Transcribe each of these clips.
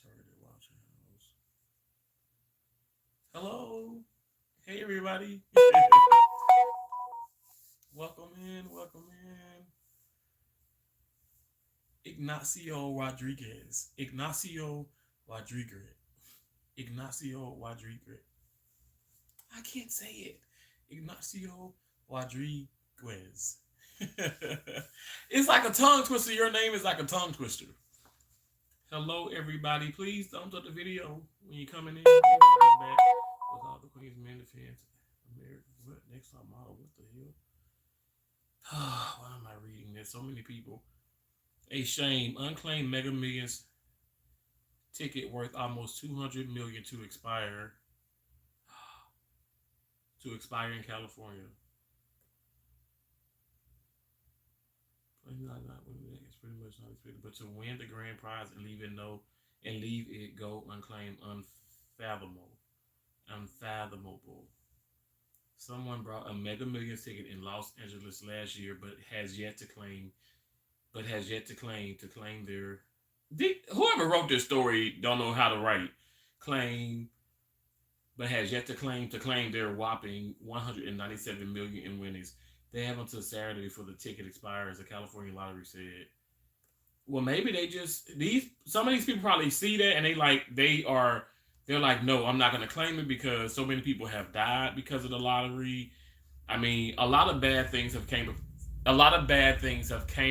Targeted watching house. Hello. Hey, everybody. Welcome in. Welcome in. Ignacio Rodriguez. Ignacio Rodriguez. Ignacio Rodriguez. I can't say it. Ignacio Rodriguez. It's like a tongue twister. Your name is like a tongue twister. Hello, everybody. Please thumbs up the video when you're coming in. Back with all the Queen's Men Defense. American. What? Next top model. What the hell? Why am I reading this? So many people. A shame. Unclaimed Mega Millions ticket worth almost 200 million to expire. To expire in California. It's pretty much not expected, but to win the grand prize and leave it go unclaimed, unfathomable. Someone brought a Mega Millions ticket in Los Angeles last year, but has yet to claim their. Whoever wrote this story don't know how to write. Claim, but has yet to claim their whopping 197 million in winnings. They have until Saturday for the ticket expires. The California lottery said. Well, maybe they just these some of these people probably see that and they're like, no, I'm not going to claim it because so many people have died because of the lottery. I mean, a lot of bad things have came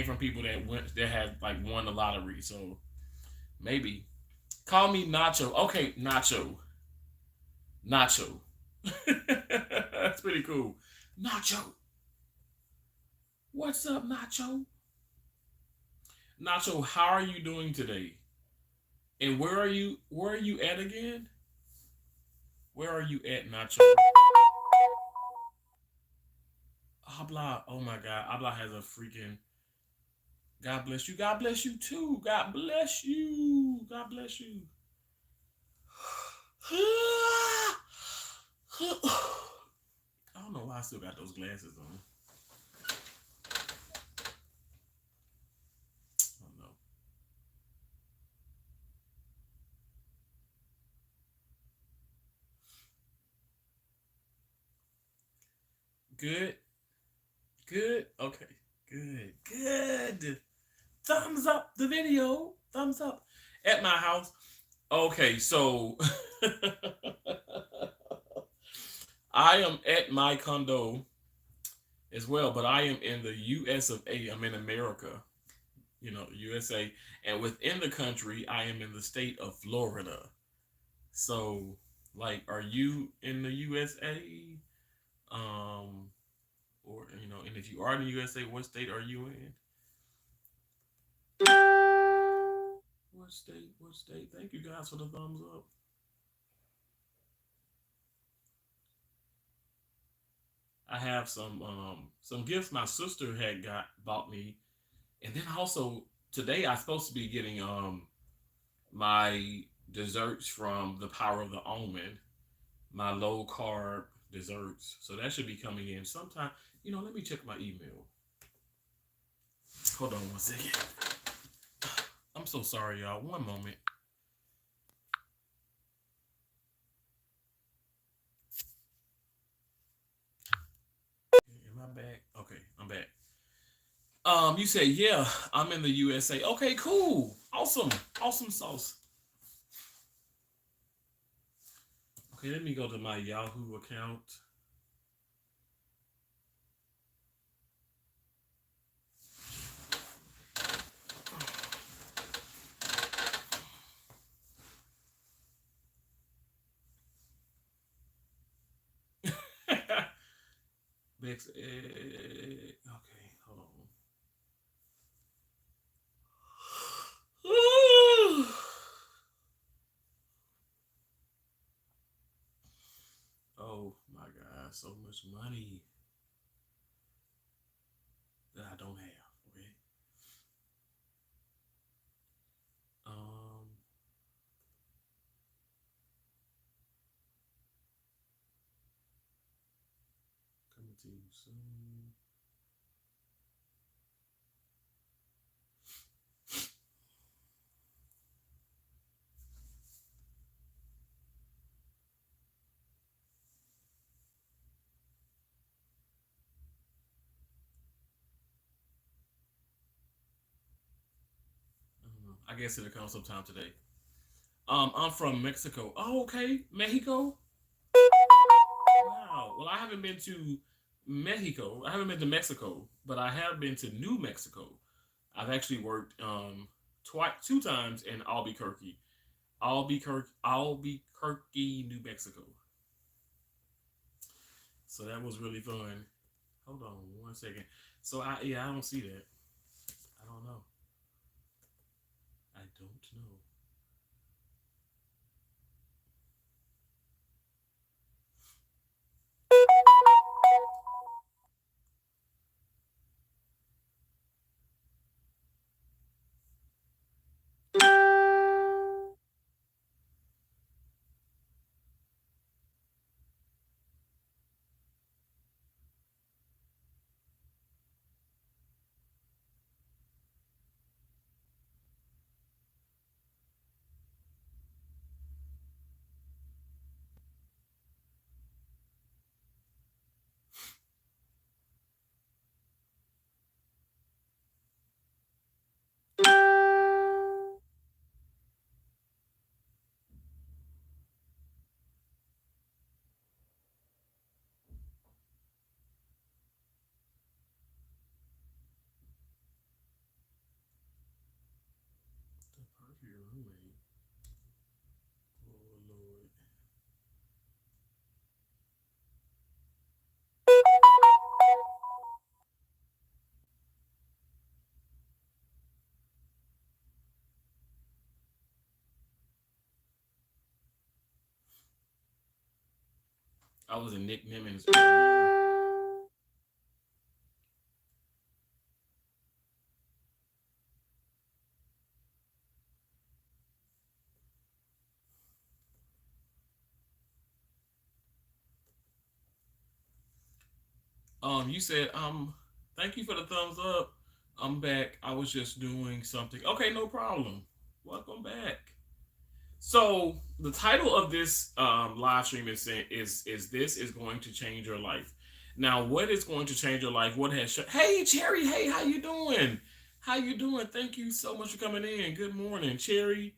from people that had like won the lottery. So maybe call me Nacho. Okay, Nacho. That's pretty cool. Nacho, what's up, Nacho? Nacho, how are you doing today? And where are you? Where are you at again? Where are you at, Nacho? Habla. Oh my God, Habla has a freaking. God bless you. God bless you too. God bless you. God bless you. I don't know why I still got those glasses on. I don't know. Good. Good. Okay. Good. Good. Thumbs up the video. Thumbs up at my house. Okay, so I am at my condo as well, but I am in the US of A. I'm in America, USA. And within the country, I am in the state of Florida. So, like, are you in the USA? Um, and if you are in the USA, what state are you in? What state? What state? Thank you guys for the thumbs up. I have some gifts my sister had got bought me, and then also today I supposed to be getting my desserts from the Power of the Omen, my low carb desserts. So that should be coming in sometime. Let me check my email. Hold on one second. I'm so sorry, y'all. One moment. Am I back? Okay, I'm back. You said yeah, I'm in the USA. Okay, cool, awesome, awesome sauce. Okay, let me go to my Yahoo account. Bex, okay, hold on. Oh my God, so much money that I don't have. Okay. Um, Coming to you soon. I guess it'll come sometime today. I'm from Mexico. Oh, okay, Mexico. Wow. Well, I haven't been to Mexico. I haven't been to Mexico, but I have been to New Mexico. I've actually worked twice, 2 times in Albuquerque, New Mexico. So that was really fun. Hold on 1 second. So I don't see that. I don't know. I don't know. The perfect roommate. Oh Lord. I was in Nick Nimmons earlier. You said thank you for the thumbs up. I'm back. I was just doing something. Okay, no problem. Welcome back. So the title of this live stream is this is going to change your life. Now, what is going to change your life? What has Hey Cherry, hey, how you doing? How you doing? Thank you so much for coming in. Good morning, Cherry.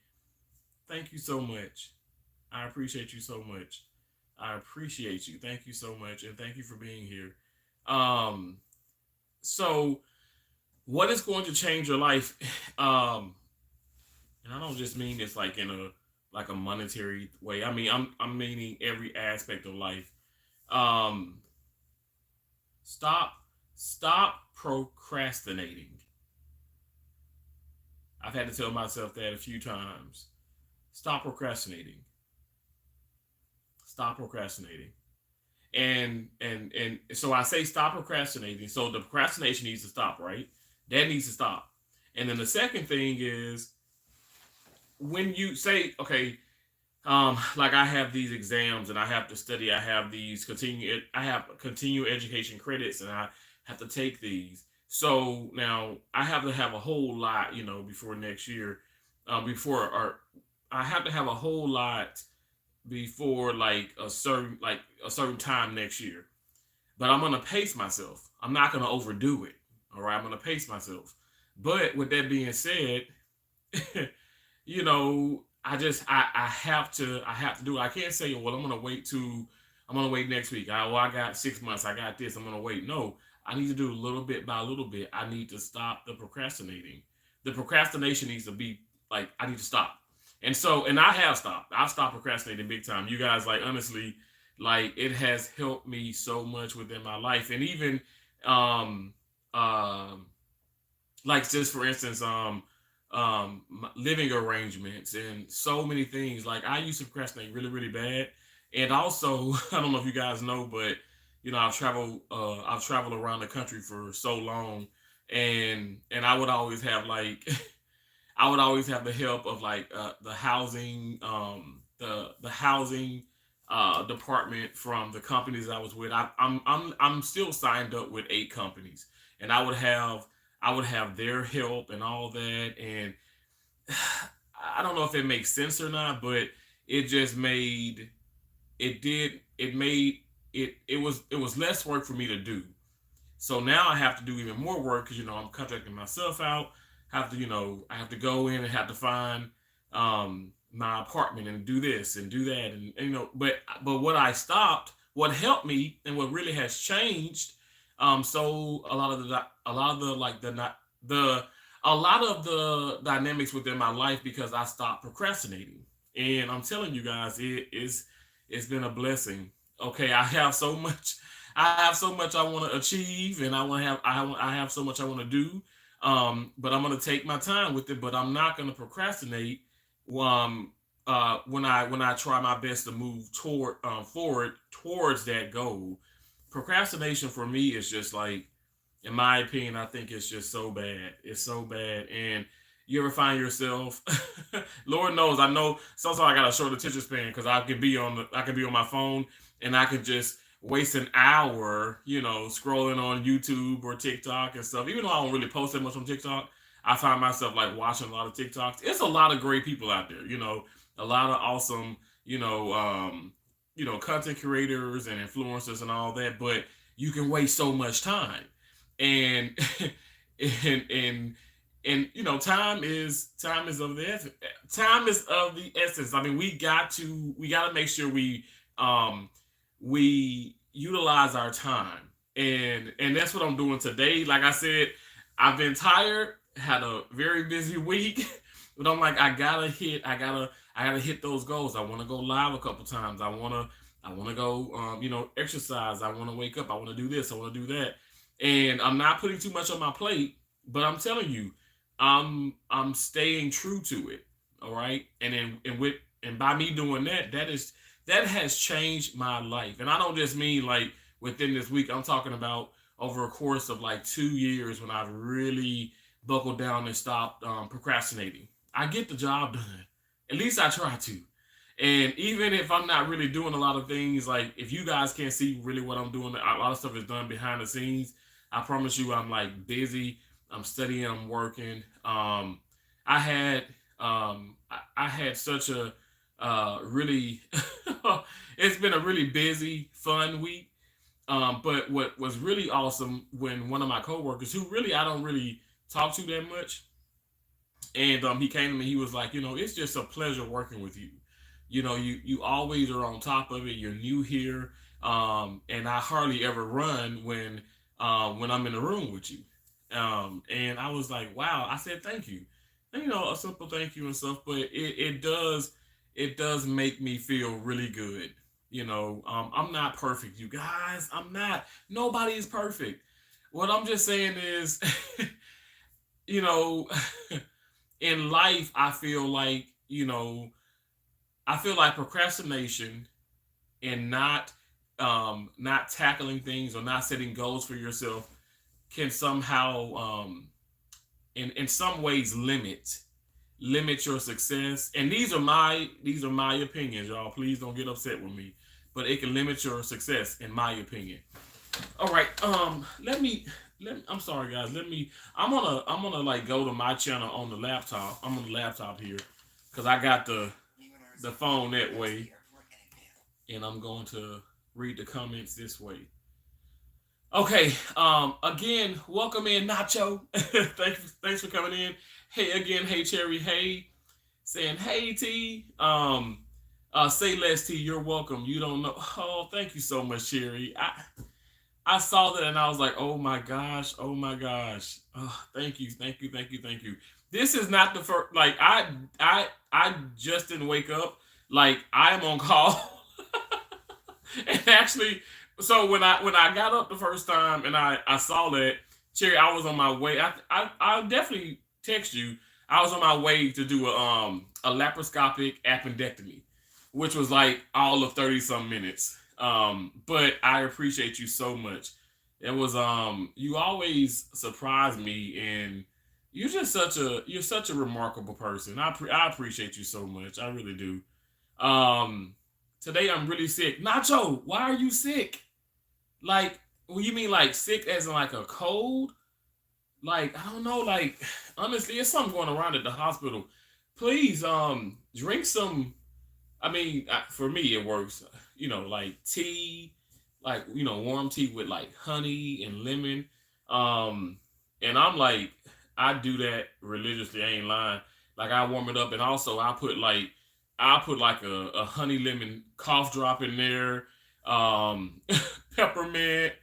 Thank you so much. I appreciate you so much. I appreciate you. Thank you so much, and thank you for being here. Um, so what is going to change your life? And I don't just mean this like in a monetary way. I mean I'm meaning every aspect of life. Um, stop stop procrastinating. I've had to tell myself that a few times. Stop procrastinating. Stop procrastinating. And so I say stop procrastinating. So the procrastination needs to stop, right? That needs to stop. And then the second thing is when you say, okay, like I have these exams and I have to study, I have continuing education credits and I have to take these. So now I have to have a whole lot, before next year, before or I have to have a whole lot before like a certain time next year. But I'm gonna pace myself. I'm not gonna overdo it. All right, I'm gonna pace myself. But with that being said, I have to do it. I can't say, well, I'm gonna wait next week. I got 6 months, I got this, I'm gonna wait. No, I need to do little bit by little bit. I need to stop the procrastinating. The procrastination needs to be like I need to stop. And I have stopped. I've stopped procrastinating big time. You guys, like, honestly, like, it has helped me so much within my life. And even um um like, just for instance, living arrangements and so many things. Like, I used to procrastinate really, really bad. And also, I don't know if you guys know, but I've traveled around the country for so long, and I would always have like I would always have the help of like the housing department from the companies I was with. I'm still signed up with 8 companies, and I would have their help and all that. And I don't know if it makes sense or not, but it just made it did it made it was less work for me to do. So now I have to do even more work because I'm contracting myself out. have to, I have to go in and have to find my apartment and do this and do that, and but what helped me, and what really has changed, so a lot of the like the not the a lot of the dynamics within my life, because I stopped procrastinating. And I'm telling you guys, it's been a blessing. Okay, I have so much I want to achieve, and I have so much I want to do. But I'm gonna take my time with it. But I'm not gonna procrastinate. Um, when I try my best to move forward towards that goal. Procrastination for me is just like, in my opinion, I think it's just so bad. It's so bad. And you ever find yourself, Lord knows, I know sometimes I got a short attention span, because I can be on my phone, and I can just waste an hour, scrolling on YouTube or TikTok and stuff. Even though I don't really post that much on TikTok, I find myself like watching a lot of TikToks. It's a lot of great people out there, a lot of awesome, content creators and influencers and all that, but you can waste so much time. And and time is of the time is of the essence. I mean, we got to make sure we utilize our time, and that's what I'm doing today. Like I said, I've been tired, had a very busy week, but I'm like, I gotta hit those goals. I want to go live a couple times. I want to go, exercise. I want to wake up. I want to do this. I want to do that. And I'm not putting too much on my plate, but I'm telling you, I'm staying true to it. All right, and by me doing that, that has changed my life. And I don't just mean like within this week. I'm talking about over a course of like 2 years, when I've really buckled down and stopped procrastinating. I get the job done. At least I try to. And even if I'm not really doing a lot of things, like if you guys can't see really what I'm doing, a lot of stuff is done behind the scenes. I promise you, I'm like busy. I'm studying. I'm working. I had I had such a really it's been a really busy, fun week. But what was really awesome, when one of my coworkers, who really I don't really talk to that much, and he came to me, he was like, it's just a pleasure working with you. You always are on top of it. You're new here, and I hardly ever run when I'm in the room with you. And I was like, wow. I said thank you, and, a simple thank you and stuff. But it does make me feel really good. I'm not perfect, you guys. I'm not. Nobody is perfect. What I'm just saying is, you know, in life, I feel like procrastination and not tackling things, or not setting goals for yourself, can somehow in some ways limit your success. And these are my opinions, y'all. Please don't get upset with me. But it can limit your success, in my opinion. All right. I'm sorry, guys. I'm gonna like go to my channel on the laptop. I'm on the laptop here, because I got the phone that way, and I'm going to read the comments this way. Okay. Again, welcome in, Nacho. Thanks for coming in. Hey again. Hey Cherry. Hey, saying hey T. Say less T. You're welcome. You don't know. Oh, thank you so much, Cherry. I saw that, and I was like, oh my gosh, oh my gosh. Oh, thank you, thank you, thank you, thank you. This is not the first. Like I just didn't wake up. Like I am on call, and actually, so when I got up the first time, and I saw that, Cherry, I was on my way. I definitely text you. I was on my way to do a laparoscopic appendectomy, which was like all of 30 some minutes. But I appreciate you so much. It was you always surprise me, and you're such a remarkable person. I appreciate you so much. I really do. Um, Today I'm really sick. Nacho, why are you sick? Like, well, you mean like sick as in like a cold? Like, I don't know. Like, honestly, it's something going around at the hospital. Please, drink some. I mean, for me, it works. Like tea, like warm tea with like honey and lemon. Um, and I'm like, I do that religiously. I ain't lying. Like I warm it up, and also I put like a honey lemon cough drop in there, um, peppermint.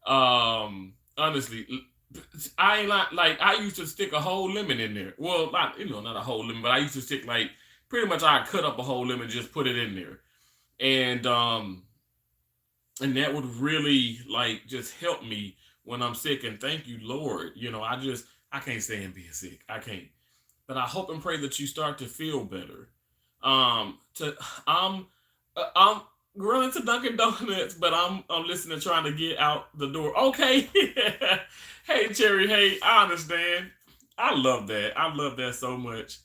Honestly, I ain't like I used to stick a whole lemon in there. Well, not a whole lemon, but I used to stick like pretty much I cut up a whole lemon, just put it in there, and and that would really like just help me when I'm sick. And thank you, Lord. I can't stand being sick. I can't. But I hope and pray that you start to feel better. To I'm running to Dunkin' Donuts, but I'm listening, trying to get out the door. Okay. Hey Cherry, hey, I understand. I love that. I love that so much.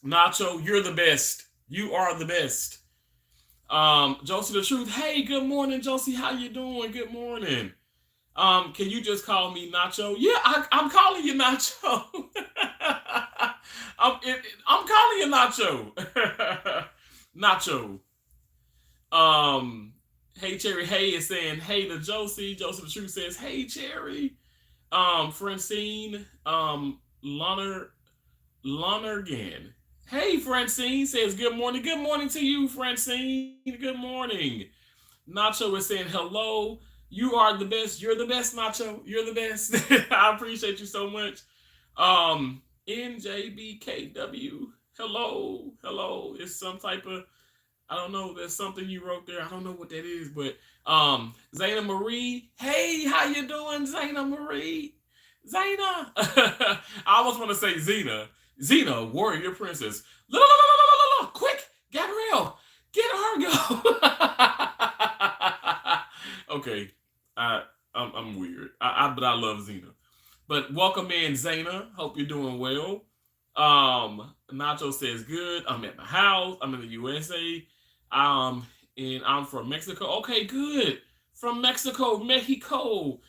Nacho, you're the best. You are the best. Josie the Truth. Hey, good morning, Josie. How you doing? Good morning. Can you just call me Nacho? Yeah, I'm calling you Nacho. I'm calling you Nacho. Nacho. Hey Cherry. Hey is saying hey to Josie. Josie the Truth says hey Cherry. Francine. Lonergan. Hey Francine says good morning. Good morning to you, Francine. Good morning. Nacho is saying hello. You are the best. You're the best, Nacho. You're the best. I appreciate you so much. NJBKW. Hello. Hello. It's some type of, I don't know. There's something you wrote there. I don't know what that is, but Zaina Marie. Hey, how you doing, Zaina Marie? Zaina. I almost want to say Zena. Xena, warrior princess. La, la, la, la, la, la, la. Quick, Gabrielle, get her go. Okay, I'm weird. But I love Xena. But welcome in, Zaina. Hope you're doing well. Nacho says good. I'm at my house. I'm in the USA. Um, and I'm from Mexico. Okay, good. From Mexico, Mexico.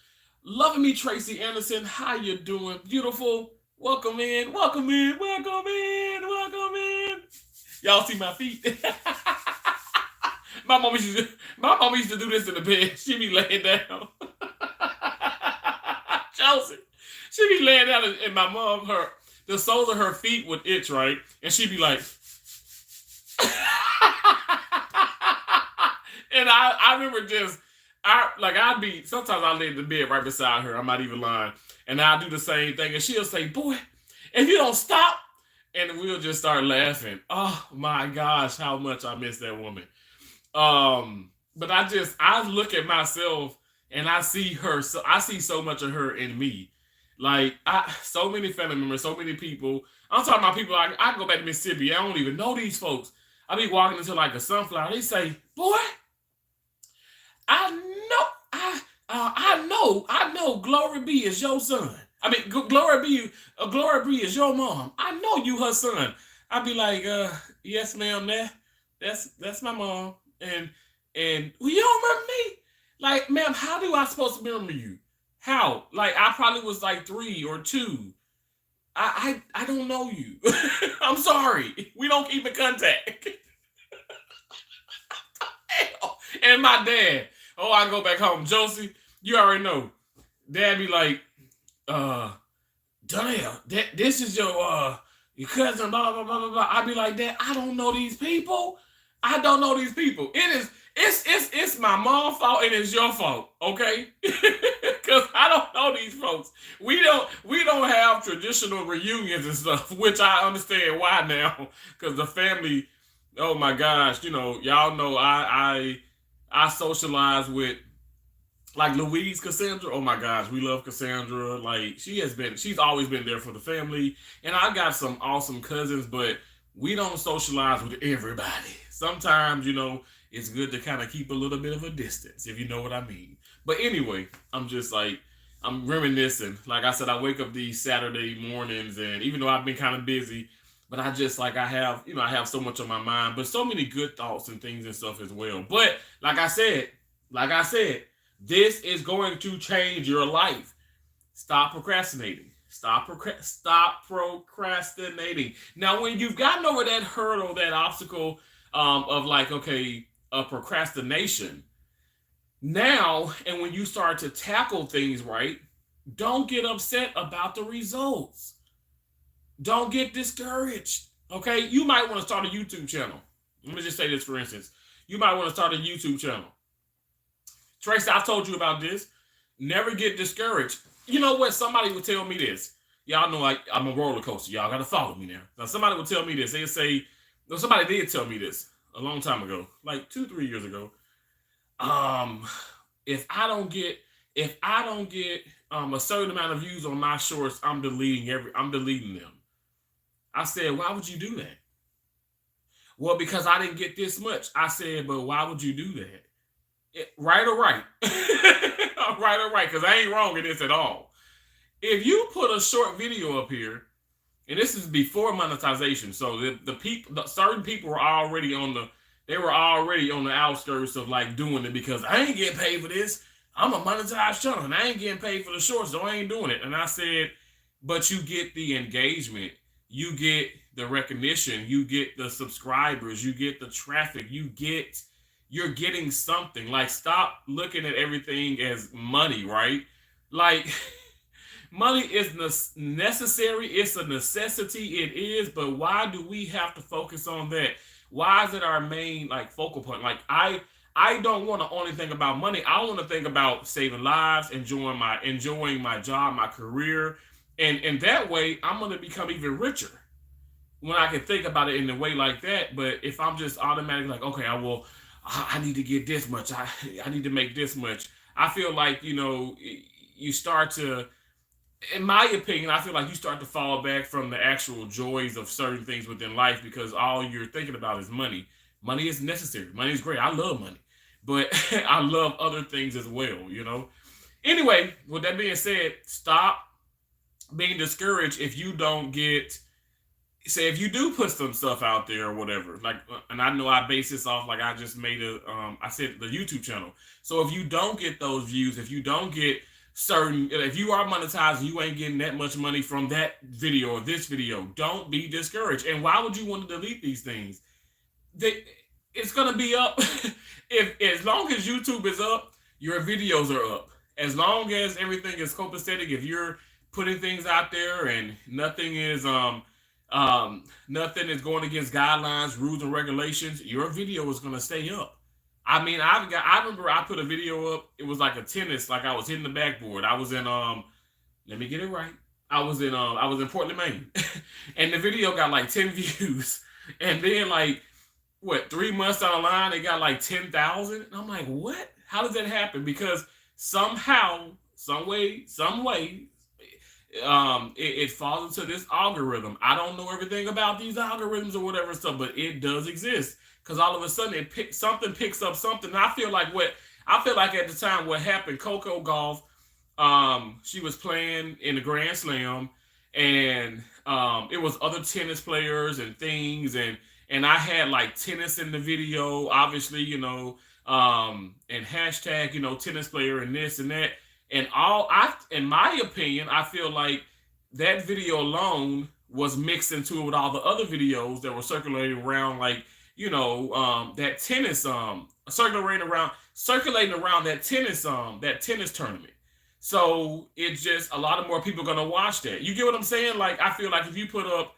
Loving me, Tracy Anderson. How you doing? Beautiful. Welcome in. Welcome in. Welcome in. Welcome in. Y'all see my feet? my mom used to, my mom used to do this in the bed. She be laying down. Chelsea. She be laying down, and my mom, the soles of her feet would itch, right? And she'd be like, and I remember I'd be, sometimes I lay in the bed right beside her. I'm not even lying. And I'll do the same thing. And she'll say, boy, if you don't stop, and we'll just start laughing. Oh my gosh, how much I miss that woman. But I look at myself and I see her, so I see so much of her in me. Like so many family members, so many people. I'm talking about people. I go back to Mississippi. I don't even know these folks. I be walking into like a sunflower. They say, boy, I know. Glory be is your son. I mean, Glory be is your mom. I know you her son. I be like, yes, ma'am. That's my mom. And well, you don't remember me? Like, ma'am, how do I supposed to remember you? How? Like, I probably was like 3 or 2. I don't know you. I'm sorry. We don't keep in contact. And my dad. Oh, I go back home. Josie, you already know. Dad be like, Donnell, this is your cousin, blah, blah, blah, blah, blah. I be like, Dad, I don't know these people. I don't know these people. It's my mom's fault and it's your fault, okay? Because I don't know these folks. We don't have traditional reunions and stuff, which I understand why now. Because the family, oh my gosh, y'all know I socialize with like Louise Cassandra. Oh my gosh, we love Cassandra. Like she's always been there for the family. And I got some awesome cousins, but we don't socialize with everybody. Sometimes, it's good to kind of keep a little bit of a distance, if you know what I mean. But anyway, I'm reminiscing. Like I said, I wake up these Saturday mornings, and even though I've been kind of busy, but I just like I have so much on my mind, but so many good thoughts and things and stuff as well. But like I said, this is going to change your life. Stop procrastinating. Stop procrastinating. Now, when you've gotten over that hurdle, that obstacle of like, okay, procrastination, now, and when you start to tackle things right, Don't get upset about the results. Don't get discouraged. Okay, you might want to start a YouTube channel. Let me just say this for instance. You might want to start a YouTube channel. Tracy, I've told you about this. Never get discouraged. You know what? Somebody would tell me this. Y'all know I'm a roller coaster. Y'all got to follow me now. Now, somebody would tell me this. They'd say, no, somebody did tell me this a long time ago, like 2-3 years ago. If I don't get a certain amount of views on my shorts, I'm deleting them. I said, why would you do that? Well, because I didn't get this much. I said, but why would you do that? Right or right? Right or right? Because I ain't wrong in this at all. If you put a short video up here, and this is before monetization, so certain people were already on the outskirts of like doing it because I ain't getting paid for this. I'm a monetized channel and I ain't getting paid for the shorts, so I ain't doing it. And I said, but you get the engagement, you get the recognition, you get the subscribers, you get the traffic, you're getting something. Like, stop looking at everything as money, right? Like, money is necessary. It's a necessity. It is. But why do we have to focus on that? Why is it our main like focal point? Like, I don't want to only think about money. I want to think about saving lives, enjoying my job, my career, and that way I'm going to become even richer when I can think about it in a way like that. But if I'm just automatically like, okay, I need to get this much. I need to make this much. I feel like, you start to, in my opinion, I feel like you start to fall back from the actual joys of certain things within life because all you're thinking about is money. Money is necessary. Money is great. I love money, but I love other things as well. Anyway, with that being said, stop being discouraged if you don't get, say, if you do put some stuff out there or whatever, like, and I know I base this off, like I just made I said the YouTube channel. So if you don't get those views, if you don't get if you are monetized and you ain't getting that much money from that video or this video, don't be discouraged. And why would you want to delete these things? It's going to be up. As long as YouTube is up, your videos are up. As long as everything is copacetic, if you're putting things out there and nothing is going against guidelines, rules, and regulations, your video is going to stay up. I mean, I remember I put a video up. It was like a tennis, like I was hitting the backboard. I was in let me get it right. I was in Portland, Maine, and the video got like 10 views. And then like 3 months down the line, it got like 10,000. And I'm like, what? How does that happen? Because somehow, some way, it falls into this algorithm. I don't know everything about these algorithms or whatever stuff, but it does exist. Because all of a sudden something picks up something. And I feel like at the time what happened, Coco Gauff, she was playing in the Grand Slam, and it was other tennis players and things, and I had like tennis in the video, obviously, and hashtag, tennis player and this and that. And in my opinion, I feel like that video alone was mixed into it with all the other videos that were circulating around, like, that tennis, circulating around that tennis tournament. So it's just a lot of more people going to watch that. You get what I'm saying? Like, I feel like if you put up,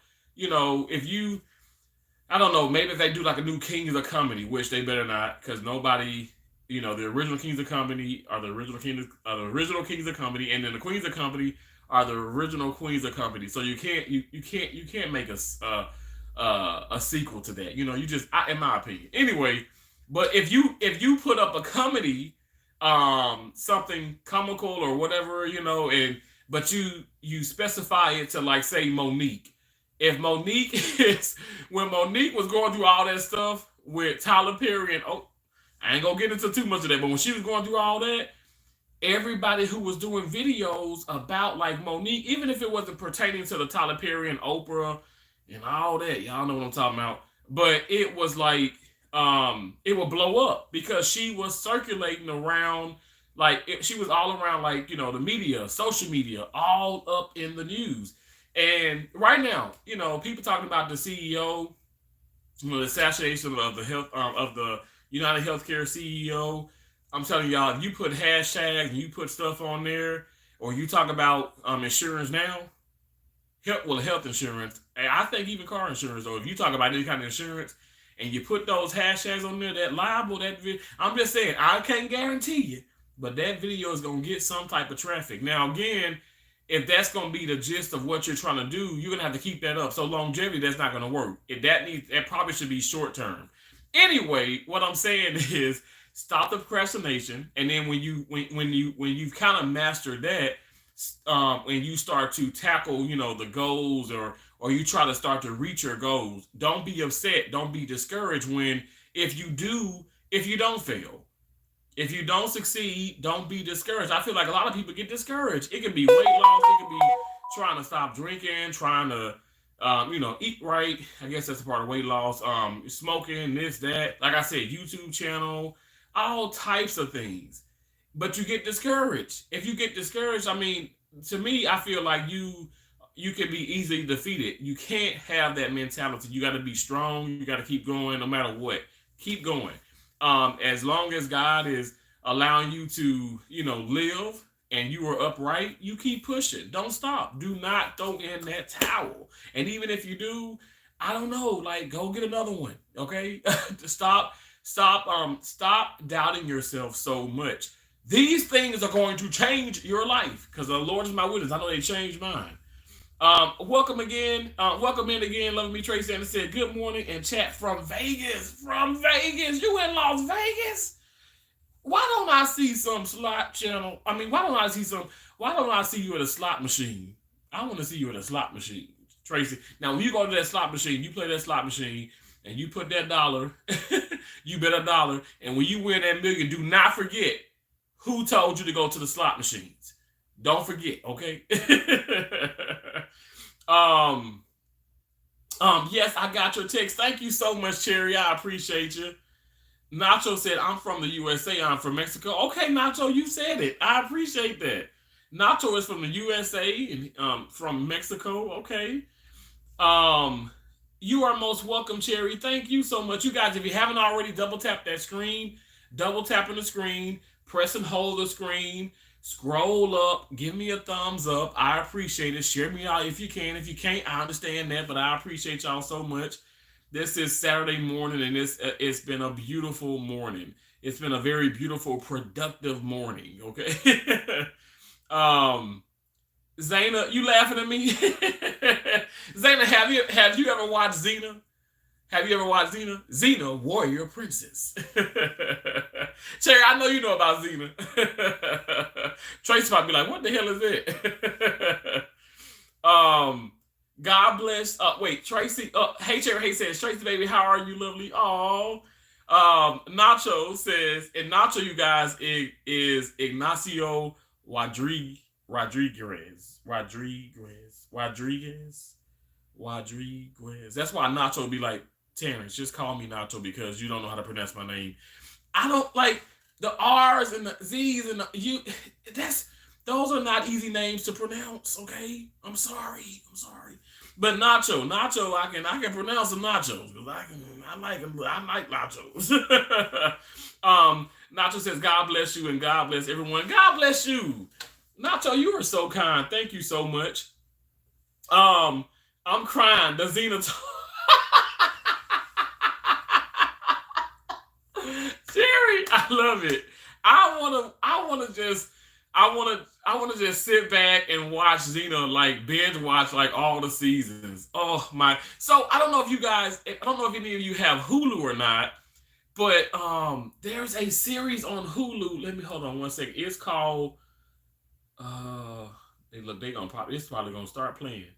I don't know, maybe if they do like a new Kings of Comedy, which they better not, because nobody, the original Kings of Comedy are the original Kings of Comedy, and then the Queens of Comedy are the original Queens of Comedy. So you can't make a sequel to that. You just, in my opinion. Anyway, but if you put up a comedy, something comical or whatever, but you specify it to, like, say Monique. If Monique when Monique was going through all that stuff with Tyler Perry and I ain't gonna get into too much of that, but when she was going through all that, everybody who was doing videos about like Monique, even if it wasn't pertaining to the Tyler Perry and Oprah and all that, y'all know what I'm talking about. But it was like, it would blow up because she was circulating around, she was all around, like, the media, social media, all up in the news. And right now, people talking about the CEO, the assassination of the United Healthcare CEO. I'm telling y'all, if you put hashtags and you put stuff on there, or you talk about insurance now, health insurance. And I think even car insurance, or if you talk about any kind of insurance, and you put those hashtags on there, that liable, I'm just saying, I can't guarantee you, but that video is gonna get some type of traffic. Now, again, if that's gonna be the gist of what you're trying to do, you're gonna have to keep that up. So longevity, that's not gonna work. That probably should be short term. Anyway, what I'm saying is stop the procrastination, and then when you've kind of mastered that, and you start to tackle, the goals, or you try to start to reach your goals, don't be upset, don't be discouraged when if you don't fail. If you don't succeed, don't be discouraged. I feel like a lot of people get discouraged. It can be weight loss, it can be trying to stop drinking, trying to eat right. I guess that's a part of weight loss. Smoking, this, that. Like I said, YouTube channel, all types of things. But you get discouraged. If you get discouraged, I mean, to me, I feel like you can be easily defeated. You can't have that mentality. You got to be strong. You got to keep going no matter what. Keep going. As long as God is allowing you to, live and you are upright, you keep pushing. Don't stop. Do not throw in that towel. And even if you do, I don't know, like go get another one. Okay. Stop doubting yourself so much. These things are going to change your life because the Lord is my witness. I know they changed mine. Welcome again. Welcome in again. Love me. Trey Sanders said, good morning and chat from Vegas. From Vegas. You in Las Vegas? Why don't I see some slot channel? I mean, why don't I see you at a slot machine? I want to see you at a slot machine, Tracy. Now, when you go to that slot machine, you play that slot machine and you put that dollar, you bet a dollar. And when you win that million, do not forget who told you to go to the slot machines. Don't forget, okay? Yes, I got your text. Thank you so much, Cherry. I appreciate you. Nacho said, I'm from the USA. I'm from Mexico. Okay, Nacho, you said it. I appreciate that. Nacho is from the USA and from Mexico. Okay. You are most welcome, Cherry. Thank you so much. You guys, if you haven't already, double tap that screen. Double tapping the screen. Press and hold the screen. Scroll up, give me a thumbs up. I appreciate it. Share me out if you can. If you can't, I understand that, but I appreciate y'all so much. This is Saturday morning, and it's been a beautiful morning. It's been a very beautiful, productive morning. Okay. Zayna, you laughing at me? Zayna, have you ever watched Xena? Have you ever watched Xena? Xena, Warrior Princess. Cherry, I know you know about Xena. Tracy might be like, what the hell is it? God bless. Wait, Tracy. Hey, Cherry, hey, says, Tracy, baby, how are you, lovely? Oh, Nacho says, and Nacho, you guys, is Ignacio Rodriguez. That's why Nacho would be like, Terrence, just call me Nacho because you don't know how to pronounce my name. I don't like the R's and the Z's and those are not easy names to pronounce. Okay, I'm sorry. But Nacho, I can pronounce some nachos because I like nachos. Nacho says, God bless you and God bless everyone. God bless you, Nacho. You are so kind. Thank you so much. I'm crying. The Xena. Jerry, I love it. I wanna just sit back and watch Xena, like binge watch like all the seasons. Oh my! So I don't know if any of you have Hulu or not, but there's a series on Hulu. Let me hold on one second. It's called it's probably gonna start playing.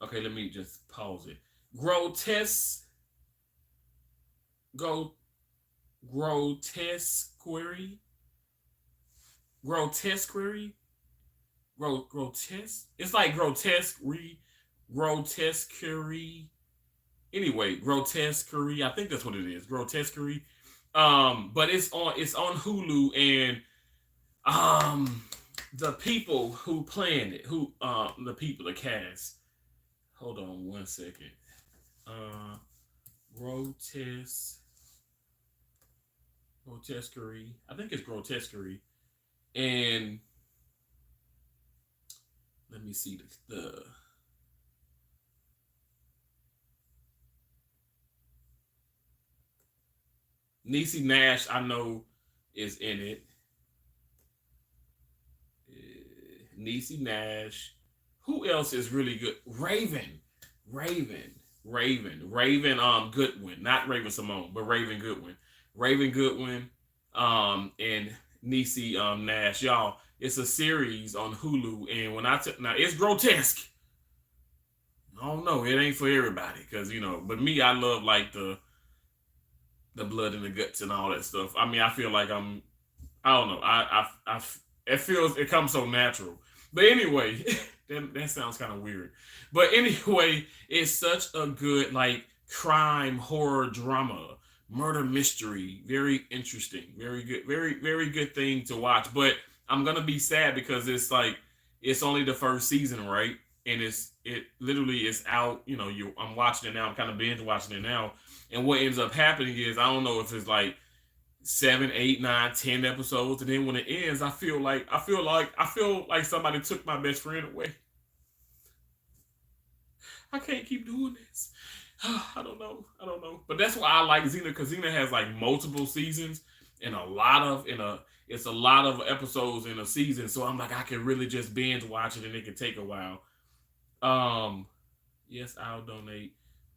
Okay, let me just pause it. Grotesquerie. It's like grotesquerie. Anyway, grotesquerie. I think that's what it is. Grotesquerie. But it's on Hulu, and the people who planned it, the cast. Hold on one second. Grotesquerie. I think it's Grotesquerie. And Let me see the Niecy Nash. I know is in it. Niecy Nash. Who else is really good? Raven, Raven. Goodwin, not Raven Simone, but Raven Goodwin. Raven Goodwin. And Niecy Nash. Y'all, it's a series on Hulu, and when I now it's grotesque. I don't know. It ain't for everybody, because But me, I love like the blood and the guts and all that stuff. I mean, I feel like I don't know. It comes so natural. But anyway, that sounds kind of weird. But anyway, it's such a good like crime horror drama, murder mystery. Very interesting. Very good. Very good thing to watch. But I'm gonna be sad because it's like it's only the first season, right? And it literally is out. I'm watching it now. I'm kind of binge watching it now. And what ends up happening is I don't know if it's like 7, 8, 9, 10 episodes, and then when it ends, I feel like somebody took my best friend away. I can't keep doing this. I don't know. But that's why I like Xena, because Xena has like multiple seasons and it's a lot of episodes in a season. So I'm like, I can really just binge watch it, and it can take a while. Um, yes, I'll donate.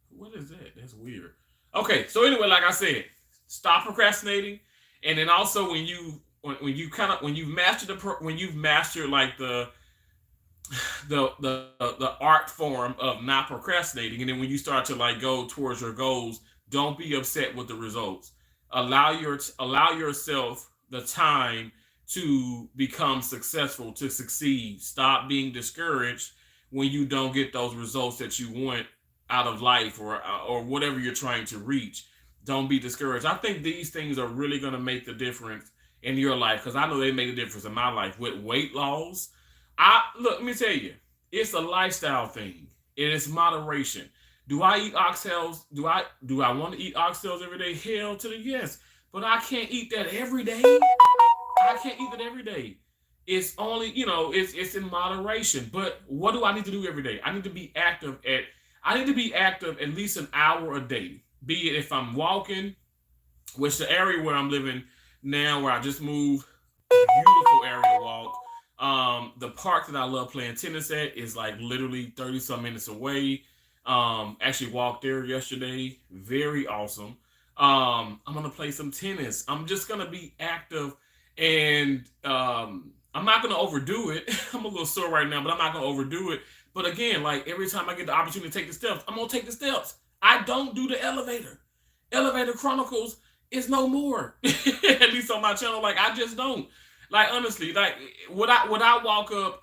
What is that? That's weird. Okay, so anyway, like I said, stop procrastinating, and then also when you've mastered like the art form of not procrastinating, and then when you start to like go towards your goals, don't be upset with the results. Allow yourself the time to become successful, to succeed. Stop being discouraged when you don't get those results that you want out of life, or whatever you're trying to reach. Don't be discouraged. I think these things are really going to make the difference in your life, because I know they made a difference in my life with weight loss. Let me tell you, it's a lifestyle thing. It is moderation. Do I eat oxtails? Do I want to eat oxtails every day? Hell to the yes. But I can't eat that every day. I can't eat it every day. It's only, it's in moderation. But what do I need to do every day? I need to be active at least an hour a day. Be it if I'm walking, which the area where I'm living now, where I just moved, beautiful area to walk. The park that I love playing tennis at is like literally 30 some minutes away. Actually walked there yesterday. Very awesome. I'm gonna play some tennis. I'm just gonna be active, and I'm not gonna overdo it. I'm a little sore right now, but I'm not gonna overdo it. But again, like every time I get the opportunity to take the steps, I'm gonna take the steps. I don't do the elevator. Elevator Chronicles is no more. At least on my channel, like I just don't. Like honestly, like would I walk up?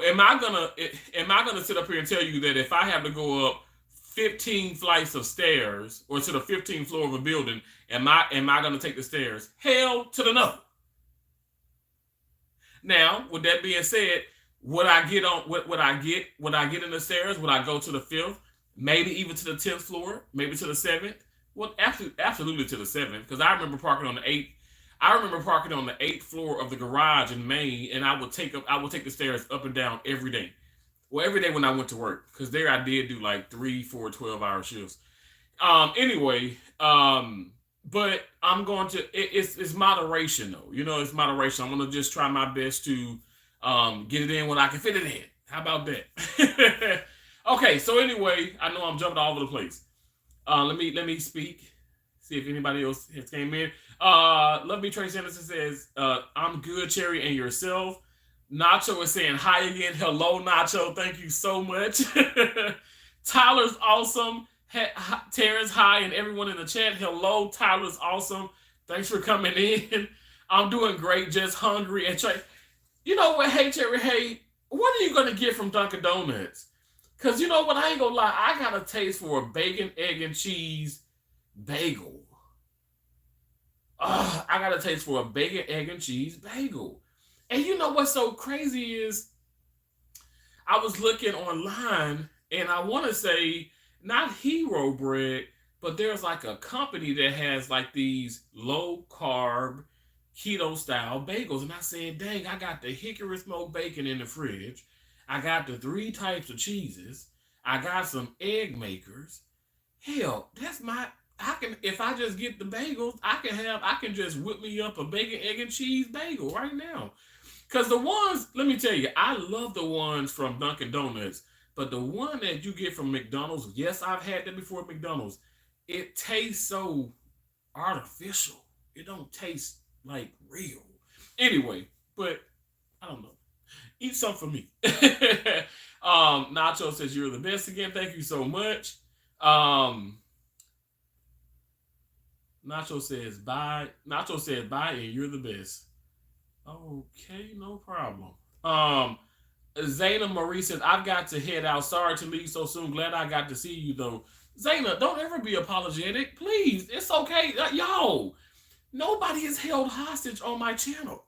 Am I gonna sit up here and tell you that if I have to go up 15 flights of stairs or to the 15th floor of a building, am I gonna take the stairs? Hell to the no. Now, with that being said, would I get on? Would I get in the stairs? Would I go to the fifth? Maybe even to the 10th floor? Maybe to the seventh? Well, absolutely to the seventh, because I remember parking on the eighth. I remember parking on the 8th floor of the garage in Maine, and I would take the stairs up and down every day. Well, every day when I went to work, because there I did do like 3, 4, 12-hour shifts. Anyway, but I'm going to. It's moderation though. It's moderation. I'm gonna just try my best to get it in when I can fit it in. How about that? Okay. So anyway, I know I'm jumping all over the place. Let me speak. See if anybody else has came in. Love Me Trace Anderson says, I'm good, Cherry, and yourself. Nacho is saying hi again. Hello, Nacho. Thank you so much. Tyler's awesome. Terrence, hi, and everyone in the chat. Hello, Tyler's awesome. Thanks for coming in. I'm doing great, just hungry. And you know what? Hey, Cherry, hey, what are you going to get from Dunkin' Donuts? Because you know what? I ain't going to lie. I got a taste for a bacon, egg, and cheese bagel. I got a taste for a bacon, egg, and cheese bagel. And you know what's so crazy is I was looking online, and I want to say not Hero Bread, but there's like a company that has like these low carb keto style bagels. And I said, dang, I got the hickory smoked bacon in the fridge. I got the 3 types of cheeses. I got some egg makers. Hell, that's my. I can if I just get the bagels, I can just whip me up a bacon, egg, and cheese bagel right now. Cause the ones, let me tell you, I love the ones from Dunkin' Donuts, but the one that you get from McDonald's, yes, I've had that before at McDonald's. It tastes so artificial. It don't taste like real. Anyway, but I don't know. Eat some for me. Nacho says you're the best again. Thank you so much. Um, Nacho says bye. Nacho says bye, and you're the best. Okay, no problem. Zaina Marie says I've got to head out. Sorry to leave so soon. Glad I got to see you though. Zaina, don't ever be apologetic, please. It's okay, yo. Nobody is held hostage on my channel.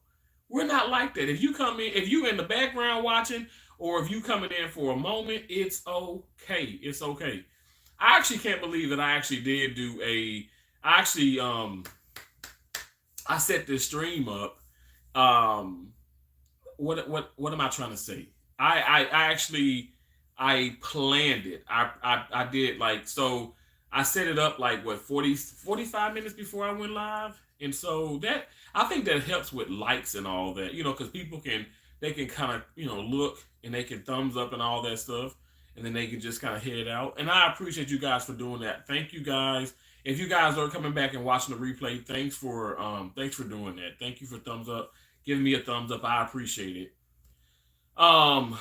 We're not like that. If you come in, if you in the background watching, or if you coming in for a moment, it's okay. It's okay. I actually can't believe that I actually did do a. I actually I set this stream up. What am I trying to say? I actually I planned it. I did like so. I set it up like what 45 minutes before I went live, and so that I think that helps with likes and all that, because people can they can kind of look and they can thumbs up and all that stuff, and then they can just kind of head out. And I appreciate you guys for doing that. Thank you guys. If you guys are coming back and watching the replay, thanks for doing that. Thank you for thumbs up, giving me a thumbs up. I appreciate it. Nacho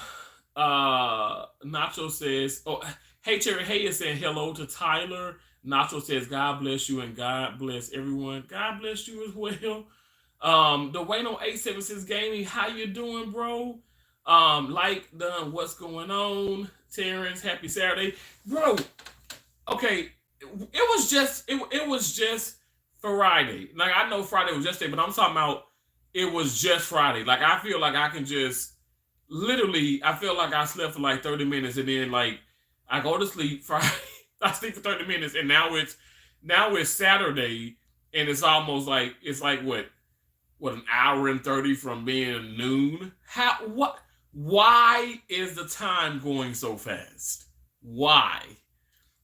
says, "Oh, hey Cherry Hay is saying hello to Tyler." Nacho says, "God bless you and God bless everyone." God bless you as well. The Wayno 876 Gaming, how you doing, bro? Done, what's going on? Terrence, happy Saturday, bro. Okay, it was just Friday. Like I know Friday was yesterday, but I'm talking about it was just Friday. Like I feel like I can just literally. I feel like I slept for like 30 minutes, and then like I go to sleep Friday. I sleep for 30 minutes, and now it's Saturday, and it's almost like it's like what an hour and 30 from being noon. Why is the time going so fast? Why?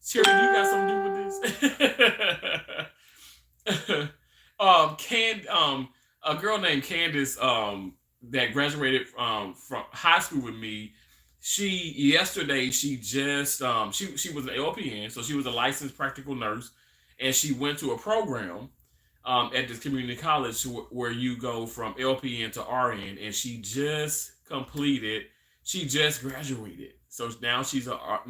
Cherry, you got something to do with this? A girl named Candace, that graduated from high school with me. Yesterday she just she was an LPN, so she was a licensed practical nurse, and she went to a program at this community college where you go from LPN to RN, and she just graduated. So now she's a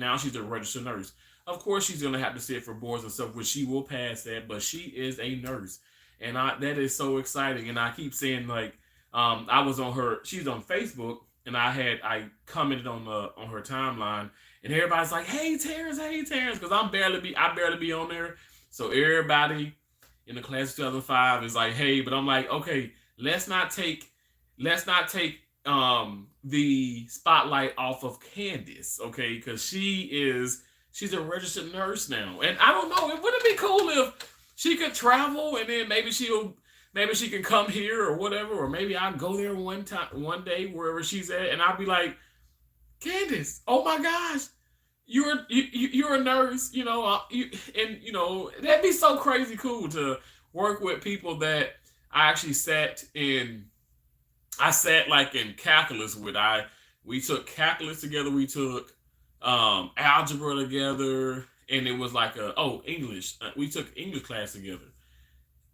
registered nurse. Of course, she's gonna have to sit for boards and stuff, which she will pass that. But she is a nurse, and that is so exciting. And I keep saying like, I was on her. She's on Facebook, and I commented on her timeline, and everybody's like, "Hey Terrence, because I barely be on there." So everybody in the class of 2005 is like, "Hey," but I'm like, "Okay, let's not take the spotlight off of Candace, okay? Because she's a registered nurse now, and I don't know. Wouldn't it be cool if she could travel, and then maybe she can come here or whatever, or maybe I'll go there one day wherever she's at, and I'll be like, Candace, oh my gosh, you're a nurse, that'd be so crazy cool to work with people that I actually sat like in calculus with. We took calculus together. We took algebra together, and it was like English. We took English class together.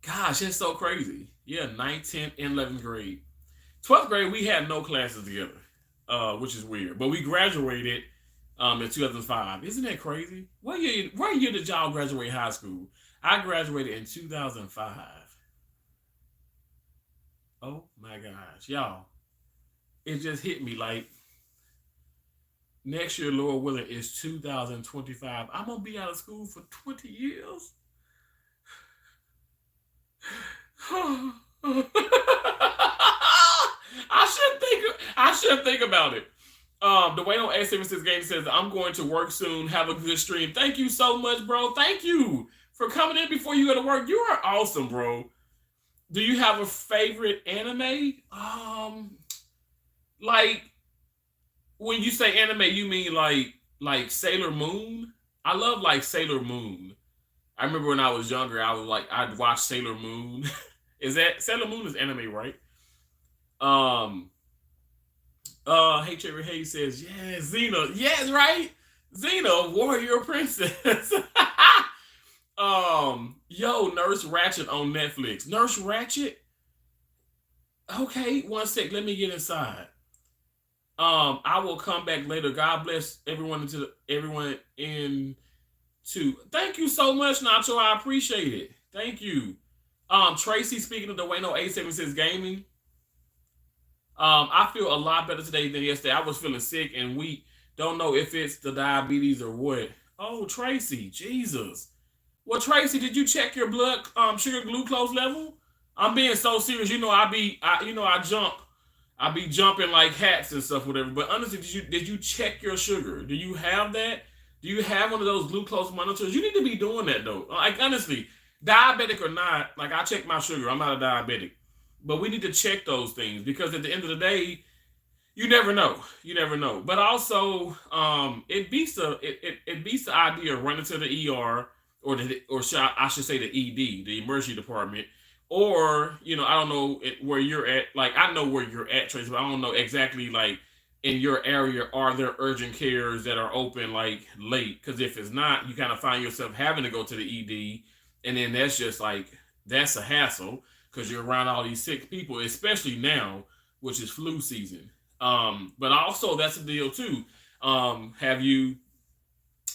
Gosh, it's so crazy. Yeah, 9th, 10th, and 11th grade. 12th grade, we had no classes together, which is weird. But we graduated in 2005. Isn't that crazy? What year did y'all graduate high school? I graduated in 2005. Oh my gosh, y'all. It just hit me like next year, Lord willing, is 2025. I'm going to be out of school for 20 years. I should think about it. The way on A76 Game says, I'm going to work soon. Have a good stream. Thank you so much, bro. Thank you for coming in before you go to work. You are awesome, bro. Do you have a favorite anime? Like When you say anime, you mean like Sailor Moon? I love like Sailor Moon. I remember when I was younger, I was like I'd watch Sailor Moon. Is that Sailor Moon is anime, right? Um Hey Cherry Hayes says, yeah, Xena. Yes, right? Xena, warrior princess. Yo, Nurse Ratchet on Netflix. Nurse Ratchet? Okay, one sec, let me get inside. I will come back later. God bless everyone into everyone in to. Thank you so much, Nacho. I appreciate it. Thank you. Tracy, speaking of the Wayno 876 Gaming, I feel a lot better today than yesterday. I was feeling sick and weak. Don't know if it's the diabetes or what. Oh, Tracy, Jesus. Well, Tracy, did you check your blood sugar glucose level? I'm being so serious. You know, I jump. I be jumping like hats and stuff, whatever. But honestly, did you check your sugar? Do you have that? Do you have one of those glucose monitors? You need to be doing that though. Like honestly, diabetic or not, like I check my sugar. I'm not a diabetic, but we need to check those things because at the end of the day, you never know. You never know. But also, it beats the idea of running to the ER I should say the ED, the emergency department, or I don't know where you're at. Like I know where you're at, Tracy, but I don't know exactly like in your area are there urgent cares that are open like late? Because if it's not, you kind of find yourself having to go to the ED, and then that's just like that's a hassle because you're around all these sick people, especially now, which is flu season. But also that's a deal too. Have you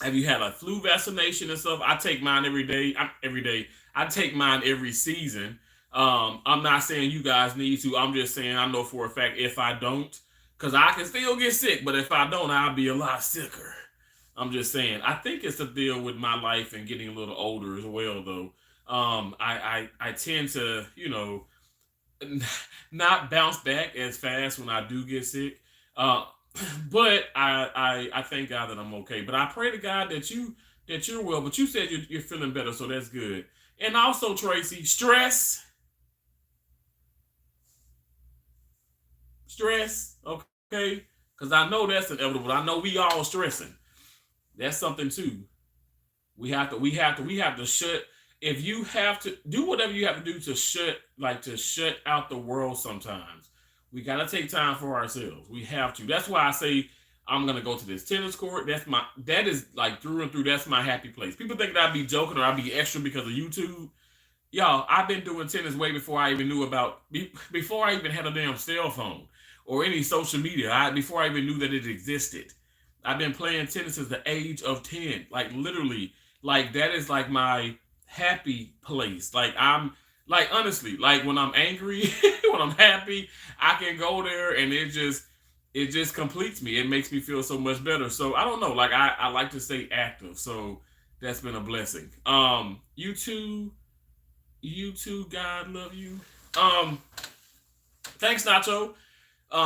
had a flu vaccination and stuff? I take mine every day. Every day. I take mine every season. I'm not saying you guys need to. I'm just saying I know for a fact if I don't, because I can still get sick, but if I don't, I'll be a lot sicker. I'm just saying. I think it's a deal with my life and getting a little older as well, though. I tend to, not bounce back as fast when I do get sick. Uh, but I thank God that I'm okay. But I pray to God that you're well. But you said you're feeling better, so that's good. And also, Tracy, stress, okay? Because I know that's inevitable. I know we all stressing. That's something too. We have to shut. If you have to do whatever you have to do to shut out the world sometimes, we gotta take time for ourselves. We have to. That's why I say I'm gonna go to this tennis court. That is like through and through. That's my happy place. People think that I'd be joking or I'd be extra because of YouTube. Y'all, I've been doing tennis way before I even knew before I even had a damn cell phone or any social media. Before I even knew that it existed. I've been playing tennis since the age of 10. Like literally, like that is like my happy place. Like I'm like honestly, like when I'm angry, when I'm happy, I can go there and it just completes me. It makes me feel so much better. So I don't know. Like I like to stay active. So that's been a blessing. You too, God love you. Um, Thanks, Nacho.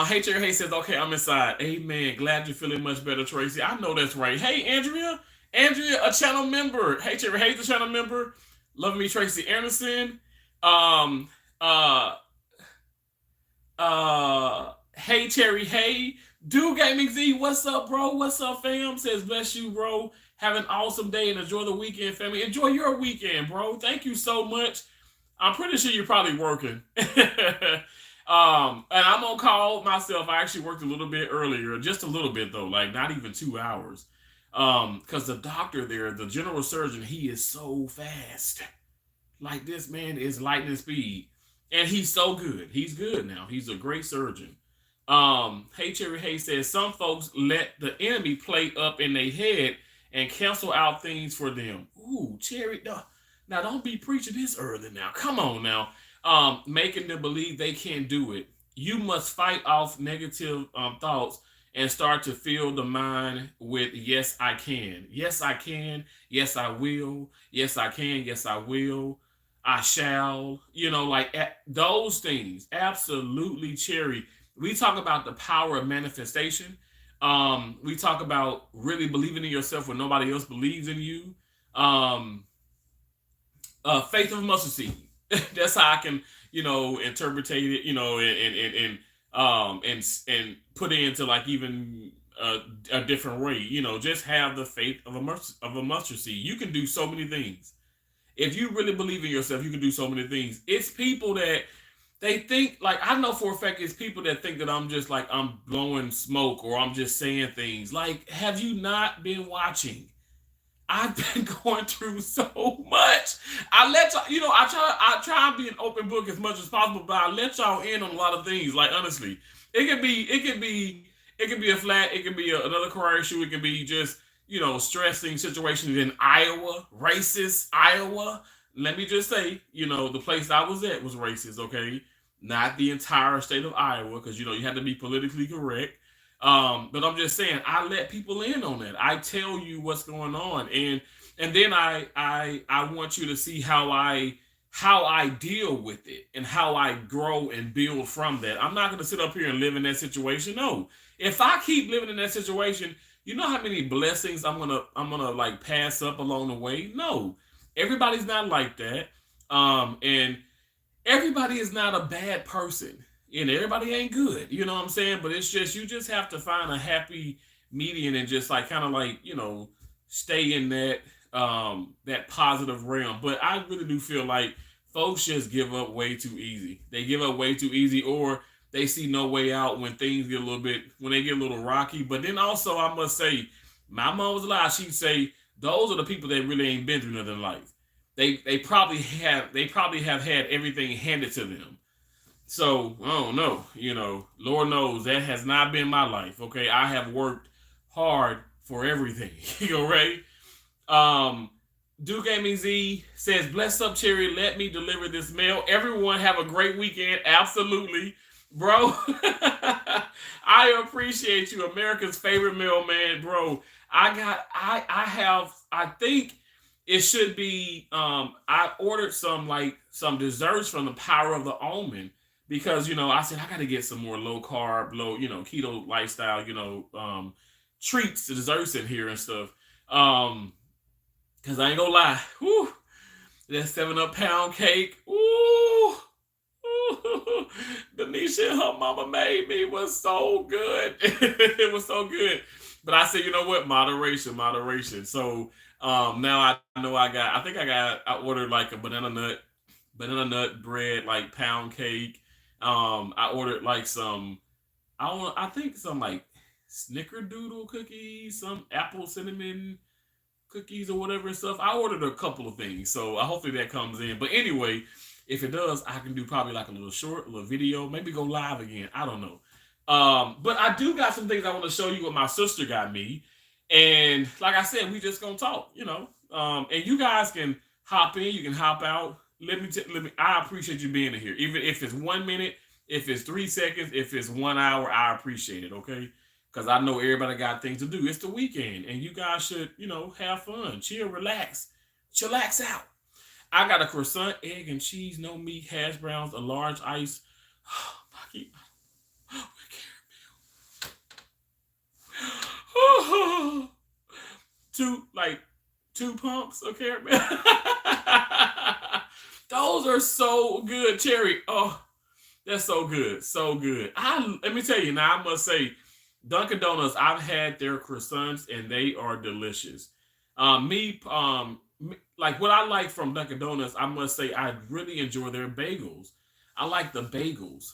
Hey Cherry Hay says, okay, I'm inside. Amen. Glad you're feeling much better, Tracy. I know that's right. Hey, Andrea. Andrea, a channel member. Hey Cherry Hay's a channel member. Love me, Tracy Anderson. Um, uh, hey Cherry Hay. Do Gaming Z, what's up, bro? What's up, fam? Says, bless you, bro. Have an awesome day and enjoy the weekend, family. Enjoy your weekend, bro. Thank you so much. I'm pretty sure you're probably working. And I'm on call myself. I actually worked a little bit earlier, just a little bit though, like not even 2 hours. Because the doctor there, the general surgeon, he is so fast. Like this man is lightning speed, and he's so good. He's good now. He's a great surgeon. Hey Cherry Hay says some folks let the enemy play up in their head and cancel out things for them. Ooh, Cherry, now don't be preaching this early now. Come on now. Making them believe they can't do it. You must fight off negative thoughts and start to fill the mind with yes, I can. Yes, I can. Yes, I will. Yes, I can. Yes, I will. I shall. Like those things. Absolutely, Cherry. We talk about the power of manifestation. We talk about really believing in yourself when nobody else believes in you. Faith of a mustard seed. That's how I can, interpretate it, and put it into like even a different way. Just have the faith of a mustard seed. You can do so many things. If you really believe in yourself, you can do so many things. It's people that they think, like, I know for a fact it's people that think that I'm just like I'm blowing smoke or I'm just saying things. Like, have you not been watching? I've been going through so much. I let y'all, I try and be an open book as much as possible, but I let y'all in on a lot of things. Like, honestly, it can be a flat, it can be another car issue, it can be just stressing situations in Iowa, racist Iowa. Let me just say, the place I was at was racist. Okay, not the entire state of Iowa, because you have to be politically correct. But I'm just saying, I let people in on that. I tell you what's going on, and then I want you to see how I deal with it and how I grow and build from that. I'm not going to sit up here and live in that situation. No, if I keep living in that situation, you know how many blessings I'm gonna like pass up along the way. No, everybody's not like that, and everybody is not a bad person, and everybody ain't good. You know what I'm saying? But it's just, you just have to find a happy median and just like kind of like stay in that positive realm. But I really do feel like folks just give up way too easy. They give up way too easy, or they see no way out when things get when they get a little rocky. But then also, I must say, my mom was alive. She'd say those are the people that really ain't been through nothing in life. They probably have had everything handed to them. So I don't know. Lord knows that has not been my life. Okay, I have worked hard for everything. Right? Duke Gaming Z says, "Bless up, Cherry. Let me deliver this mail. Everyone have a great weekend." Absolutely, bro. I appreciate you, America's favorite mailman, bro. I think it should be. I ordered some desserts from the Power of the Omen, because I said I got to get some more low carb, low keto lifestyle, treats, desserts in here and stuff. Cause I ain't gonna lie, whew, that 7-Up pound cake, ooh, ooh, Denisha and her mama made me was so good. It was so good. But I said, you know what, moderation, moderation. So now I know I ordered like a banana nut bread, like pound cake. I ordered like I think some like snickerdoodle cookies, some apple cinnamon cookies or whatever and stuff. I ordered a couple of things, so hopefully that comes in. But anyway, if it does, I can do probably like a little short, a little video, maybe go live again. I don't know. But I do got some things I want to show you what my sister got me. And like I said, we just gonna talk, and you guys can hop in, you can hop out. I appreciate you being in here. Even if it's 1 minute, if it's 3 seconds, if it's 1 hour, I appreciate it, okay? Because I know everybody got things to do. It's the weekend, and you guys should, have fun, chill, relax, chillax out. I got a croissant, egg and cheese, no meat, hash browns, a large ice. Two pumps of caramel. Those are so good, Cherry. Oh, that's so good, so good. Let me tell you now. I must say, Dunkin' Donuts, I've had their croissants and they are delicious. Like what I like from Dunkin' Donuts, I must say I really enjoy their bagels. I like the bagels.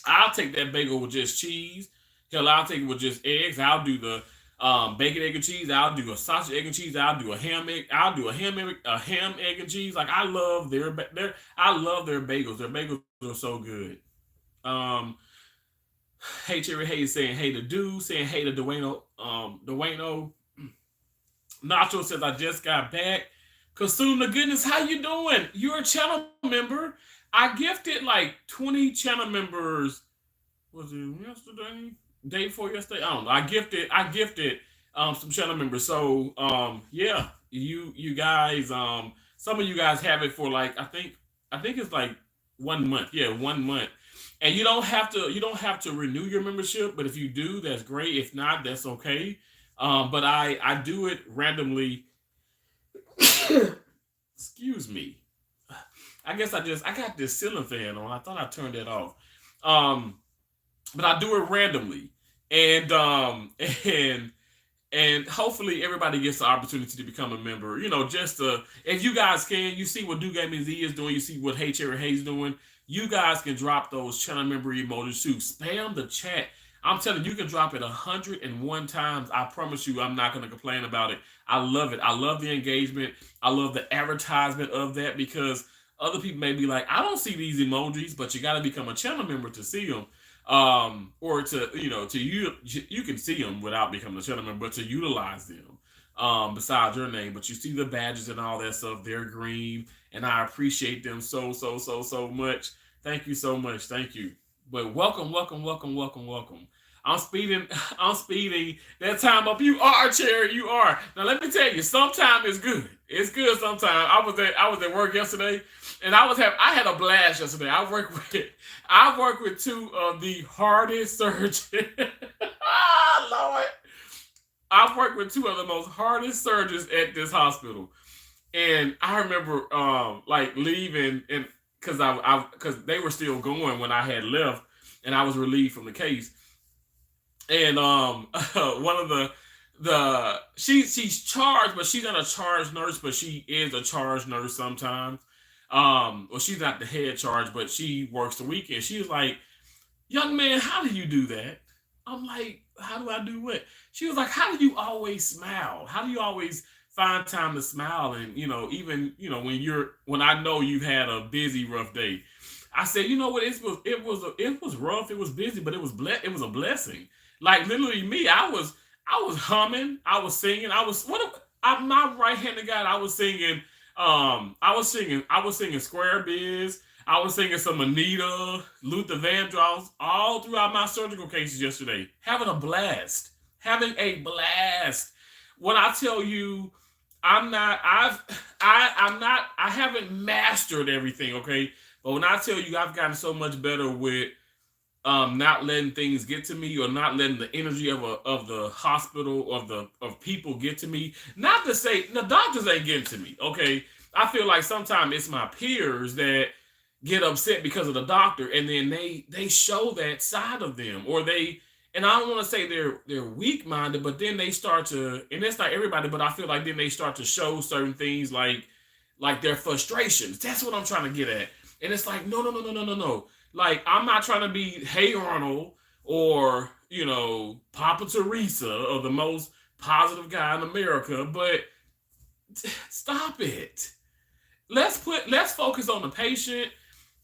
I'll take that bagel with just cheese. Hell, I'll take it with just eggs. I'll do the bacon, egg, and cheese. I'll do a sausage, egg, and cheese. I'll do a ham, egg. I'll do a ham, egg, and cheese. Like I love I love their bagels. Their bagels are so good. Um, Hey Cherry Hayes saying hey to Do, saying hey to Dwayno. Nacho says I just got back. Consume the goodness, how you doing? You're a channel member. I gifted like 20 channel members. Was it yesterday? Day before yesterday? I don't know. I gifted some channel members. So yeah, you guys some of you guys have it for like I think it's like 1 month. Yeah, 1 month. And you don't have to renew your membership, but if you do, that's great. If not, that's okay. But I do it randomly. Excuse me. I guess I got this ceiling fan on. I thought I turned that off. But I do it randomly. and and and hopefully everybody gets the opportunity to become a member. Just if you guys can, you see what Do Gaming Z is doing, you see what Hey Cherry Hayes doing. You guys can drop those channel member emojis too. Spam the chat. I'm telling you, you can drop it 101 times. I promise you, I'm not going to complain about it. I love it. I love the engagement. I love the advertisement of that because other people may be like, I don't see these emojis, but you got to become a channel member to see them. Or to you can see them without becoming a channel member, but to utilize them besides your name. But you see the badges and all that stuff, they're green, and I appreciate them so much. Thank you so much. Thank you. But welcome, welcome, welcome, welcome, welcome. I'm speeding, I'm speeding that time up. You are, Cherry, you are. Now let me tell you, sometimes it's good. It's good sometimes. I was at work yesterday, and I had a blast yesterday. I work with two of the hardest surgeons. Lord. I've worked with two of the most hardest surgeons at this hospital. And I remember like leaving, and because they were still going when I had left, and I was relieved from the case. And one of she's charged, but she's not a charge nurse, but she is a charge nurse sometimes. Well, she's not the head charge, but she works the weekend. She was like, young man, how do you do that? I'm like, how do I do what? She was like, how do you always smile? How do you always find time to smile? And even when I know you've had a busy, rough day. I said, you know what? It was rough. It was busy, but it was a blessing. Like literally, me, I was humming, I was singing, I'm my right-handed guy. I was singing Square Biz. I was singing some Anita, Luther Vandross, all throughout my surgical cases yesterday. Having a blast. Having a blast. When I tell you, I haven't mastered everything, okay? But when I tell you I've gotten so much better with not letting things get to me, or not letting the energy of the hospital, of people get to me. Not to say the doctors ain't getting to me, okay? I feel like sometimes it's my peers that get upset because of the doctor, and then they show that side of them, or they, and I don't want to say they're weak minded, but then they start to, and it's not everybody, but I feel like then they start to show certain things like their frustrations. That's what I'm trying to get at. And it's like, no, no, no, no, no, no, no. Like, I'm not trying to be Hey Arnold or, Papa Teresa, or the most positive guy in America, but stop it. Let's focus on the patient.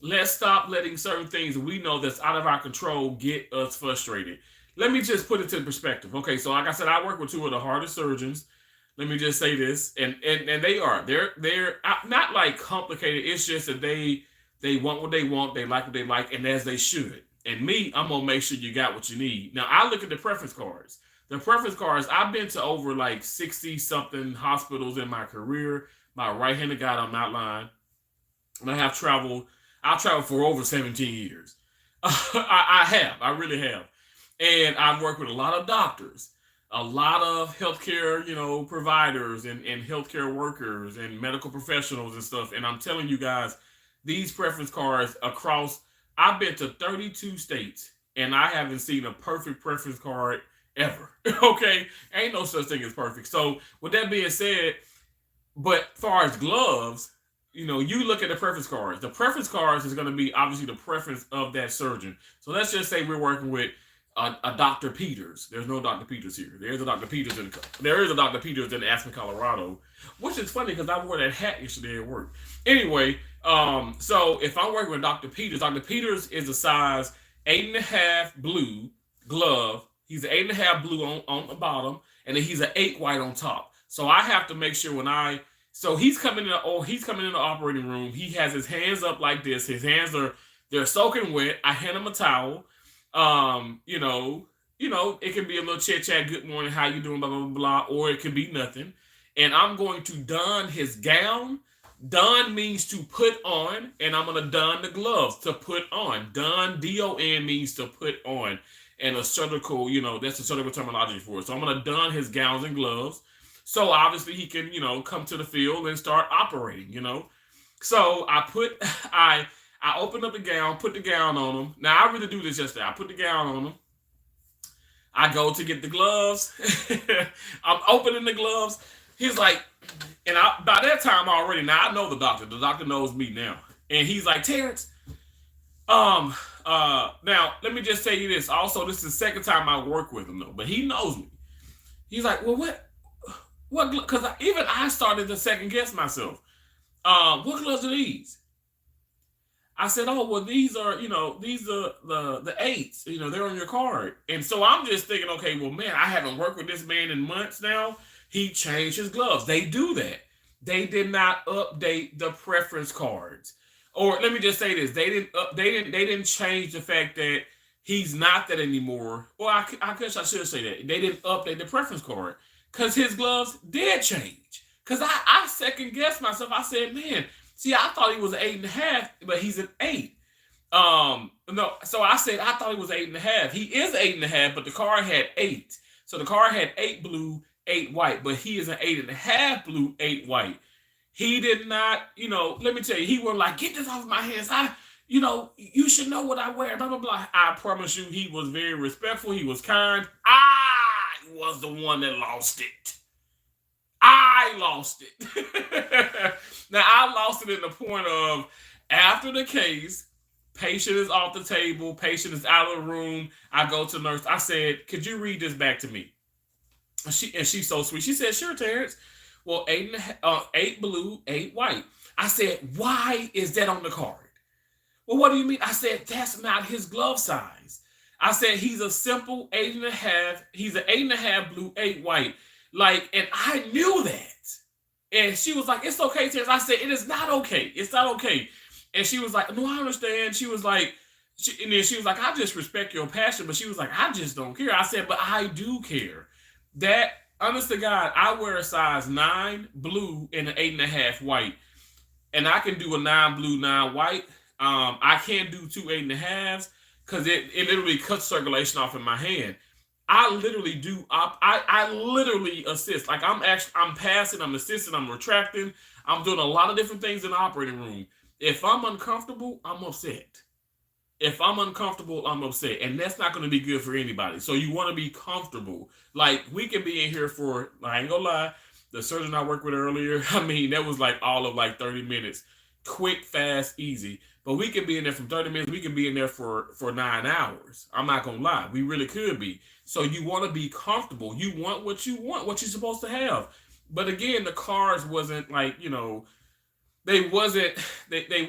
Let's stop letting certain things we know that's out of our control get us frustrated. Let me just put it to perspective. Okay, so like I said, I work with two of the hardest surgeons. Let me just say this, and they're not like complicated. It's just that they want what they want, they like what they like, and as they should. And me, I'm gonna make sure you got what you need. Now I look at the preference cards. The preference cards, I've been to over like 60 something hospitals in my career. My right-handed guy on that line. And I've traveled for over 17 years. I really have. And I've worked with a lot of doctors, a lot of healthcare, providers and healthcare workers and medical professionals and stuff. And I'm telling you guys, these preference cards I've been to 32 states, and I haven't seen a perfect preference card ever. Okay? Ain't no such thing as perfect. So with that being said, but as far as gloves, you look at the preference cards. The preference cards is going to be obviously the preference of that surgeon. So let's just say we're working with a Dr. Peters. There's no Dr. Peters here. There is a Dr. Peters in Aspen, Colorado, which is funny because I wore that hat yesterday at work. Anyway, so if I'm working with Dr. Peters is a size 8.5 blue glove. He's an 8.5 blue on the bottom, and then he's an 8 white on top. So I have to make sure so he's coming in the operating room. He has his hands up like this. His hands they're soaking wet. I hand him a towel. It can be a little chit chat, good morning, how you doing, blah, blah, blah, or it could be nothing. And I'm going to don his gown. Don means to put on, and I'm going to don the gloves to put on. Don, D-O-N, means to put on. And a surgical, that's a surgical terminology for it. So I'm going to don his gowns and gloves. So obviously he can, come to the field and start operating, So I opened up the gown, put the gown on him. Now I really do this yesterday. I put the gown on him. I go to get the gloves. I'm opening the gloves. He's like, and by that time already, now I know the doctor. The doctor knows me now. And he's like, Terrence, um, now let me just tell you this. Also, this is the second time I work with him though, but he knows me. He's like, well, what? Because even I started to second guess myself. What gloves are these? I said, oh, well, these are, these are the eights. They're on your card. And so I'm just thinking, okay, well, man, I haven't worked with this man in months now. He changed his gloves. They do that. They did not update the preference cards. Or let me just say this: they didn't change the fact that he's not that anymore. Or I guess I should say that they didn't update the preference card because his gloves did change. Because I second guessed myself. I said, man, see, I thought he was an 8.5, but he's an 8. No, so I said I thought he was 8.5. He is 8.5, but the card had 8. So the card had 8 blue, 8 white, but he is an 8.5 blue, 8 white. He did not, let me tell you, he was like, get this off my hands. You should know what I wear, blah, blah, blah. I promise you, he was very respectful. He was kind. I was the one that lost it. I lost it. Now, I lost it in the point of after the case, patient is off the table, patient is out of the room. I go to the nurse. I said, could you read this back to me? And she's so sweet. She said, sure, Terrence. Well, 8 blue, 8 white. I said, why is that on the card? Well, what do you mean? I said, that's not his glove size. I said, he's a simple 8.5. He's an 8.5 blue, 8 white. And I knew that. And she was like, it's okay, Terrence. I said, it is not okay. It's not okay. And she was like, no, I understand. She was like, and then she was like, I just respect your passion. But she was like, I just don't care. I said, but I do care. That, honest to God, I wear a size 9 blue and an 8.5 white. And I can do a 9 blue, 9 white. I can't do 2 8.5s because it literally cuts circulation off in my hand. I literally do. I literally assist. Like I'm passing, I'm assisting, I'm retracting. I'm doing a lot of different things in the operating room. If I'm uncomfortable, I'm upset. If I'm uncomfortable, I'm upset. And that's not going to be good for anybody. So you want to be comfortable. Like we can be in here for, I ain't gonna lie, the surgeon I worked with earlier, that was like all of like 30 minutes. Quick, fast, easy. But we can be in there from 30 minutes. We can be in there for 9 hours. I'm not going to lie. We really could be. So you want to be comfortable. You want, what you're supposed to have. But again, the cars wasn't like, they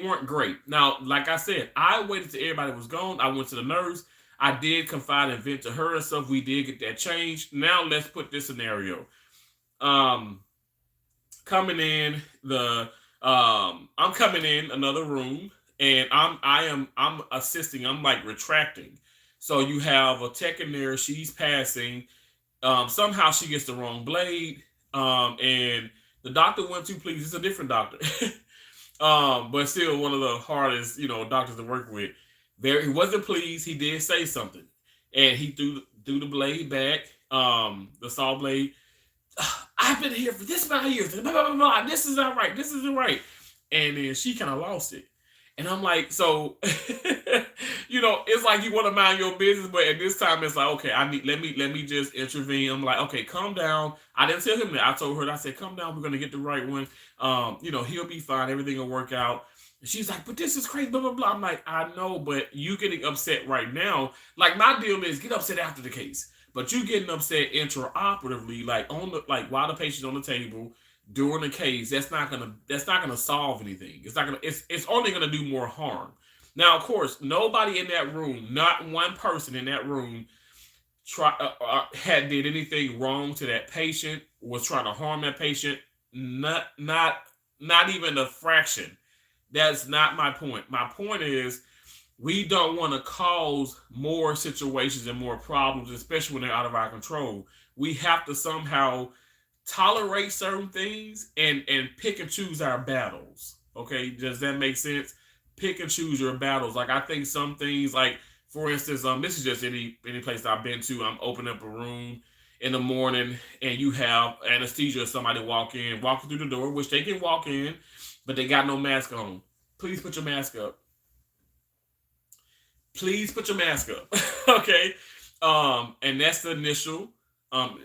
weren't great. Now, like I said, I waited till everybody was gone. I went to the nurse. I did confide and vent to her and stuff. We did get that changed. Now let's put this scenario. Coming in I'm coming in another room and I'm assisting. I'm like retracting. So you have a tech in there. She's passing. Somehow she gets the wrong blade. And the doctor went too pleased. It's a different doctor. But still one of the hardest, doctors to work with. He wasn't pleased. He did say something. And he threw the blade back, the saw blade. I've been here for this amount of years. Blah, blah, blah, blah. This is not right. This isn't right. And then she kind of lost it. And I'm like, so, it's like you want to mind your business, but at this time it's like, okay, let me just intervene. I'm like, okay, calm down. I didn't tell him that. I told her, I said, calm down. We're going to get the right one. He'll be fine. Everything will work out. And she's like, but this is crazy, blah, blah, blah. I'm like, I know, but you getting upset right now. Like my deal is get upset after the case. But you getting upset intraoperatively, while the patient's on the table during the case, that's not gonna solve anything. It's only gonna do more harm. Now, of course, nobody in that room, not one person in that room, did anything wrong to that patient, was trying to harm that patient. Not even a fraction. That's not my point. My point is, we don't want to cause more situations and more problems, especially when they're out of our control. We have to somehow tolerate certain things and pick and choose our battles. Okay, does that make sense? Pick and choose your battles. Like I think some things, like for instance, this is just any place I've been to. I'm opening up a room in the morning and you have anesthesia or somebody walking through the door, which they can walk in, but they got no mask on. Please put your mask up. Please put your mask up. Okay. And that's the initial,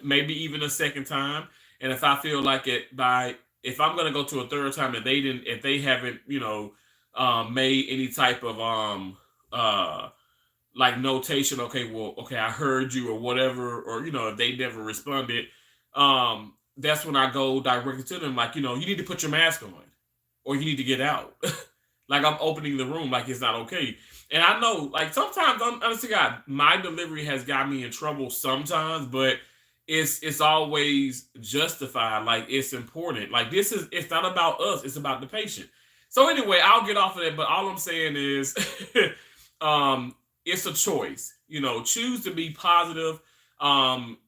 maybe even a second time. And if I feel like it by if I'm gonna go to a third time and they didn't, if they haven't, made any type of like notation, okay, well, okay, I heard you or whatever, or if they never responded, that's when I go directly to them, like, you need to put your mask on or you need to get out. Like I'm opening the room, like it's not okay. And I know, like sometimes, honestly, God, my delivery has got me in trouble sometimes, but it's always justified. Like it's important. Like it's not about us; it's about the patient. So anyway, I'll get off of that. But all I'm saying is, it's a choice. Choose to be positive.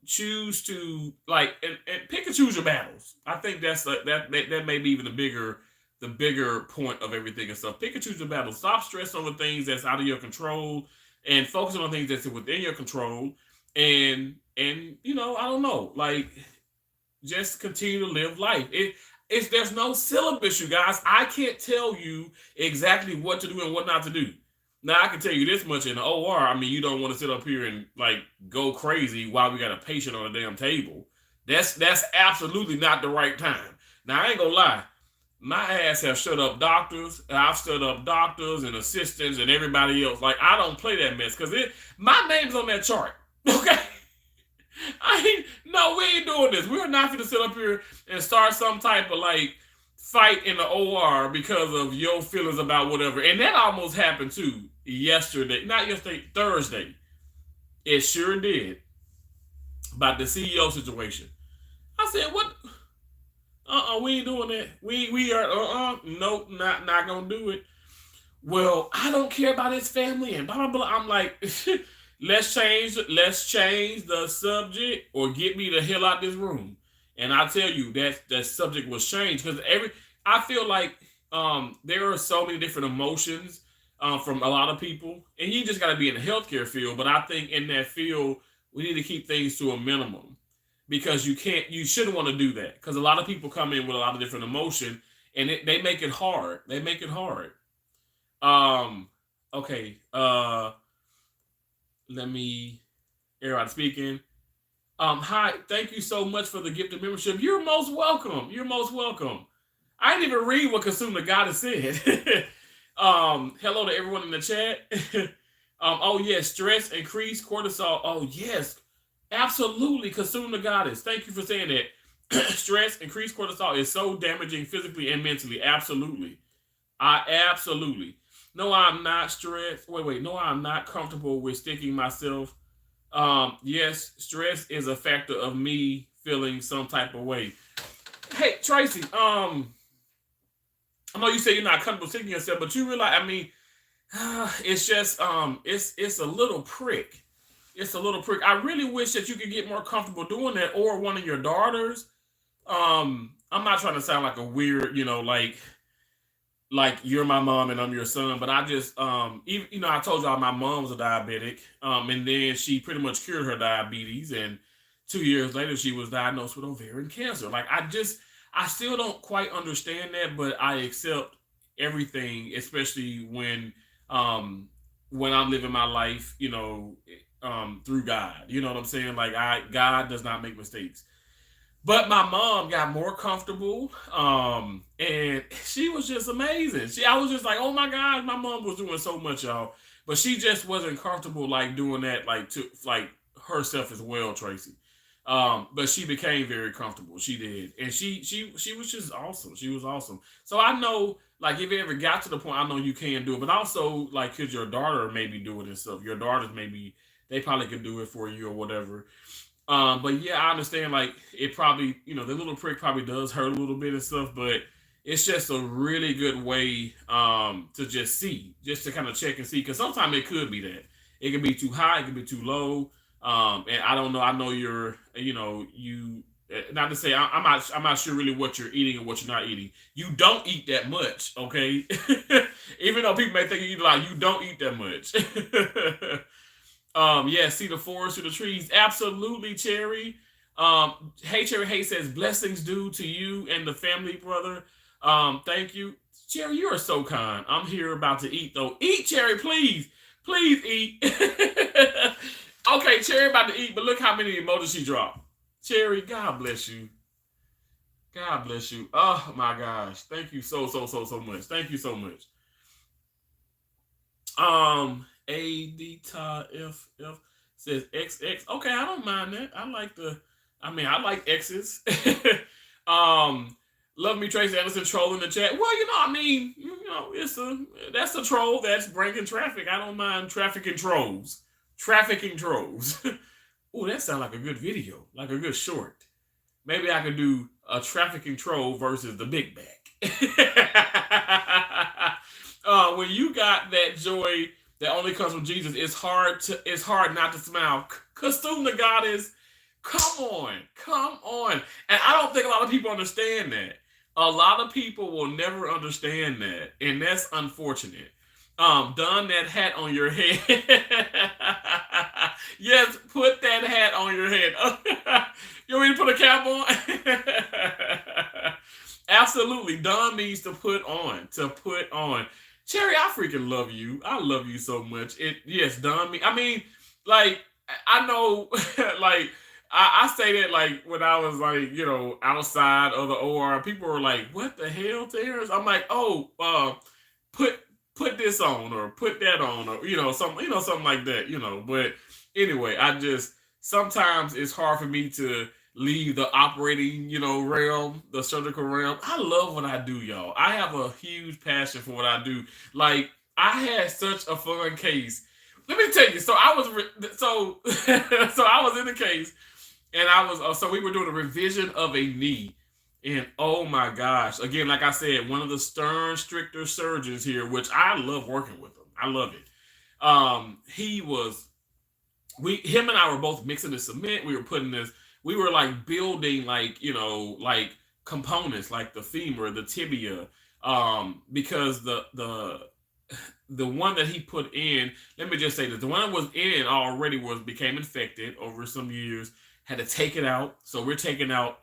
Choose to and pick and choose your battles. I think that may be even the bigger point of everything and stuff. Pick and choose your battles. Stop stressing on the things that's out of your control and focus on things that's within your control. And I don't know, like just continue to live life. It's there's no syllabus, you guys. I can't tell you exactly what to do and what not to do. Now I can tell you this much in the OR. I mean, you don't want to sit up here and like go crazy while we got a patient on a damn table. That's absolutely not the right time. Now I ain't gonna lie. My ass have shut up doctors. I've shut up doctors and assistants and everybody else. Like I don't play that mess because my name's on that chart. Okay. No, we ain't doing this. We're not going to sit up here and start some type of like fight in the OR because of your feelings about whatever. And that almost happened too yesterday. Not yesterday, Thursday. It sure did. About the CEO situation. I said, what? We ain't doing that. We are nope, not gonna do it. Well, I don't care about his family and blah blah blah. I'm like, let's change the subject or get me the hell out this room. And I tell you that subject was changed because I feel like there are so many different emotions from a lot of people, and you just got to be in the healthcare field. But I think in that field we need to keep things to a minimum because you shouldn't want to do that because a lot of people come in with a lot of different emotion and they make it hard. They make it hard. Um, okay. Let me air out speaking. Hi, thank you so much for the gift of membership. You're most welcome. You're most welcome. I didn't even read what Consumer Goddess said. Hello to everyone in the chat. Oh yes, stress, increased cortisol. Oh yes, absolutely, Consumer Goddess. Thank you for saying that. Stress, increased cortisol is so damaging physically and mentally. Absolutely. I absolutely. No, I'm not stressed. Wait. No, I'm not comfortable with sticking myself. Yes, stress is a factor of me feeling some type of way. Hey, Tracy. I know you say you're not comfortable sticking yourself, but you realize, I mean, it's just, it's a little prick. It's a little prick. I really wish that you could get more comfortable doing that, or one of your daughters. I'm not trying to sound like a weird, like you're my mom and I'm your son. But I just even I told y'all my mom's a diabetic. And then she pretty much cured her diabetes, and 2 years later she was diagnosed with ovarian cancer. Like I still don't quite understand that, but I accept everything, especially when I'm living my life, through God. You know what I'm saying? Like God does not make mistakes. But my mom got more comfortable, and she was just amazing. I was just like, oh my God, my mom was doing so much, y'all. But she just wasn't comfortable like doing that, like to like herself as well, Tracy. But she became very comfortable. She did, and she was just awesome. She was awesome. So I know, like, if it ever got to the point, I know you can do it. But also, like, could your daughter maybe do it and stuff? Your daughters maybe they probably could do it for you or whatever. But yeah, I understand. Like it probably, the little prick probably does hurt a little bit and stuff, but it's just a really good way to just see, just to kind of check and see, because sometimes it could be that it could be too high, it could be too low. And I don't know. I know you're, you. Not to say I'm not sure really what you're eating and what you're not eating. You don't eat that much, okay? Even though people may think you eat a lot, you don't eat that much. Yeah, see the forest through the trees. Absolutely, Cherry. Hey, Cherry Hay says, blessings due to you and the family, brother. Thank you. Cherry, you are so kind. I'm here about to eat, though. Eat, Cherry, please. Please eat. Okay, Cherry about to eat, but look how many emojis she dropped. Cherry, God bless you. God bless you. Oh my gosh. Thank you so much. Thank you so much. ADTAFF says XX. Okay, I don't mind that. I like X's. um Love me Tracy Anderson trolling the chat. Well, that's a troll that's breaking traffic. I don't mind trafficking trolls. Trafficking trolls. Oh, that sounds like a good video, like a good short. Maybe I could do a trafficking troll versus the big bag. When you got that joy that only comes from Jesus, it's hard not to smile. Custom the goddess, come on. And I don't think a lot of people understand that. A lot of people will never understand that, and that's unfortunate. Don that hat on your head. Yes, put that hat on your head. You want me to put a cap on? Absolutely. Don means to put on. To put on. Cherry, I freaking love you. I love you so much. Yes, Don me. I mean, like, I know like I say that like when I was like, outside of the OR, people were like, what the hell, Terrence? I'm like, oh, put put this on or put that on or something like that, but anyway, I just sometimes it's hard for me to leave the operating, realm, the surgical realm. I love what I do, y'all. I have a huge passion for what I do. Like, I had such a fun case. Let me tell you. So I was so I was in the case, and I was so we were doing a revision of a knee, and oh my gosh, again, like I said, one of the stern, stricter surgeons here, which I love working with him. I love it. He was we him and I were both mixing the cement. We were putting this. We were like building like components like the femur, the tibia, because the one that he put in. Let me just say that the one that was in already became infected over some years. Had to take it out, so we're taking out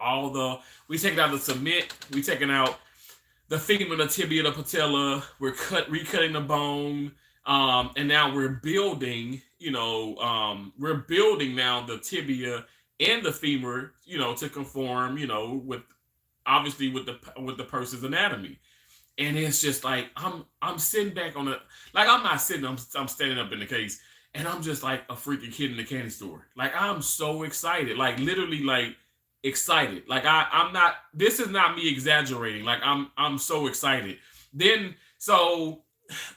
we taking out the cement, we taking out the femur, the tibia, the patella. We're recutting the bone, and now we're building now the tibia and the femur, to conform, with obviously with the person's anatomy. And it's just like I'm sitting back on the like I'm not sitting, I'm standing up in the case, and I'm just like a freaking kid in the candy store. Like I'm so excited, like literally like excited. Like I'm not. This is not me exaggerating. Like I'm so excited. Then so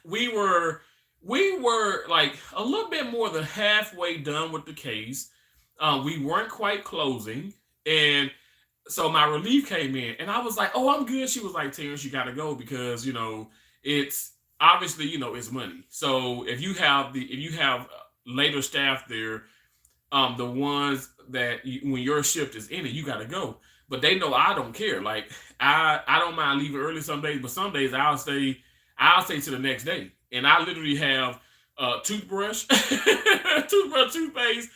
we were we were like a little bit more than halfway done with the case. We weren't quite closing, and so my relief came in, and I was like, "Oh, I'm good." She was like, "Terrence, you got to go because it's obviously it's money. So if you have later staff there, the ones that when your shift is in it, you got to go. But they know I don't care. Like I don't mind leaving early some days, but some days I'll stay to the next day, and I literally have toothbrush, toothpaste,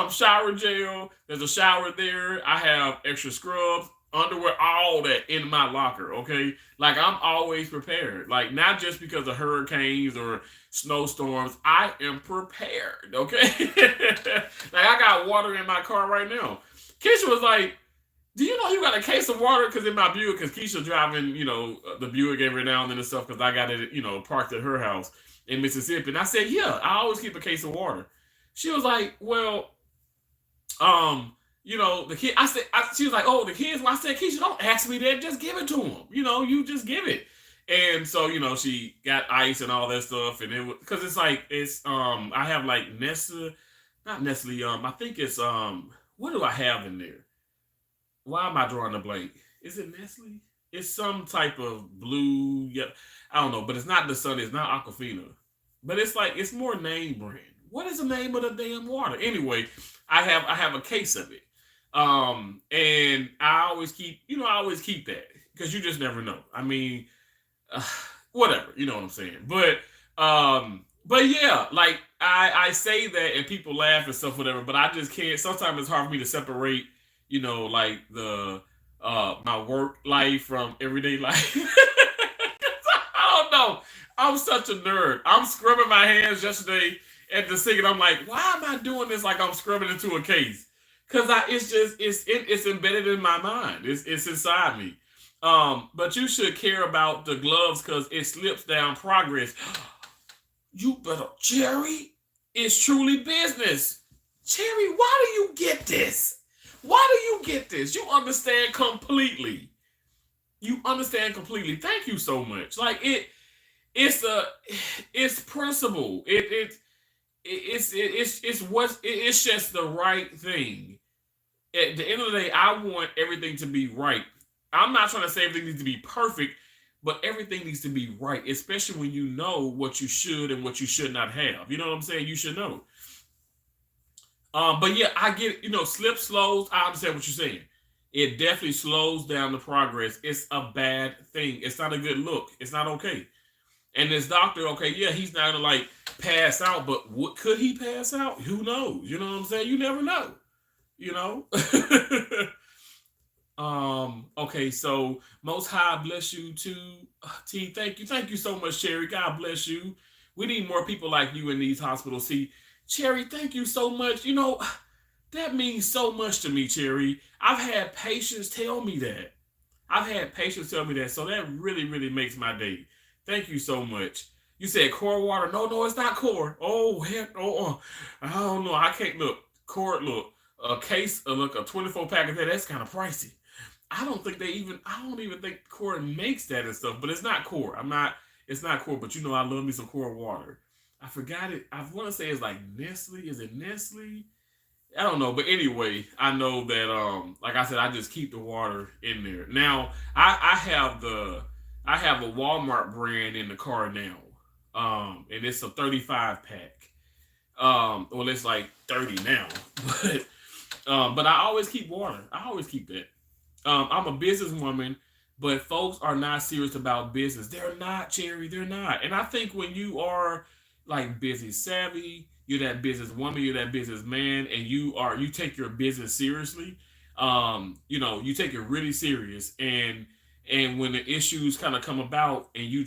shower gel. There's a shower there. I have extra scrubs, underwear, all that in my locker. Okay, like I'm always prepared. Like not just because of hurricanes or snowstorms. I am prepared. Okay, like I got water in my car right now. Keisha was like, "Do you know you got a case of water?" Because in my Buick, because Keisha driving, the Buick every now and then and stuff. Because I got it, parked at her house in Mississippi. And I said, "Yeah, I always keep a case of water." She was like, "Well, the kid." She was like, "Oh, the kids." Well, I said, "Keisha, don't ask me that. Just give it to them. You just give it." And so, she got ice and all that stuff, and it was because I have like Nestle, not Nestle. I think it's what do I have in there? Why am I drawing a blank? Is it Nestle? It's some type of blue. Yeah, I don't know, but it's not the Sun. It's not Aquafina, but it's more name brand. What is the name of the damn water? Anyway, I have a case of it, and I always keep that because you just never know. I mean, uh, whatever, you know what I'm saying. But yeah, like I say that and people laugh and stuff, whatever. But I just can't. Sometimes it's hard for me to separate, like the my work life from everyday life. I don't know. I'm such a nerd. I'm scrubbing my hands yesterday, at the sink, and I'm like, why am I doing this like I'm scrubbing into a case? Because it's embedded in my mind. It's inside me. But you should care about the gloves because it slips down progress. You better, Cherry. It's truly business. Cherry, why do you get this? Why do you get this? You understand completely. You understand completely. Thank you so much. Like it's principle. It's just the right thing. At the end of the day, I want everything to be right. I'm not trying to say everything needs to be perfect, but everything needs to be right, especially when you know what you should and what you should not have. You know what I'm saying? You should know. But yeah, I get, slip slows. I understand what you're saying. It definitely slows down the progress. It's a bad thing. It's not a good look. It's not okay. And this doctor, okay, yeah, he's not gonna like pass out, but what could he pass out? Who knows? You know what I'm saying? You never know. You know. Okay, so Most High bless you too. T, thank you so much, Cherry. God bless you. We need more people like you in these hospitals. See, Cherry, thank you so much. That means so much to me, Cherry. I've had patients tell me that. So that really, really makes my day. Thank you so much. You said core water. No, it's not core. Oh, heck, I don't know. I can't look. Core, look. A case, look, a 24 pack of that, that's kind of pricey. I don't even think Core makes that and stuff, but it's not Core. It's not Core, but I love me some Core water. I forgot it. I want to say it's like Nestle. Is it Nestle? I don't know, but anyway, I know that like I said, I just keep the water in there. Now I have a Walmart brand in the car now, and it's a 35 pack. Well, it's like 30 now, but I always keep water. I always keep that. I'm a businesswoman, but folks are not serious about business. They're not, Cherry. They're not. And I think when you are like business savvy, you're that businesswoman, you're that businessman, and you take your business seriously. You take it really serious, and when the issues kind of come about, and you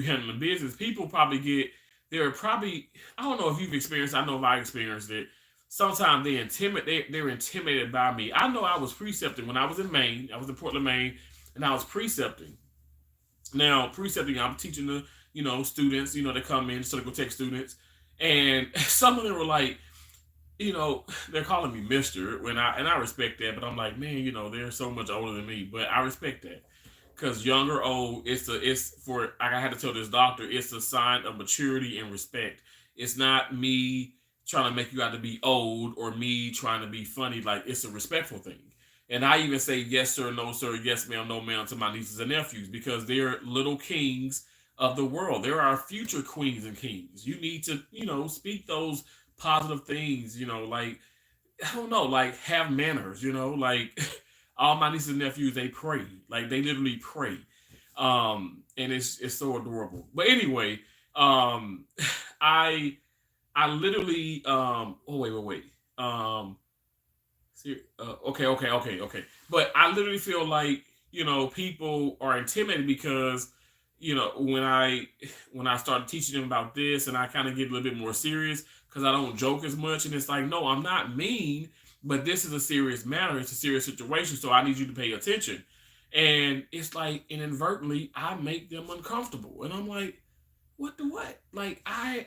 handle the business, people probably they're probably, I don't know if you've experienced. I know if I experienced it. Sometimes they're intimidated by me. I know I was precepting when I was in Maine. I was in Portland, Maine, and I was precepting. Now, precepting, I'm teaching the students, that come in, Surgical Tech students, and some of them were like, they're calling me Mister, and I respect that, but I'm like, man, they're so much older than me, but I respect that because young or old, it's for, like I had to tell this doctor, it's a sign of maturity and respect. It's not me trying to make you out to be old or me trying to be funny. Like, it's a respectful thing. And I even say yes sir, no sir, yes ma'am, no ma'am to my nieces and nephews because they're little kings of the world. They're our future queens and kings. You need to, speak those positive things, like, I don't know, like have manners, like all my nieces and nephews, they pray. Like they literally pray. And it's so adorable. But anyway, I literally wait. Okay. But I literally feel like, people are intimidated because, when I started teaching them about this and I kind of get a little bit more serious because I don't joke as much. And it's like, no, I'm not mean, but this is a serious matter. It's a serious situation. So I need you to pay attention. And it's like inadvertently I make them uncomfortable. And I'm like, what the what? Like I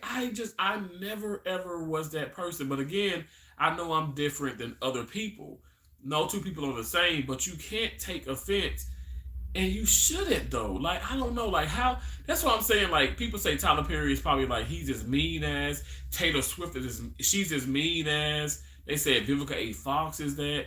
never ever was that person. But again, I know I'm different than other people. No two people are the same, but you can't take offense. And you shouldn't though. Like, I don't know, like how that's what I'm saying. Like people say Tyler Perry is probably like he's as mean as Taylor Swift she's as mean as they said Vivica A. Fox is that.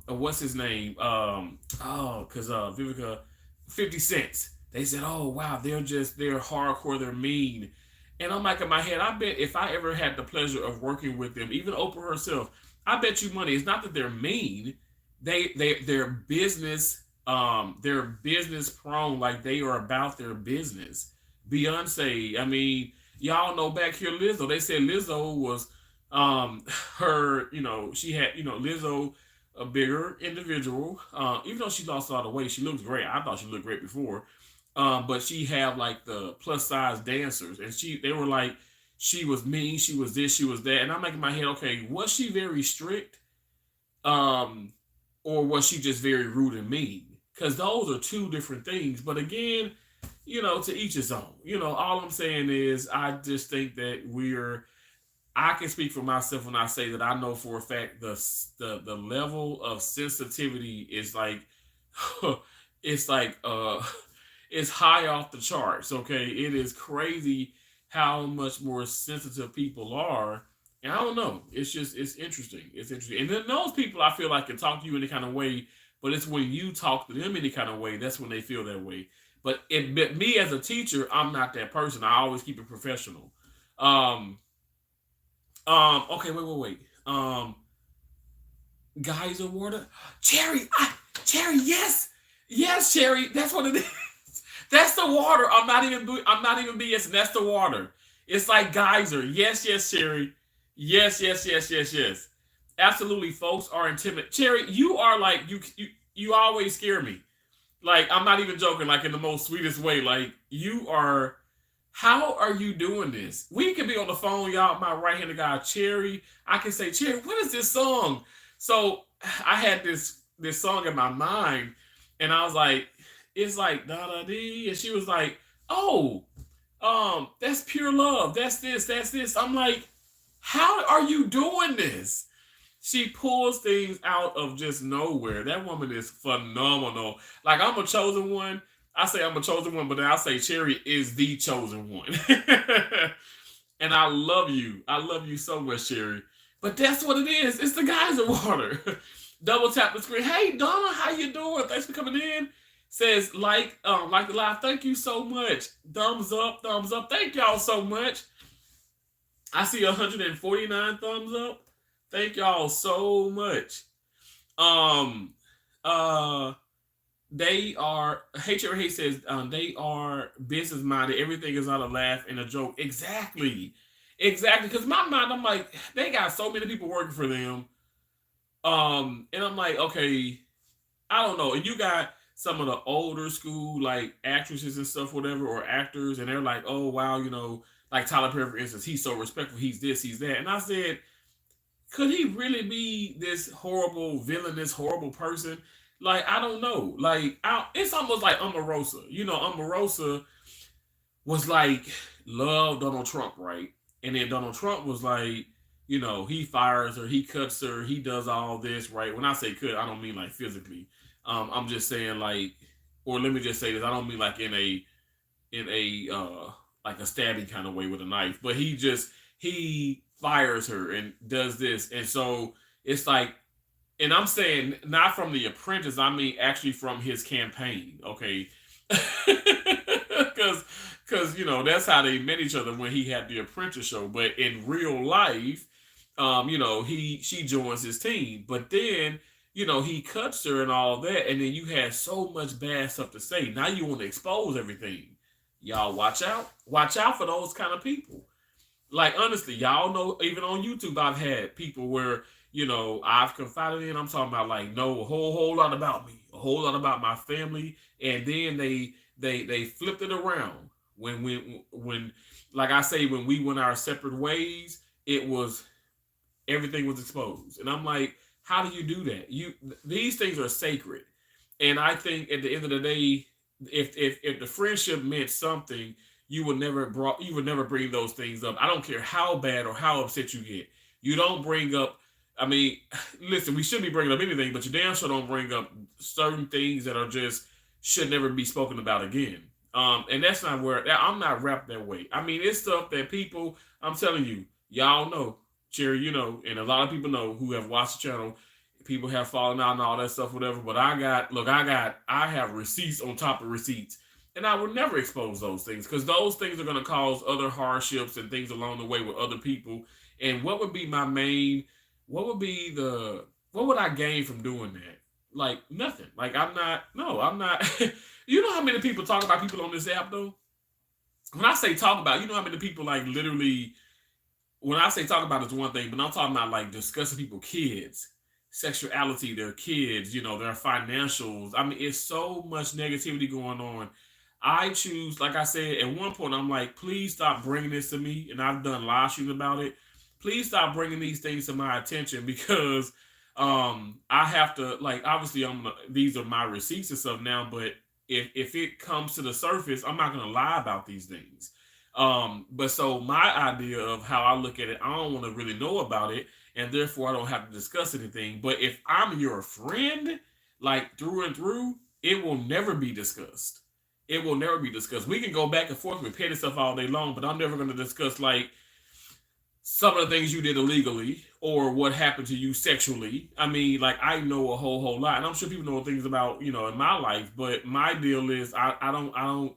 What's his name? Because Vivica 50 Cent. They said, oh wow, they're hardcore, they're mean. And I'm like in my head, I bet if I ever had the pleasure of working with them, even Oprah herself, I bet you money. It's not that they're mean. They're business prone, like they are about their business. Beyonce, I mean, y'all know back here Lizzo. They said Lizzo was her, she had, Lizzo, a bigger individual. Even though she lost a lot of weight, she looks great. I thought she looked great before. But she had like the plus size dancers, and they were like, she was mean, she was this, she was that, and I'm like in my head, okay, was she very strict, um, or was she just very rude and mean? Because those are two different things. But again, to each his own. All I'm saying is, I just think that I can speak for myself when I say that I know for a fact the level of sensitivity is like it's like it's high off the charts. Okay, it is crazy how much more sensitive people are. And I don't know. It's interesting. It's interesting. And then those people I feel like can talk to you any kind of way, but it's when you talk to them any kind of way, that's when they feel that way. But me as a teacher, I'm not that person. I always keep it professional. Um, okay, wait. Geyser water, cherry, yes, yes, cherry. That's what it is. That's the water. I'm not even BSing. That's the water. It's like geyser. Yes, yes, cherry. Yes. Absolutely, folks are intimidated. Cherry, you are like you always scare me. Like I'm not even joking. Like in the most sweetest way. Like you are. How are you doing this? We could be on the phone, y'all. My right-handed guy, Cherry. I can say, Cherry, what is this song? So I had this song in my mind, and I was like, it's like da da dee, and she was like, oh, that's pure love. That's this. I'm like, how are you doing this? She pulls things out of just nowhere. That woman is phenomenal. Like I'm a chosen one. I say I'm a chosen one, but then I say Cherry is the chosen one. And I love you. I love you so much, Cherry. But that's what it is. It's the geyser water. Double tap the screen. Hey Donna, how you doing? Thanks for coming in. Says like the live. Thank you so much. Thumbs up. Thank y'all so much. I see 149 thumbs up. Thank y'all so much. They are HRH says they are business minded. Everything is not a laugh and a joke. Exactly. Because my mind, I'm like, they got so many people working for them. And I'm like, okay, I don't know. And you got some of the older school like actresses and stuff, whatever, or actors, and they're like, oh wow, like Tyler Perry, for instance, he's so respectful, he's this, he's that. And I said, could he really be this horrible villain, this horrible person? Like, I don't know. Like, it's almost like Omarosa. Omarosa was like, love Donald Trump, right? And then Donald Trump was like, he fires her, he cuts her, he does all this, right? When I say cut, I don't mean like physically. I'm just saying like, or let me just say this, I don't mean like in a like a stabbing kind of way with a knife, but he fires her and does this. And so it's like, and I'm saying not from The Apprentice, I mean actually from his campaign, okay? Because that's how they met each other when he had The Apprentice show. But in real life, she joins his team. But then, he cuts her and all that, and then you had so much bad stuff to say. Now you want to expose everything. Y'all watch out. Watch out for those kind of people. Like honestly, y'all know even on YouTube I've had people where I've confided in. I'm talking about like know a whole lot about me, a whole lot about my family, and then they flipped it around when like I say when we went our separate ways, it was everything was exposed, and I'm like, how do you do that? These things are sacred, and I think at the end of the day, if the friendship meant something, you would never bring those things up. I don't care how bad or how upset you get. You don't bring up. I mean, listen, we shouldn't be bringing up anything, but you damn sure don't bring up certain things that are just should never be spoken about again. And that's not where I'm not wrapped that way. I mean, it's stuff that people, I'm telling you, y'all know, Cherry, and a lot of people know who have watched the channel. People have fallen out and all that stuff, whatever. But I have receipts on top of receipts. And I would never expose those things because those things are going to cause other hardships and things along the way with other people. And what would be what would I gain from doing that? Like nothing. Like I'm not. You know how many people talk about people on this app though? When I say talk about, you know how many people like literally, when I say talk about it's one thing, but I'm talking about like discussing people, kids, sexuality, their kids, their financials. I mean, it's so much negativity going on. I choose, like I said, at one point, I'm like, please stop bringing this to me. And I've done live streams about it. Please stop bringing these things to my attention because I have to, like, obviously, these are my receipts and stuff now, but if it comes to the surface, I'm not going to lie about these things. But so my idea of how I look at it, I don't want to really know about it, and therefore I don't have to discuss anything. But if I'm your friend, like through and through, it will never be discussed. It will never be discussed. We can go back and forth with petty stuff all day long, but I'm never going to discuss like some of the things you did illegally or what happened to you sexually. I mean, like I know a whole lot, and I'm sure people know things about in my life. But my deal is I don't.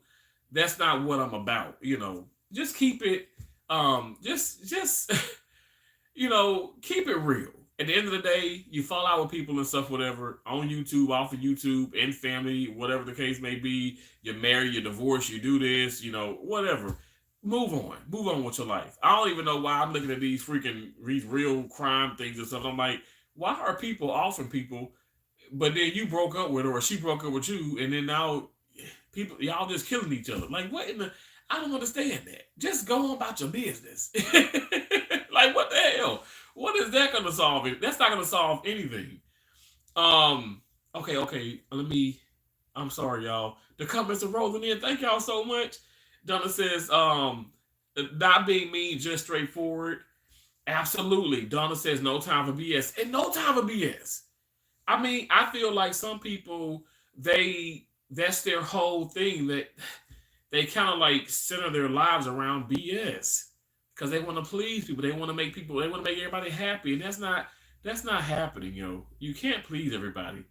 That's not what I'm about. Just keep it. Just keep it real. At the end of the day, you fall out with people and stuff, whatever, on YouTube, off of YouTube, in family, whatever the case may be. You're married, you're divorced, you do this, whatever. Move on with your life. I don't even know why I'm looking at these real crime things and stuff. I'm like, why are people offing people, but then you broke up with her or she broke up with you, and then now people y'all just killing each other? Like, what in the? I don't understand that. Just go on about your business. Like, what the hell? What is that going to solve? It that's not going to solve anything. Okay. Let me. I'm sorry, y'all. The comments are rolling in. Thank y'all so much. Donna says, not being mean, just straightforward. Absolutely. Donna says, no time for BS. And no time for BS. I mean, I feel like some people, that's their whole thing, that they kind of like center their lives around BS because they want to please people. They want to make people. They want to make everybody happy, and that's not happening, yo. You can't please everybody.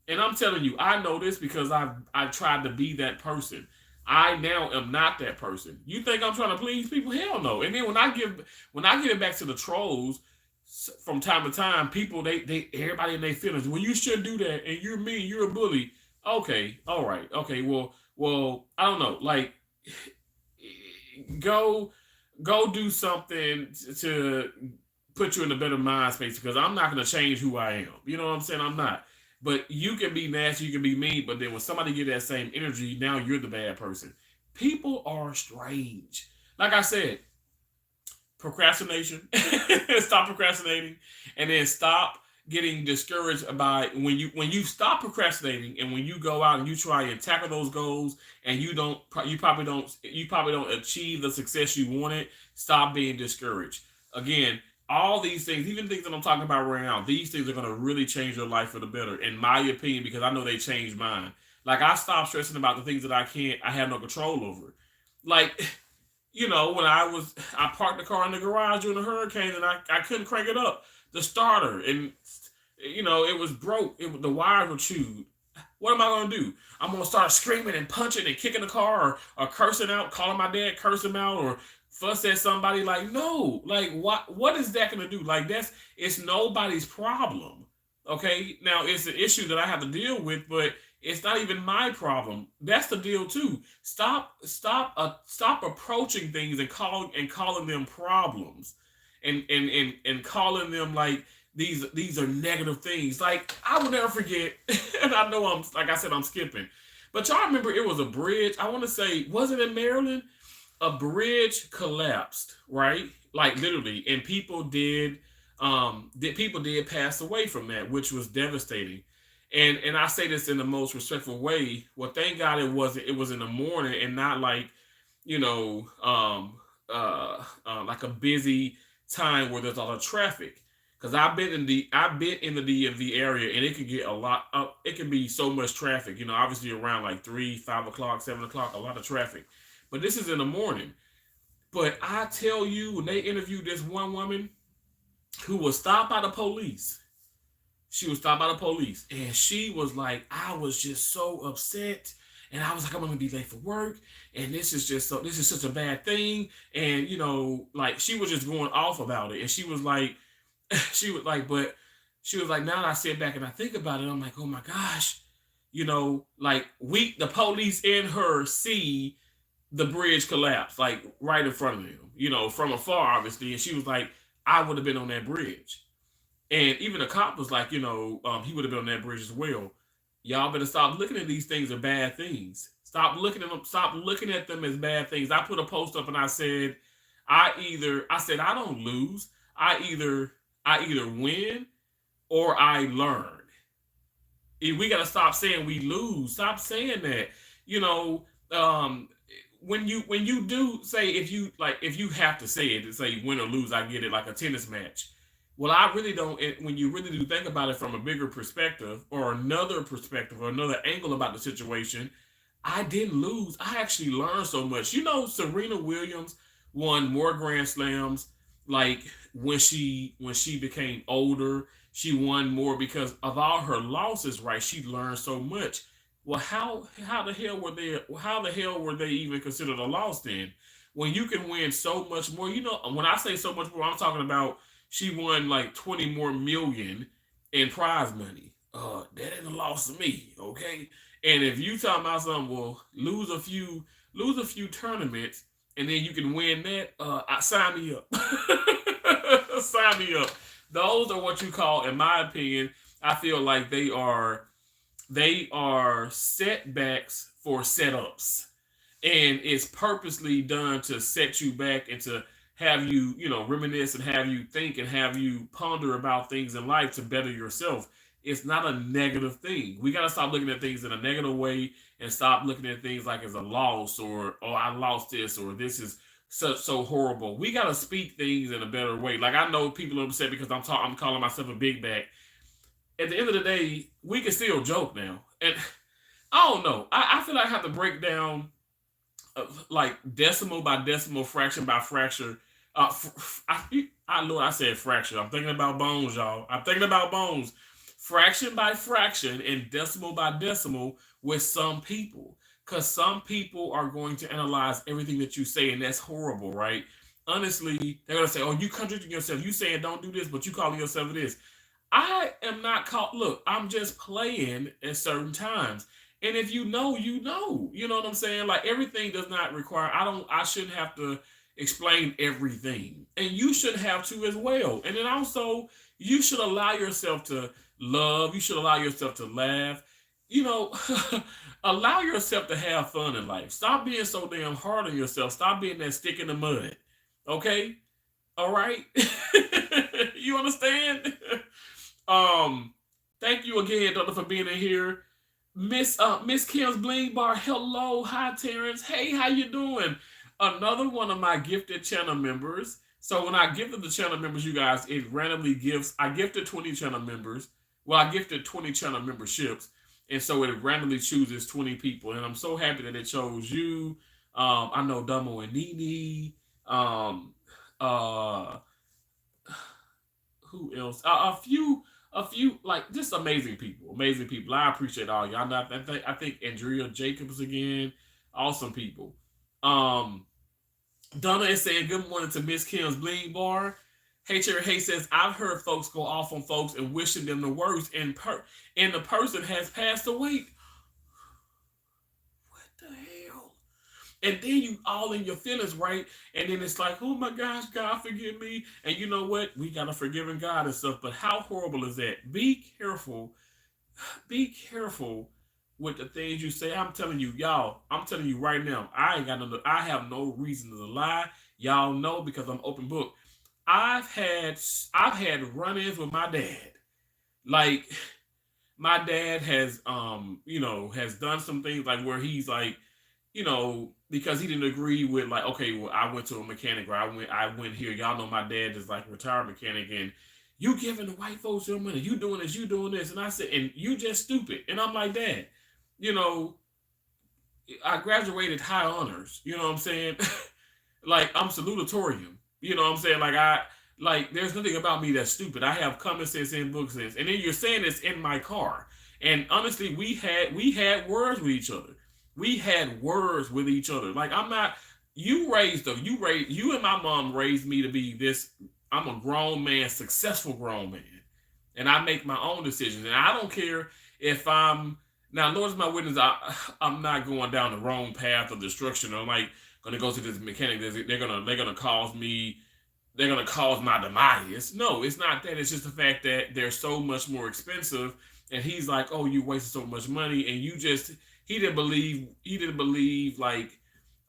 And I'm telling you, I know this because I've tried to be that person. I now am not that person. You think I'm trying to please people? Hell no. And then when I get it back to the trolls from time to time, people they everybody in their feelings. Well, you shouldn't do that, and you're mean. You're a bully. Okay, all right, okay. Well, I don't know. Like, go do something to put you in a better mind space because I'm not going to change who I am. You know what I'm saying? I'm not. But you can be nasty, you can be mean, but then when somebody get that same energy, now you're the bad person. People are strange. Like I said, procrastination. Stop procrastinating, and then stop getting discouraged by when you stop procrastinating and when you go out and you try and tackle those goals and you probably don't achieve the success you wanted. Stop being discouraged. Again, all these things, even things that I'm talking about right now, these things are going to really change your life for the better, in my opinion, because I know they changed mine. Like, I stopped stressing about the things that I have no control over. Like, when I parked the car in the garage during the hurricane and I couldn't crank it up, the starter, and it was broke. The wires were chewed. What am I going to do? I'm going to start screaming and punching and kicking the car, or cursing out, calling my dad, curse him out, or fuss at somebody. Like, no, like, what is that going to do? Like, it's nobody's problem. Okay, now it's an issue that I have to deal with, but it's not even my problem. That's the deal too. Stop approaching things and calling them problems, and calling them like these are negative things. Like, I will never forget, and I know I'm skipping, but y'all remember it was a bridge. I want to say, was it in Maryland? A bridge collapsed, right? Like, literally, and people did pass away from that, which was devastating. And I say this in the most respectful way. Well, thank God it was in the morning and not like, like a busy time where there's a lot of traffic. Because I've been in the DMV area, and it can get a lot up. It can be so much traffic. Obviously around like 3, 5 o'clock, 7 o'clock, a lot of traffic. But this is in the morning. But I tell you, when they interviewed this one woman who was stopped by the police, she was stopped by the police, and she was like, I was just so upset. And I was like, I'm gonna be late for work, and this is such a bad thing. And like, she was just going off about it. And she was like, now that I sit back and I think about it, I'm like, oh my gosh, like, the police and her see the bridge collapse, like right in front of them, from afar, obviously. And she was like, I would have been on that bridge. And even the cop was like, he would have been on that bridge as well. Y'all better stop looking at these things as bad things. Stop looking at them. Stop looking at them as bad things. I put a post up and I said, I said I don't lose. I either win or I learn. We got to stop saying we lose. Stop saying that. You know, when you do say, if you have to say it to say win or lose, I get it, like a tennis match. Well, I really don't. When you really do think about it from a bigger perspective or another angle about the situation, I didn't lose. I actually learned so much. You know, Serena Williams won more Grand Slams. Like when she became older, she won more because of all her losses. Right, she learned so much. Well, how the hell were they even considered a loss then? When you can win so much more, when I say so much more, I'm talking about she won like 20 more million in prize money. That ain't a loss to me, okay? And if you talking about something, well, lose a few tournaments, and then you can win that. Sign me up. Sign me up. Those are what you call, in my opinion, I feel like they are setbacks for setups, and it's purposely done to set you back and to have you, reminisce and have you think and have you ponder about things in life to better yourself. It's not a negative thing. We got to stop looking at things in a negative way and stop looking at things like as a loss, or oh, I lost this, or this is so horrible. We got to speak things in a better way. Like, I know people are upset because I'm calling myself a big back. At the end of the day, we can still joke now. And I don't know. I feel like I have to break down, like, decimal by decimal, fraction by fraction. Lord, I said fracture. I'm thinking about bones, y'all. I'm thinking about bones. Fraction by fraction and decimal by decimal with some people. Because some people are going to analyze everything that you say, and that's horrible, right? Honestly, they're going to say, oh, you contradicting yourself. You saying don't do this, but you calling yourself this. I am not caught. Look, I'm just playing at certain times. And if you know, you know. You know what I'm saying? Like, everything does not require, I shouldn't have to explain everything. And you should have to as well. And then also, you should allow yourself to love. You should allow yourself to laugh. You know, allow yourself to have fun in life. Stop being so damn hard on yourself. Stop being that stick in the mud. Okay? All right? You understand? Thank you again, Doctor, for being in here. Miss Kim's Bling Bar. Hello, hi Terrence. Hey, how you doing? Another one of my gifted channel members. So when I gifted the channel members, you guys, it randomly gifts. I gifted 20 channel members. Well, I gifted 20 channel memberships, and so it randomly chooses 20 people. And I'm so happy that it chose you. I know Dumbo and Nene. Who else? A few, like, just amazing people. I appreciate all y'all. I think Andrea Jacobs again. Awesome people. Donna is saying good morning to Miss Kim's Bling Bar. Hey Cherry Hay says, I've heard folks go off on folks and wishing them the worst, and the person has passed away. What the hell? And then you all in your feelings, right? And then it's like, oh my gosh, God forgive me. And you know what? We got a forgiving God and stuff. But how horrible is that? Be careful. Be careful with the things you say. I'm telling you, y'all. I'm telling you right now. I have no reason to lie. Y'all know, because I'm open book. I've had run-ins with my dad. Like, my dad has has done some things, like, where he's like, because he didn't agree with, like, okay, well, I went to a mechanic, or I went here. Y'all know my dad is like a retired mechanic, and you giving the white folks your money, you doing this, you doing this. And I said, and you just stupid. And I'm like, Dad, I graduated high honors, you know what I'm saying? Like, I'm salutatorium. You know what I'm saying? Like, there's nothing about me that's stupid. I have common sense and book sense. And then you're saying it's in my car. And honestly, we had words with each other. We had words with each other. Like, you and my mom raised me to be this. I'm a grown man, successful grown man. And I make my own decisions. And I don't care if now, Lord is my witness, I'm not going down the wrong path of destruction. I'm like, gonna go to this mechanic. They're gonna cause me. They're gonna cause my demise. No, it's not that. It's just the fact that they're so much more expensive. And he's like, "Oh, you wasted so much money," and you just he didn't believe like,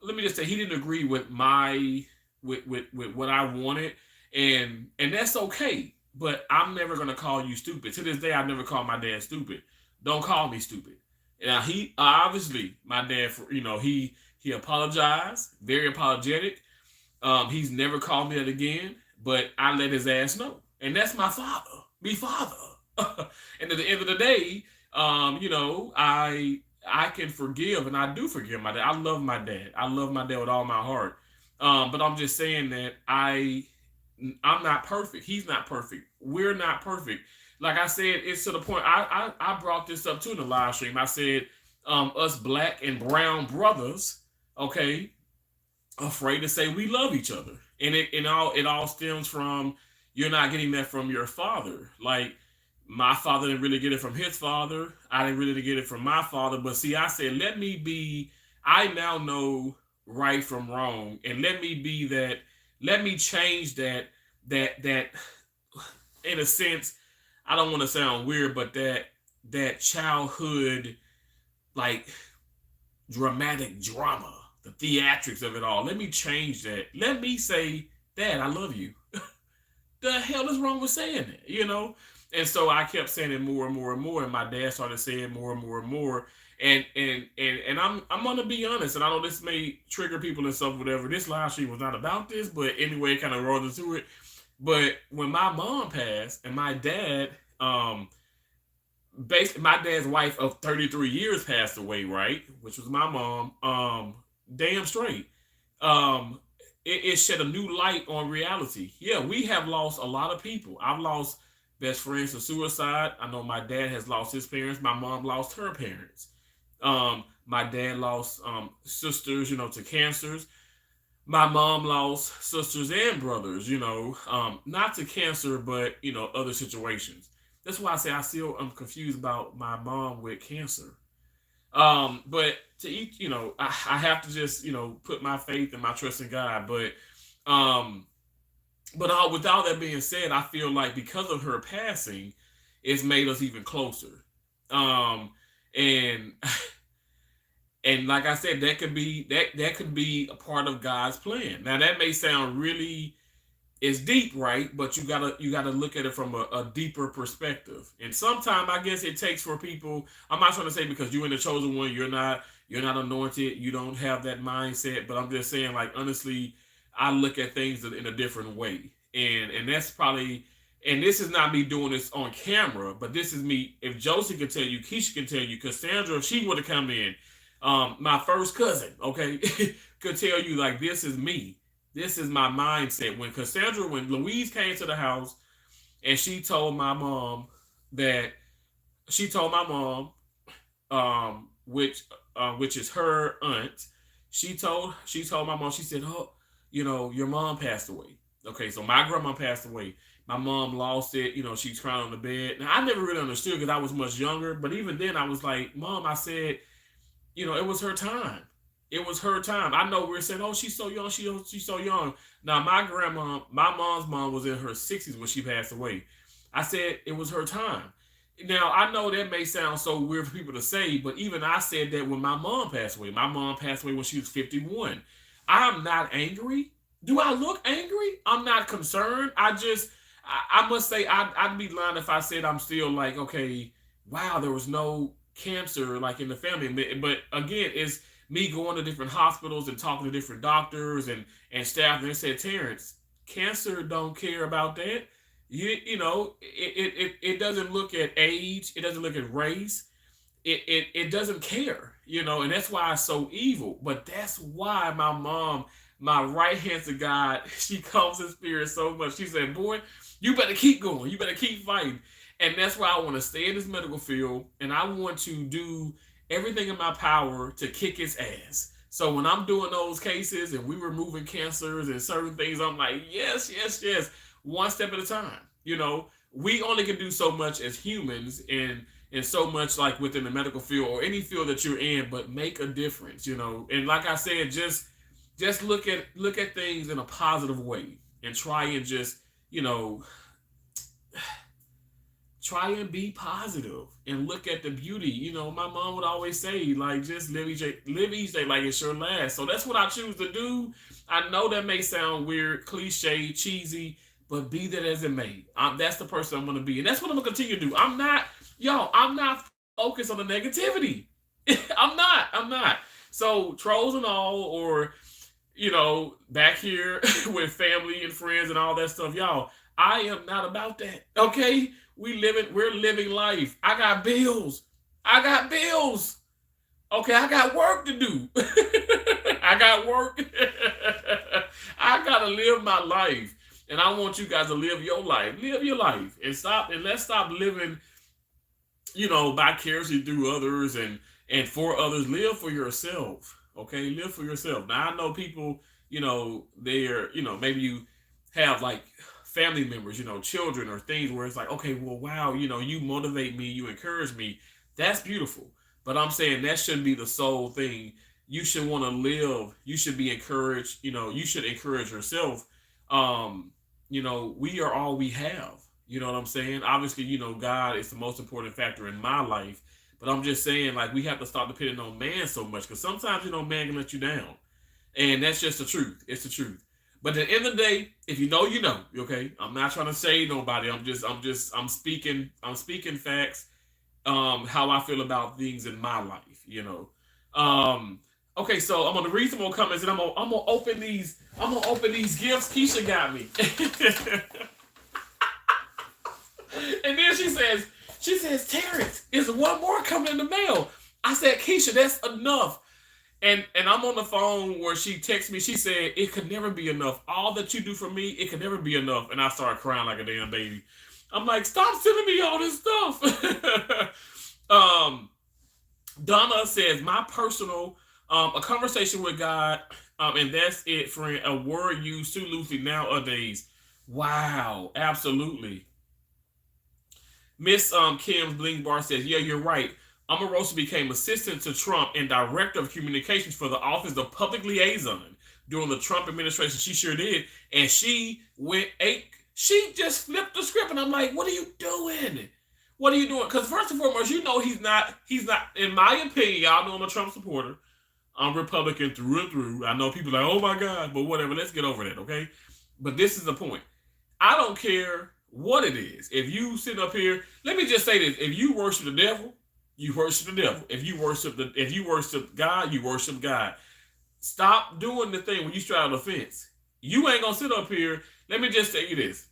let me just say, he didn't agree with my with what I wanted, and that's okay. But I'm never gonna call you stupid. To this day, I've never called my dad stupid. Don't call me stupid. Now he obviously, my dad, he apologized, very apologetic. He's never called me that again, but I let his ass know, and that's my father, me father. And at the end of the day, I can forgive, and I do forgive my dad. I love my dad. I love my dad with all my heart. But I'm just saying that I'm not perfect. He's not perfect. We're not perfect. Like I said, it's to the point. I brought this up too in the live stream. I said, us black and brown brothers, okay, afraid to say we love each other, and it all stems from you're not getting that from your father. Like my father didn't really get it from his father. I didn't really get it from my father. But see, I said, let me be. I now know right from wrong, and let me be that. Let me change that. In a sense, I don't want to sound weird, but that childhood, like, dramatic drama, the theatrics of it all. Let me change that. Let me say, Dad, I love you. The hell is wrong with saying it? And so I kept saying it more and more and more, and my dad started saying more and more and more. And I'm gonna be honest, and I know this may trigger people and stuff, whatever. This live stream was not about this, but anyway, it kind of rolled into it. But when my mom passed, and my dad, basically my dad's wife of 33 years passed away, right? Which was my mom. Damn straight. Um, it shed a new light on reality. Yeah, we have lost a lot of people. I've lost best friends to suicide. I know my dad has lost his parents. My mom lost her parents. My dad lost sisters, to cancers. My mom lost sisters and brothers, not to cancer, but other situations. That's why I say I'm confused about my mom with cancer. But to each, I have to just, put my faith and my trust in God. Um, but with all that being said, I feel like because of her passing, it's made us even closer. Um, and and like I said, that could be a part of God's plan. Now that may sound really, it's deep, right? But you gotta look at it from a deeper perspective. And sometimes I guess it takes for people. I'm not trying to say because you're in the chosen one, you're not anointed, you don't have that mindset. But I'm just saying, like, honestly, I look at things in a different way, and that's probably. And this is not me doing this on camera, but this is me. If Josie can tell you, Keisha can tell you, Cassandra, if she would have come in, my first cousin, okay, could tell you, like, this is me. This is my mindset. When Louise came to the house and she told my mom that she told my mom, which is her aunt, she told my mom, she said, oh, your mom passed away. Okay, so my grandma passed away. My mom lost it. She's crying on the bed. Now I never really understood because I was much younger. But even then, I was like, Mom, I said, it was her time. It was her time. I know we're saying, oh, she's so young. She's so young. Now, my mom's mom was in her 60s when she passed away. I said it was her time. Now, I know that may sound so weird for people to say, but even I said that when my mom passed away. My mom passed away when she was 51. I'm not angry. Do I look angry? I'm not concerned. I must say, I'd be lying if I said I'm still like, okay, wow, there was no cancer like in the family. But again, it's me going to different hospitals and talking to different doctors and staff, and they said, Terrence, cancer don't care about that. It doesn't look at age, it doesn't look at race, it doesn't care, and that's why it's so evil. But that's why my mom, my right hand to God, she calms in spirit so much. She said, boy, you better keep going, you better keep fighting. And that's why I want to stay in this medical field, and I want to do everything in my power to kick its ass. So when I'm doing those cases and we removing cancers and certain things, I'm like, yes, yes, yes, one step at a time. We only can do so much as humans, and so much like within the medical field or any field that you're in, but make a difference. And like I said, just look at things in a positive way and try and just try and be positive and look at the beauty. You know, my mom would always say, like, just live each day like it's your last. So that's what I choose to do. I know that may sound weird, cliche, cheesy, but be that as it may, that's the person I'm going to be. And that's what I'm going to continue to do. I'm not focused on the negativity. I'm not. So trolls and all, or, you know, back here with family and friends and all that stuff, y'all, I am not about that. Okay? We're living life. I got bills. Okay, I got work to do. I got work. I gotta live my life. And I want you guys to live your life. Live your life. And let's stop living, you know, vicariously through others and for others. Live for yourself. Okay, live for yourself. Now I know people, you know, maybe you have like family members, you know, children or things where it's like, okay, well, wow, you know, you motivate me, you encourage me. That's beautiful. But I'm saying that shouldn't be the sole thing. You should want to live. You should be encouraged. You know, you should encourage yourself. You know, we are all we have. You know what I'm saying? Obviously, you know, God is the most important factor in my life. But I'm just saying, like, we have to stop depending on man so much, because sometimes, you know, man can let you down. And that's just the truth. It's the truth. But at the end of the day, if you know, you know. Okay, I'm not trying to say nobody. I'm speaking facts. How I feel about things in my life. You know. Okay, so I'm gonna read some more comments, and I'm gonna open these. I'm gonna open these gifts Keisha got me. And then she says, Terrence, is one more coming in the mail? I said, Keisha, that's enough. And I'm on the phone where she texts me. She said, it could never be enough. All that you do for me, it could never be enough. And I started crying like a damn baby. I'm like, stop sending me all this stuff. Donna says, my personal, a conversation with God, and that's it, friend. A word used too loosely nowadays. Wow, absolutely. Miss Kim's Bling Bar says, yeah, you're right. Omarosa became assistant to Trump and director of communications for the Office of Public Liaison during the Trump administration. She sure did. And she just flipped the script. And I'm like, what are you doing? What are you doing? Because first and foremost, you know, he's not, in my opinion, y'all know I'm a Trump supporter. I'm Republican through and through. I know people are like, oh my God, but whatever. Let's get over that, okay? But this is the point. I don't care what it is. If you sit up here, let me just say this. If you worship the devil, you worship the devil. If you worship God, you worship God. Stop doing the thing when you straddle the fence. You ain't gonna sit up here. Let me just tell you this.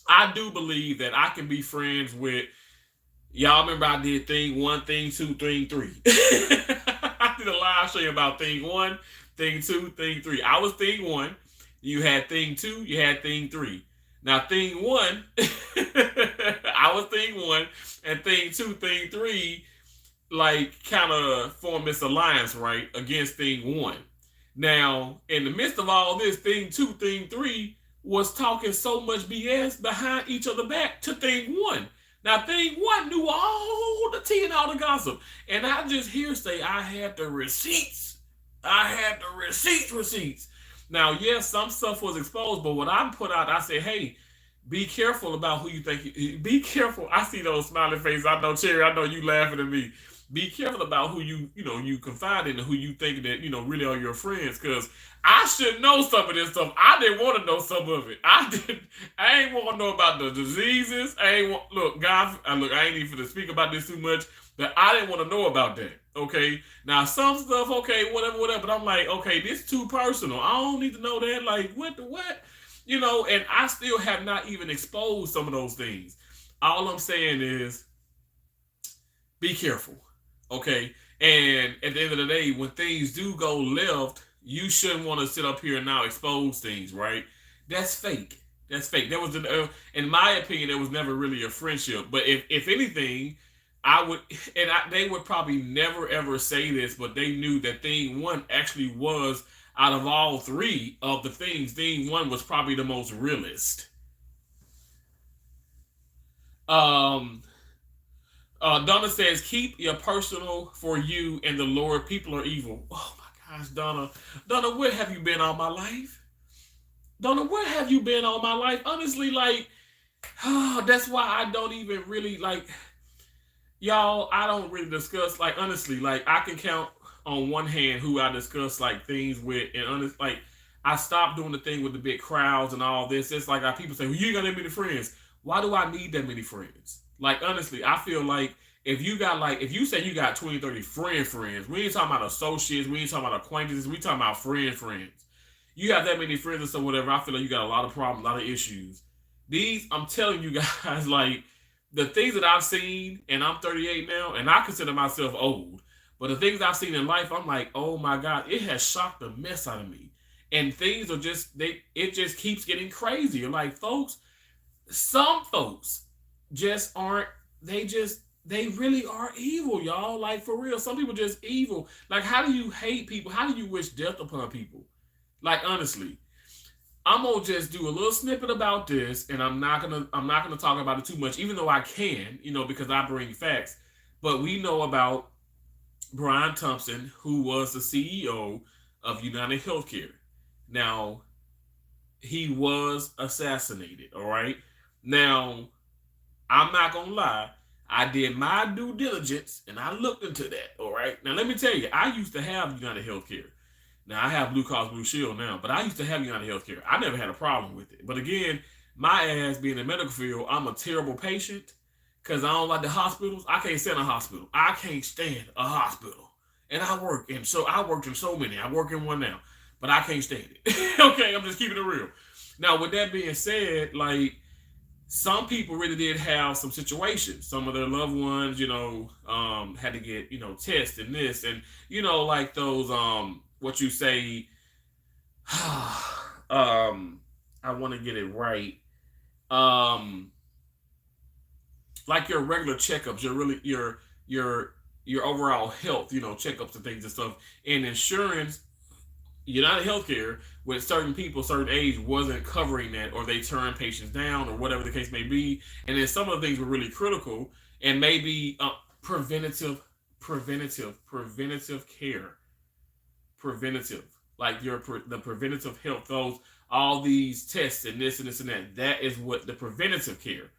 I do believe that I can be friends with y'all. Remember I did thing 1, thing 2, thing 3. I did a live show about thing 1, thing 2, thing 3. I was thing 1. You had thing 2. You had thing 3. Now, thing 1, I was thing 1, and thing 2, thing 3, like, kind of formed this alliance, right, against thing 1. Now, in the midst of all this, thing 2, thing 3 was talking so much BS behind each other back to thing 1. Now, thing 1 knew all the tea and all the gossip. And I just hearsay, I had the receipts. Receipts. Now, yes, some stuff was exposed, but what I put out, I said, hey, be careful about who you think. Be careful. I see those smiling faces. I know, Cherry, I know you laughing at me. Be careful about who you confide in and who you think that, really are your friends. Because I should know some of this stuff. I didn't want to know some of it. I ain't want to know about the diseases. I ain't even to speak about this too much, but I didn't want to know about that. Okay. Now some stuff, okay, whatever. But I'm like, okay, this is too personal. I don't need to know that. Like, what? And I still have not even exposed some of those things. All I'm saying is be careful. Okay. And at the end of the day, when things do go left, you shouldn't want to sit up here and now expose things, right? That's fake. There was, in my opinion, there was never really a friendship. But if anything, they would probably never ever say this, but they knew that thing 1 actually was, out of all 3 of the things, thing 1 was probably the most realist. Donna says, keep your personal for you and the Lord. People are evil. Oh my gosh, Donna. Donna, where have you been all my life? Honestly, like, That's why I don't even really like y'all. I don't really discuss like honestly. Like I can count on one hand who I discuss like things with, and honest like I stopped doing the thing with the big crowds and all this. It's like people say, well, you ain't got that many friends. Why do I need that many friends? Like honestly, I feel like if you say you got 20, 30 friends, we ain't talking about associates, we ain't talking about acquaintances, we talking about friends. You have that many friends or so whatever, I feel like you got a lot of problems, a lot of issues. These, I'm telling you guys, like the things that I've seen, and I'm 38 now, and I consider myself old. But the things I've seen in life, I'm like, oh my God, it has shocked the mess out of me. And things are just it just keeps getting crazier. Like folks, some folks just aren't they really are evil, y'all. Like for real. Some people just evil. Like how do you hate people? How do you wish death upon people? Like honestly. I'm gonna just do a little snippet about this, and I'm not gonna talk about it too much, even though I can, because I bring facts. But we know about Brian Thompson, who was the CEO of United Healthcare. Now, he was assassinated, all right? Now, I'm not gonna lie, I did my due diligence and I looked into that, all right? Now, let me tell you, I used to have United Healthcare. Now, I have Blue Cross Blue Shield now, but I used to have United Healthcare. I never had a problem with it. But again, my ass being in the medical field, I'm a terrible patient because I don't like the hospitals. I can't stand a hospital. I can't stand a hospital. And I worked in so many. I work in one now, but I can't stand it. Okay, I'm just keeping it real. Now, with that being said, like some people really did have some situations. Some of their loved ones, had to get, tests and this and like those what you say I want to get it right. Um like your regular checkups, your overall health, checkups and things and stuff. And insurance, United Healthcare, with certain people, certain age, wasn't covering that, or they turned patients down, or whatever the case may be. And then some of the things were really critical, and maybe preventative care, preventative, like the preventative health, those all these tests and this and this and that. That is what the preventative care.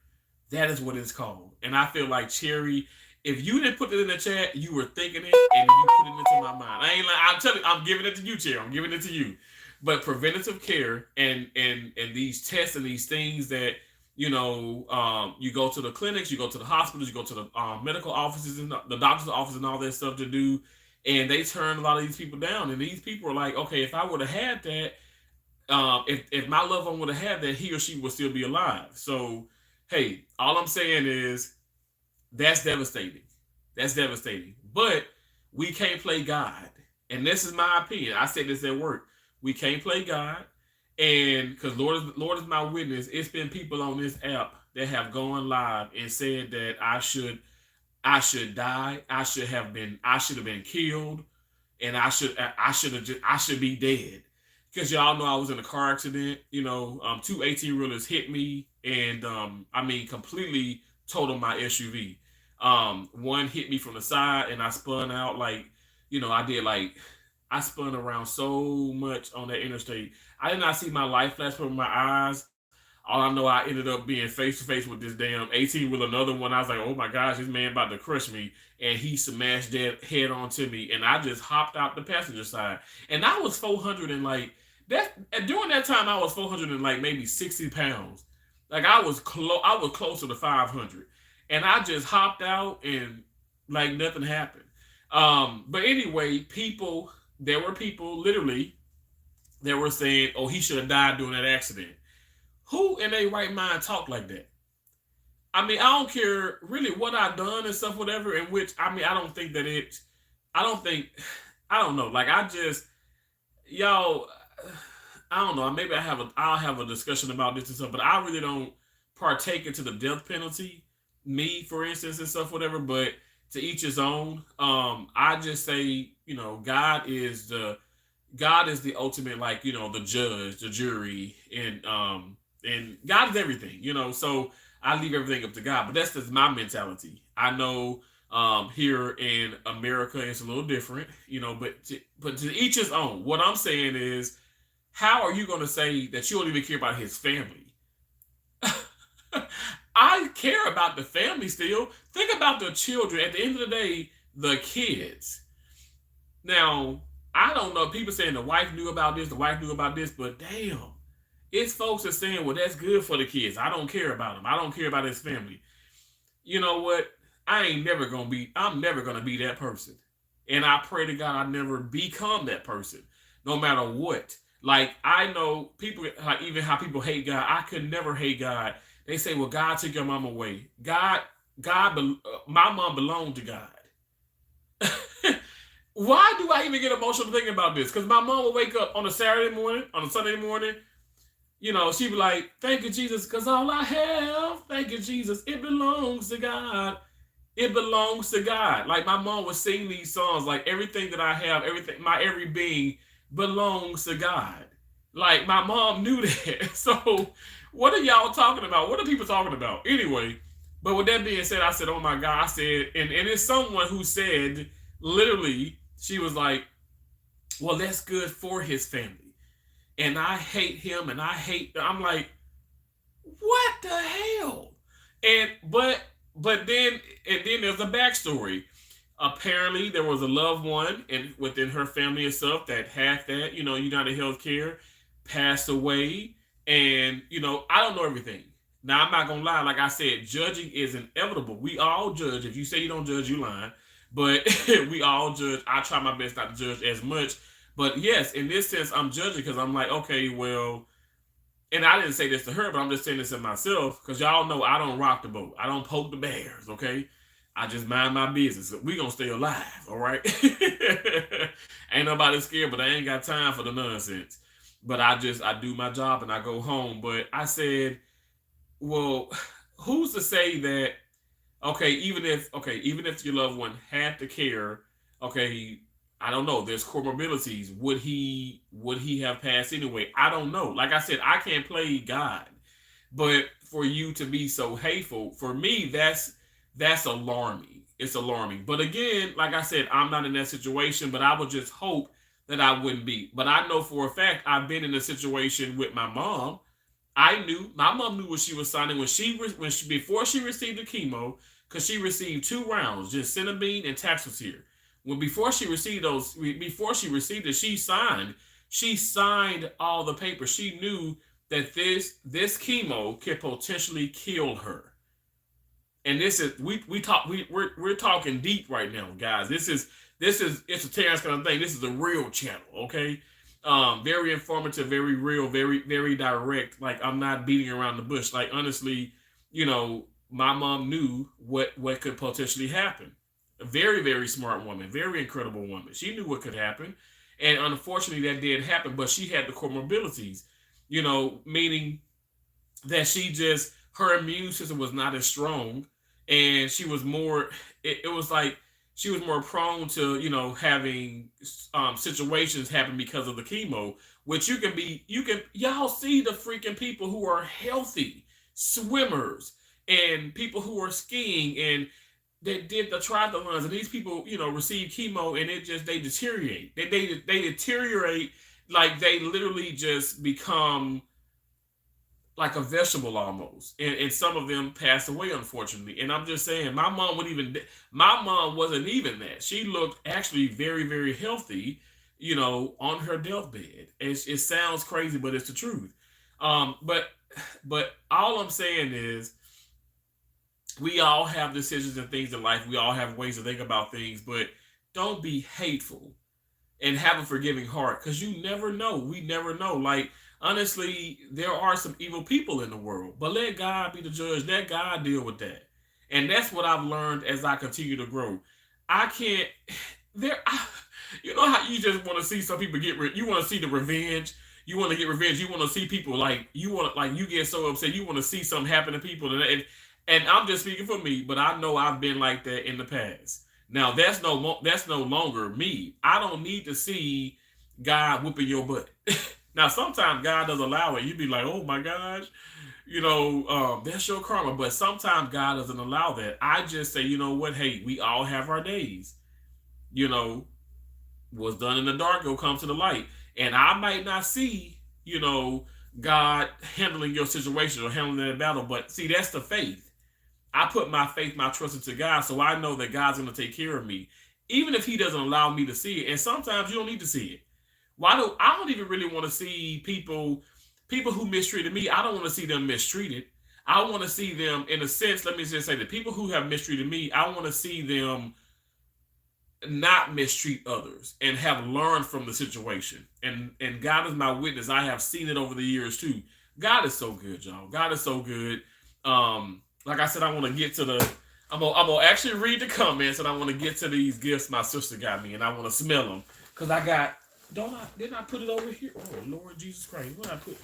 That is what it's called. And I feel like Cherry, if you didn't put it in the chat, you were thinking it and you put it into my mind. I ain't like I'm telling you, I'm giving it to you, Cherry. I'm giving it to you. But preventative care and these tests and these things that you go to the clinics, you go to the hospitals, you go to the medical offices and the doctor's office and all that stuff to do, and they turn a lot of these people down. And these people are like, okay, if I would have had that, if my loved one would have had that, he or she would still be alive. So hey, all I'm saying is that's devastating. That's devastating. But we can't play God. And this is my opinion. I said this at work. We can't play God. And because Lord is my witness, it's been people on this app that have gone live and said that I should die. I should have been killed, and I should be dead. Because y'all know I was in a car accident. Two 18-wheelers hit me, and completely totaled my SUV. One hit me from the side, and I spun out I spun around so much on that interstate. I did not see my life flash before my eyes. All I know, I ended up being face to face with this damn 18 with another one. I was like, oh my gosh, this man about to crush me. And he smashed that head onto me. And I just hopped out the passenger side. And I was 400 and like, during that time, I was 400 and like maybe 60 pounds. Like I was closer to 500. And I just hopped out and like nothing happened. But anyway, there were people literally that were saying, oh, he should have died during that accident. Who in their right mind talk like that? I don't care really what I've done and stuff, whatever, in which, I don't think that I don't know. Like, y'all, I don't know. Maybe I'll have a discussion about this and stuff, but I really don't partake into the death penalty, me, for instance, and stuff, whatever, but to each his own. I just say, God is the ultimate, like, the judge, the jury, and God is everything, so I leave everything up to God. But that's just my mentality. I know here in America it's a little different, but to each his own. What I'm saying is, how are you going to say that you don't even care about his family? I care about the family still. Think about the children. At the end of the day, the kids. Now, I don't know. People saying the wife knew about this, the wife knew about this, but damn, it's folks that saying, well, that's good for the kids. I don't care about him. I don't care about his family. You know what? I'm never gonna be that person. And I pray to God I never become that person, no matter what. Like I know people, like even how people hate God. I could never hate God. They say, "Well, God took your mom away." My mom belonged to God. Why do I even get emotional thinking about this? Because my mom will wake up on a Saturday morning, on a Sunday morning. She'd be like, "Thank you, Jesus, because all I have, thank you, Jesus, it belongs to God. It belongs to God." Like my mom would sing these songs, like everything that I have, everything, my every being belongs to God. Like my mom knew that. So what are y'all talking about? What are people talking about? Anyway, but with that being said, I said, oh my God, I said, and it's someone who said, literally, she was like, well, that's good for his family. And I hate him and I'm like, what the hell? But then there's a backstory. Apparently there was a loved one within her family itself that had that, United Healthcare, passed away. And, I don't know everything. Now I'm not gonna lie, like I said, judging is inevitable. We all judge. If you say you don't judge, you lying. But we all judge. I try my best not to judge as much. But yes, in this sense, I'm judging because I'm like, okay, well, and I didn't say this to her, but I'm just saying this to myself because y'all know I don't rock the boat. I don't poke the bears, okay? I just mind my business. We gonna stay alive, all right? Ain't nobody scared, but I ain't got time for the nonsense. But I do my job and I go home. But I said, well, who's to say that, even if your loved one had to care, okay, I don't know. There's comorbidities. Would he have passed anyway? I don't know. Like I said, I can't play God. But for you to be so hateful, for me, that's alarming. It's alarming. But again, like I said, I'm not in that situation, but I would just hope that I wouldn't be. But I know for a fact I've been in a situation with my mom. My mom knew what she was signing before she received the chemo, because she received 2 rounds, just Gencitabine and Taxotere. Before she received it, she signed all the papers. She knew that this chemo could potentially kill her. And this is we're talking deep right now, guys. This is it's a Terrence kind of thing. This is a real channel, okay? Very informative, very real, very, very direct. Like I'm not beating around the bush. Like honestly, my mom knew what could potentially happen. A very, very smart woman, very incredible woman. She knew what could happen. And unfortunately that did happen, but she had the comorbidities, meaning that her immune system was not as strong, and she was more, it was like she was more prone to, having situations happen because of the chemo, which y'all see the freaking people who are healthy, swimmers, and people who are skiing, and they did the triathlons, and these people, receive chemo, and they deteriorate. They deteriorate, like they literally just become like a vegetable almost. And some of them passed away, unfortunately. And I'm just saying, my mom wasn't even that. She looked actually very, very healthy, on her deathbed. It sounds crazy, but it's the truth. But all I'm saying is, we all have decisions and things in life. We all have ways to think about things, but don't be hateful and have a forgiving heart, because you never know. We never know. Like, honestly, there are some evil people in the world, but let God be the judge. Let God deal with that. And that's what I've learned as I continue to grow. You know how you just want to see some people you want to see the revenge. You want to get revenge. You want to see people you get so upset. You want to see something happen to people. And I'm just speaking for me, but I know I've been like that in the past. Now that's no longer me. I don't need to see God whooping your butt. Now sometimes God does allow it. You'd be like, oh my gosh, that's your karma. But sometimes God doesn't allow that. I just say, you know what? Hey, we all have our days. What's done in the dark will come to the light. And I might not see, God handling your situation or handling that battle. But see, that's the faith. I put my faith, my trust into God, so I know that God's going to take care of me, even if He doesn't allow me to see it. And sometimes you don't need to see it. I don't even really want to see people who mistreated me. I don't want to see them mistreated. I want to see them, in a sense, let me just say, the people who have mistreated me, I want to see them not mistreat others and have learned from the situation. And God is my witness. I have seen it over the years too. God is so good, y'all. God is so good. Like I said, I want to get to I'm gonna actually read the comments, and I want to get to these gifts my sister got me, and I want to smell them because didn't I put it over here? Oh Lord Jesus Christ, what did I put?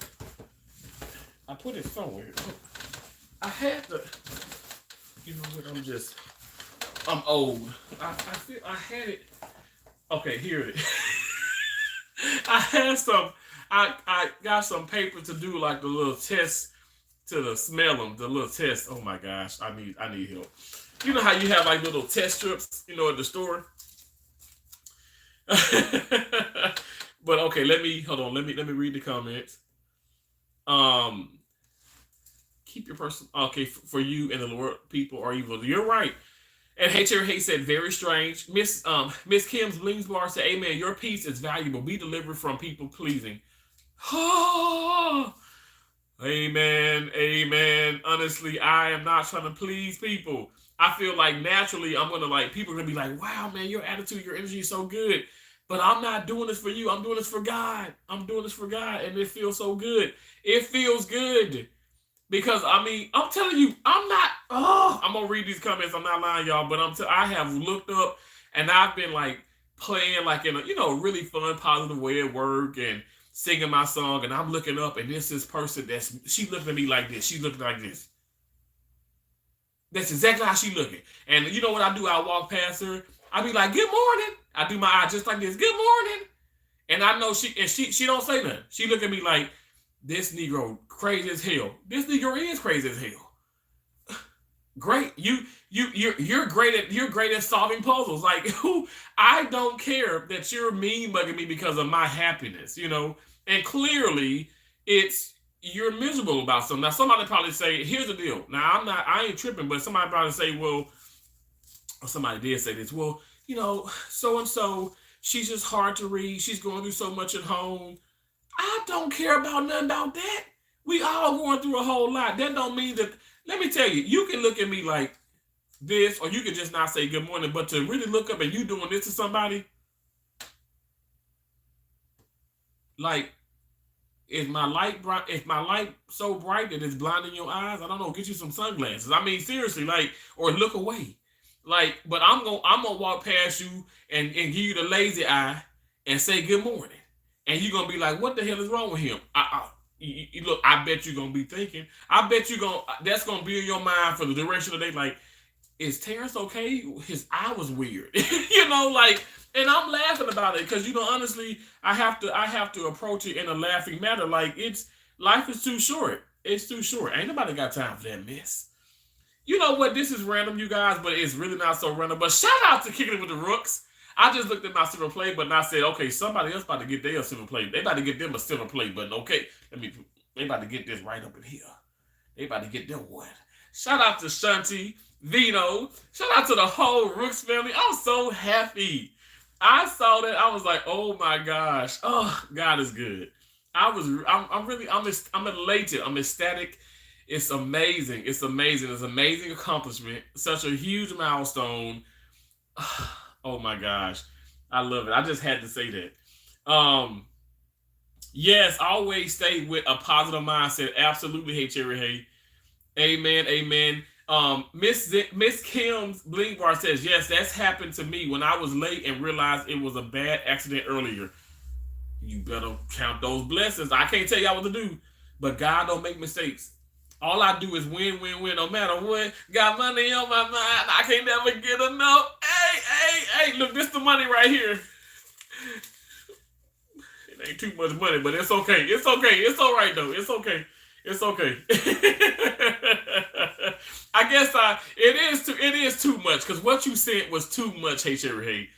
I put it somewhere. I had the, you know what? I'm old. I feel I had it. Okay, here it is. I got some paper to do like the little test to smell them. The little test. Oh my gosh, I need help. You know how you have like little test strips, at the store. But okay, hold on. Let me read the comments. Keep your person. Okay, for you and the Lord, people are evil. You're right. And Cherry Hay said, very strange. Miss Kim's Blings Bar said, amen. Your peace is valuable. Be delivered from people pleasing. Oh, amen. Amen. Honestly, I am not trying to please people. I feel like naturally I'm gonna people are gonna be like, wow, man, your attitude, your energy is so good. But I'm not doing this for you. I'm doing this for God. I'm doing this for God. And it feels so good. It feels good. Because, I'm telling you, I'm going to read these comments. I'm not lying, y'all. But I have looked up and I've been playing in a, really fun, positive way at work and singing my song. And I'm looking up and this person she looking at me like this. She looking like this. That's exactly how she looking. And you know what I do? I walk past her. I be like, good morning. I do my eye just like this. Good morning. And I know she don't say nothing. She look at me like, this Negro crazy as hell. This Negro is crazy as hell. Great. You're great at solving puzzles. I don't care that you're mean mugging me because of my happiness, And clearly you're miserable about something. Now somebody probably say, here's the deal. Now I ain't tripping, but somebody probably say, well, or somebody did say this, well, so and so, she's just hard to read. She's going through so much at home. I don't care about nothing about that. We all going through a whole lot. That don't mean that. Let me tell you, you can look at me like this, or you can just not say good morning. But to really look up and you doing this to somebody, is my light bright? If my light so bright that it's blinding your eyes, I don't know. Get you some sunglasses. Seriously, or look away. But I'm gonna walk past you and give you the lazy eye and say good morning. And you're going to be like, what the hell is wrong with him? Look, I bet you're going to be thinking. I bet that's going to be in your mind for the duration of the day. Is Terrence okay? His eye was weird. And I'm laughing about it because, honestly, I have to approach it in a laughing manner. Life is too short. It's too short. Ain't nobody got time for that mess. You know what? This is random, you guys, but it's really not so random. But shout out to Kicking It With the Rooks. I just looked at my silver play button. I said, okay, somebody else about to get their silver play. They about to get them a silver play button. Okay, they about to get this right up in here. They about to get them one. Shout out to Shanti, Vino. Shout out to the whole Rooks family. I'm so happy. I saw that. I was like, oh my gosh. Oh, God is good. I'm elated. I'm ecstatic. It's amazing. It's amazing. It's an amazing accomplishment. Such a huge milestone. Oh my gosh. I love it. I just had to say that. Yes, always stay with a positive mindset. Absolutely. Hey, Cherry Hay. Amen. Amen. Miss Kim's Bling Bar says, yes, that's happened to me when I was late and realized it was a bad accident earlier. You better count those blessings. I can't tell y'all what to do, but God don't make mistakes. All I do is win, win, win, no matter what. Got money on my mind. I can't never get enough. Hey, look, this the money right here. It ain't too much money, but it's okay. It's okay. It's all right, though. It's okay. It's okay. I guess it is too much, because what you said was too much, Hey Cherry Hay.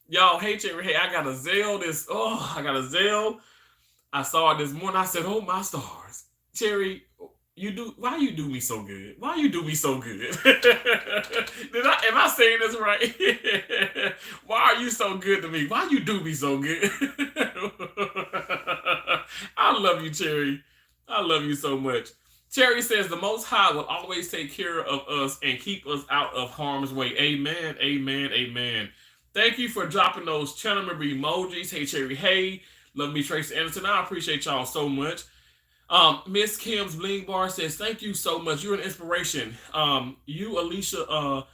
Y'all, Hey Cherry Hay, I got a Zelle. I saw it this morning. I said, oh, my stars. Cherry, Why you do me so good? Why you do me so good? Am I saying this right? Why are you so good to me? Why you do me so good? I love you, Cherry. I love you so much. Cherry says the Most High will always take care of us and keep us out of harm's way. Amen, amen, amen. Thank you for dropping those channel member emojis. Hey, Cherry. Hey, love me, Tracy Anderson. I appreciate y'all so much. Miss Kim's Bling Bar says, thank you so much. You're an inspiration. You, Alicia,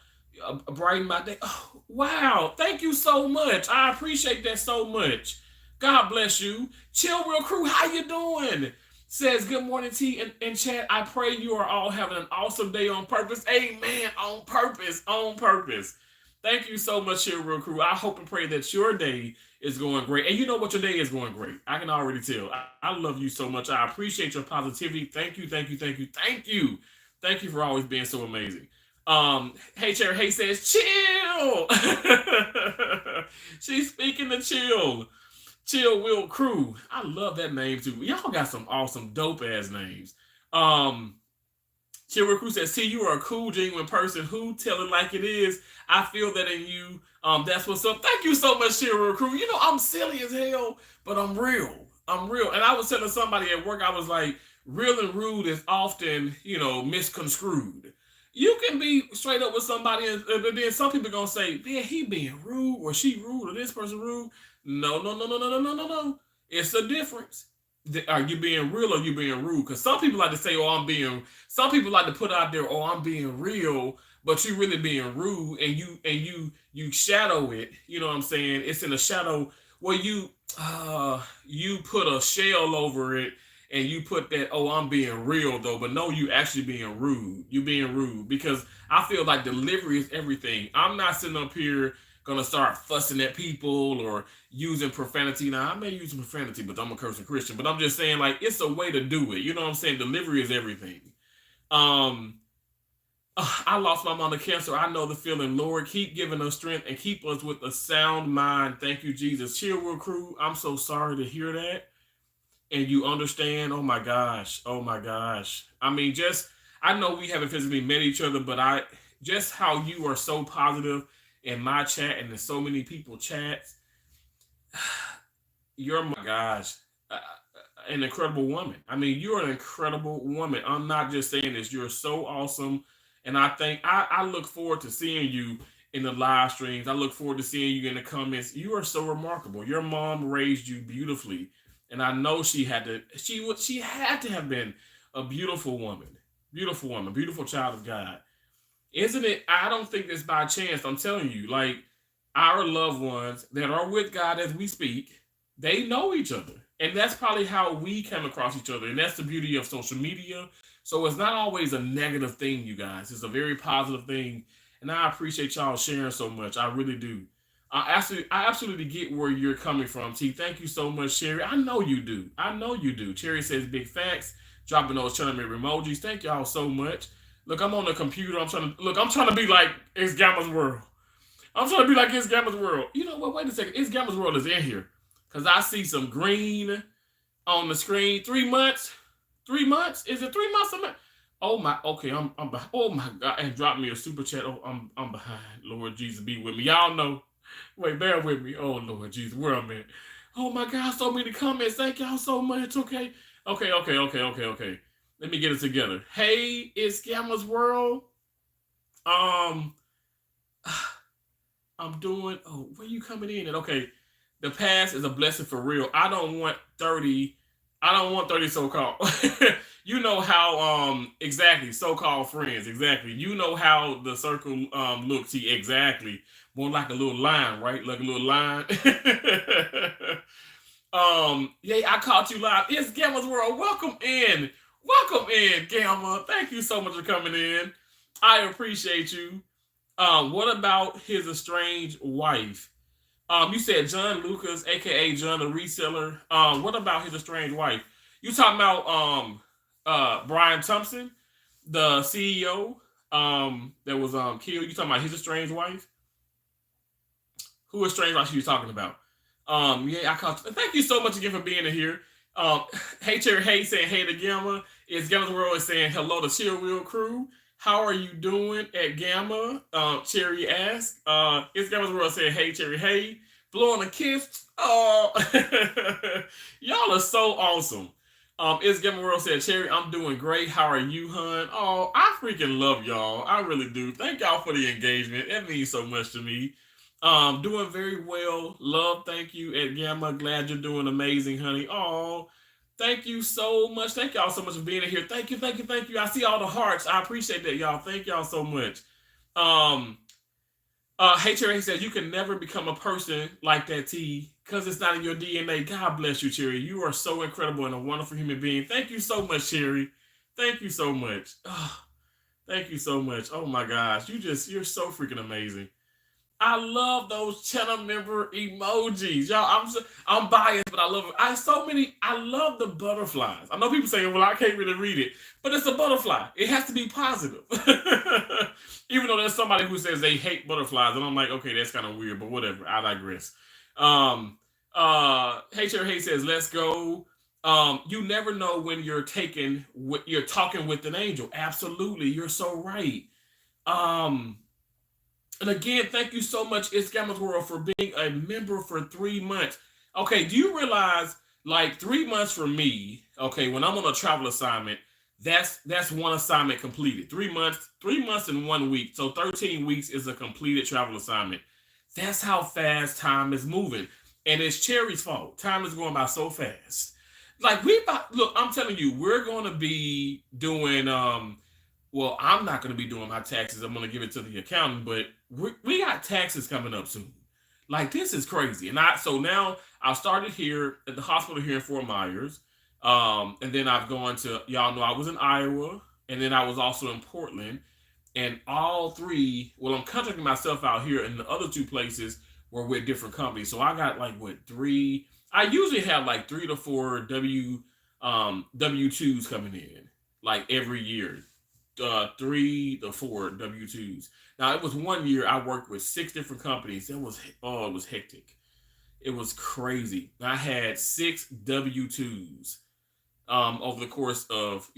brighten my day. Oh, wow. Thank you so much. I appreciate that so much. God bless you. Chill Real Crew, how you doing? Says, good morning, T and chat. I pray you are all having an awesome day on purpose. Amen. On purpose. On purpose. Thank you so much, Chill Real Crew. I hope and pray that your day is going great. And you know what? Your day is going great. I can already tell. I love you so much. I appreciate your positivity. Thank you, thank you, thank you, thank you. Thank you for always being so amazing. Hey, Cherry Hey says, chill. She's speaking to chill. Chill Will Crew. I love that name too. Y'all got some awesome, dope ass names. Chill Will Crew says, see, you are a cool, genuine person who tell it like it is. I feel that in you. That's what's up. Thank you so much, Chill Crew. You know, I'm silly as hell, but I'm real. I'm real. And I was telling somebody at work, I was like, real and rude is often, misconstrued. You can be straight up with somebody, and then some people gonna say, "Man, he being rude, or she rude, or this person rude." No. It's a difference. Are you being real or you being rude? Because some people like to say, "Oh, I'm being." Some people like to put out there, "Oh, I'm being real," but you really being rude, and you shadow it. You know what I'm saying? It's in a shadow where you put a shell over it, and you put that, "Oh, I'm being real though," but no, you actually being rude. You being rude because I feel like delivery is everything. I'm not sitting up here gonna start fussing at people or using profanity. Now I may use profanity, but I'm a cursing Christian. But I'm just saying, like, it's a way to do it. You know what I'm saying? Delivery is everything. I lost my mom to cancer. I know the feeling. Lord, keep giving us strength and keep us with a sound mind. Thank you, Jesus. Cheer World Crew, I'm so sorry to hear that. And you understand. Oh my gosh. Oh my gosh. I mean, I know we haven't physically met each other, but just how you are so positive in my chat and there's so many people chats. You're, my gosh, an incredible woman. I mean, you're an incredible woman. I'm not just saying this. You're so awesome. And I look forward to seeing you in the live streams. I look forward to seeing you in the comments. You are so remarkable. Your mom raised you beautifully. And I know she had to have been a beautiful woman, beautiful child of God. Isn't it? I don't think it's by chance. I'm telling you, like, our loved ones that are with God as we speak, they know each other. And that's probably how we come across each other. And that's the beauty of social media. So it's not always a negative thing, you guys. It's a very positive thing. And I appreciate y'all sharing so much. I really do. I absolutely get where you're coming from, T. Thank you so much, Sherry. I know you do. Cherry says big facts. Dropping those channel emojis. Thank y'all so much. Look, I'm on the computer. I'm trying to be like It's Gamma's World. I'm trying to be like It's Gamma's World. You know what? Wait a second. It's Gamma's World is in here. Because I see some green on the screen. 3 months? 3 months? Is it 3 months? Oh my, okay, I'm behind. Oh my God. And drop me a super chat. Oh, I'm behind. Lord Jesus, be with me. Y'all know. Wait, bear with me. Oh Lord Jesus, where I'm at. Oh my God, so many comments. Thank y'all so much. Okay. Let me get it together. Hey, it's Gamma's World. I'm doing. Oh, where you coming in? And okay, the past is a blessing for real. I don't want 30 so-called. You know how exactly so-called friends. Exactly. You know how the circle looks. Exactly. More like a little line, right? Like a little line. Yeah, I caught you live. It's Gamma's World. Welcome in, Gamma. Thank you so much for coming in. I appreciate you. What about his estranged wife? You said John Lucas, aka John the Reseller. What about his estranged wife? You talking about Brian Thompson, the CEO that was killed? You talking about his estranged wife? Who estranged wife you talking about? Yeah, I caught you. Thank you so much again for being in here. Um, hey Cherry, hey saying hey to Gamma. It's Gamma's World is saying hello to Chill Wheel Crew. How are you doing at Gamma? Cherry asked. It's Gamma's World saying hey Cherry, hey. Blowing a kiss. Oh, y'all are so awesome. It's Gamma World said Cherry, I'm doing great. How are you, hun? Oh, I freaking love y'all. I really do. Thank y'all for the engagement. It means so much to me. Doing very well. Love, thank you at Gamma. Glad you're doing amazing, honey. Oh, thank you so much. Thank y'all so much for being in here. Thank you, thank you, thank you. I see all the hearts. I appreciate that, y'all. Thank y'all so much. Um, hey Cherry, he said you can never become a person like that T because it's not in your DNA. God bless you, Cherry. You are so incredible and a wonderful human being. Thank you so much, Cherry. Thank you so much. Oh, thank you so much. Oh my gosh, you're so freaking amazing. I love those channel member emojis, y'all. I'm biased, but I love it. I love the butterflies. I know people saying, "Well, I can't really read it," but it's a butterfly. It has to be positive. Even though there's somebody who says they hate butterflies, and I'm like, okay, that's kind of weird, but whatever. I digress. Hey says, "Let's go." You never know when you're talking with an angel. Absolutely, you're so right. Um, and again, thank you so much, It's Gamma's World, for being a member for 3 months. Okay, do you realize, like 3 months for me, okay, when I'm on a travel assignment, that's one assignment completed. 3 months and 1 week. So 13 weeks is a completed travel assignment. That's how fast time is moving. And it's Cherry's fault. Time is going by so fast. Like look, I'm telling you, we're gonna be doing well, I'm not going to be doing my taxes. I'm going to give it to the accountant, but we got taxes coming up soon. Like this is crazy. So now I started here at the hospital here in Fort Myers. And then I've gone to, y'all know I was in Iowa, and then I was also in Portland. And all three, well, I'm contracting myself out here, and the other two places were with different companies. So I got like what three, I usually have like 3 to 4 W2s coming in like every year. 3 to 4 W2s. Now it was one year I worked with 6 different companies. It was hectic. It was crazy. I had 6 W2s over the course of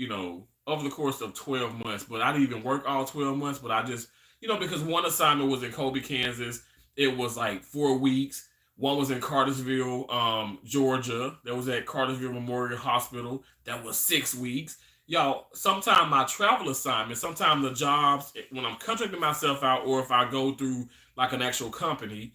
12 months. But I didn't even work all 12 months. But I just because one assignment was in Colby, Kansas. It was like 4 weeks. One was in Cartersville, Georgia. That was at Cartersville Memorial Hospital. That was 6 weeks. Y'all, sometimes my travel assignments, sometimes the jobs, when I'm contracting myself out, or if I go through like an actual company,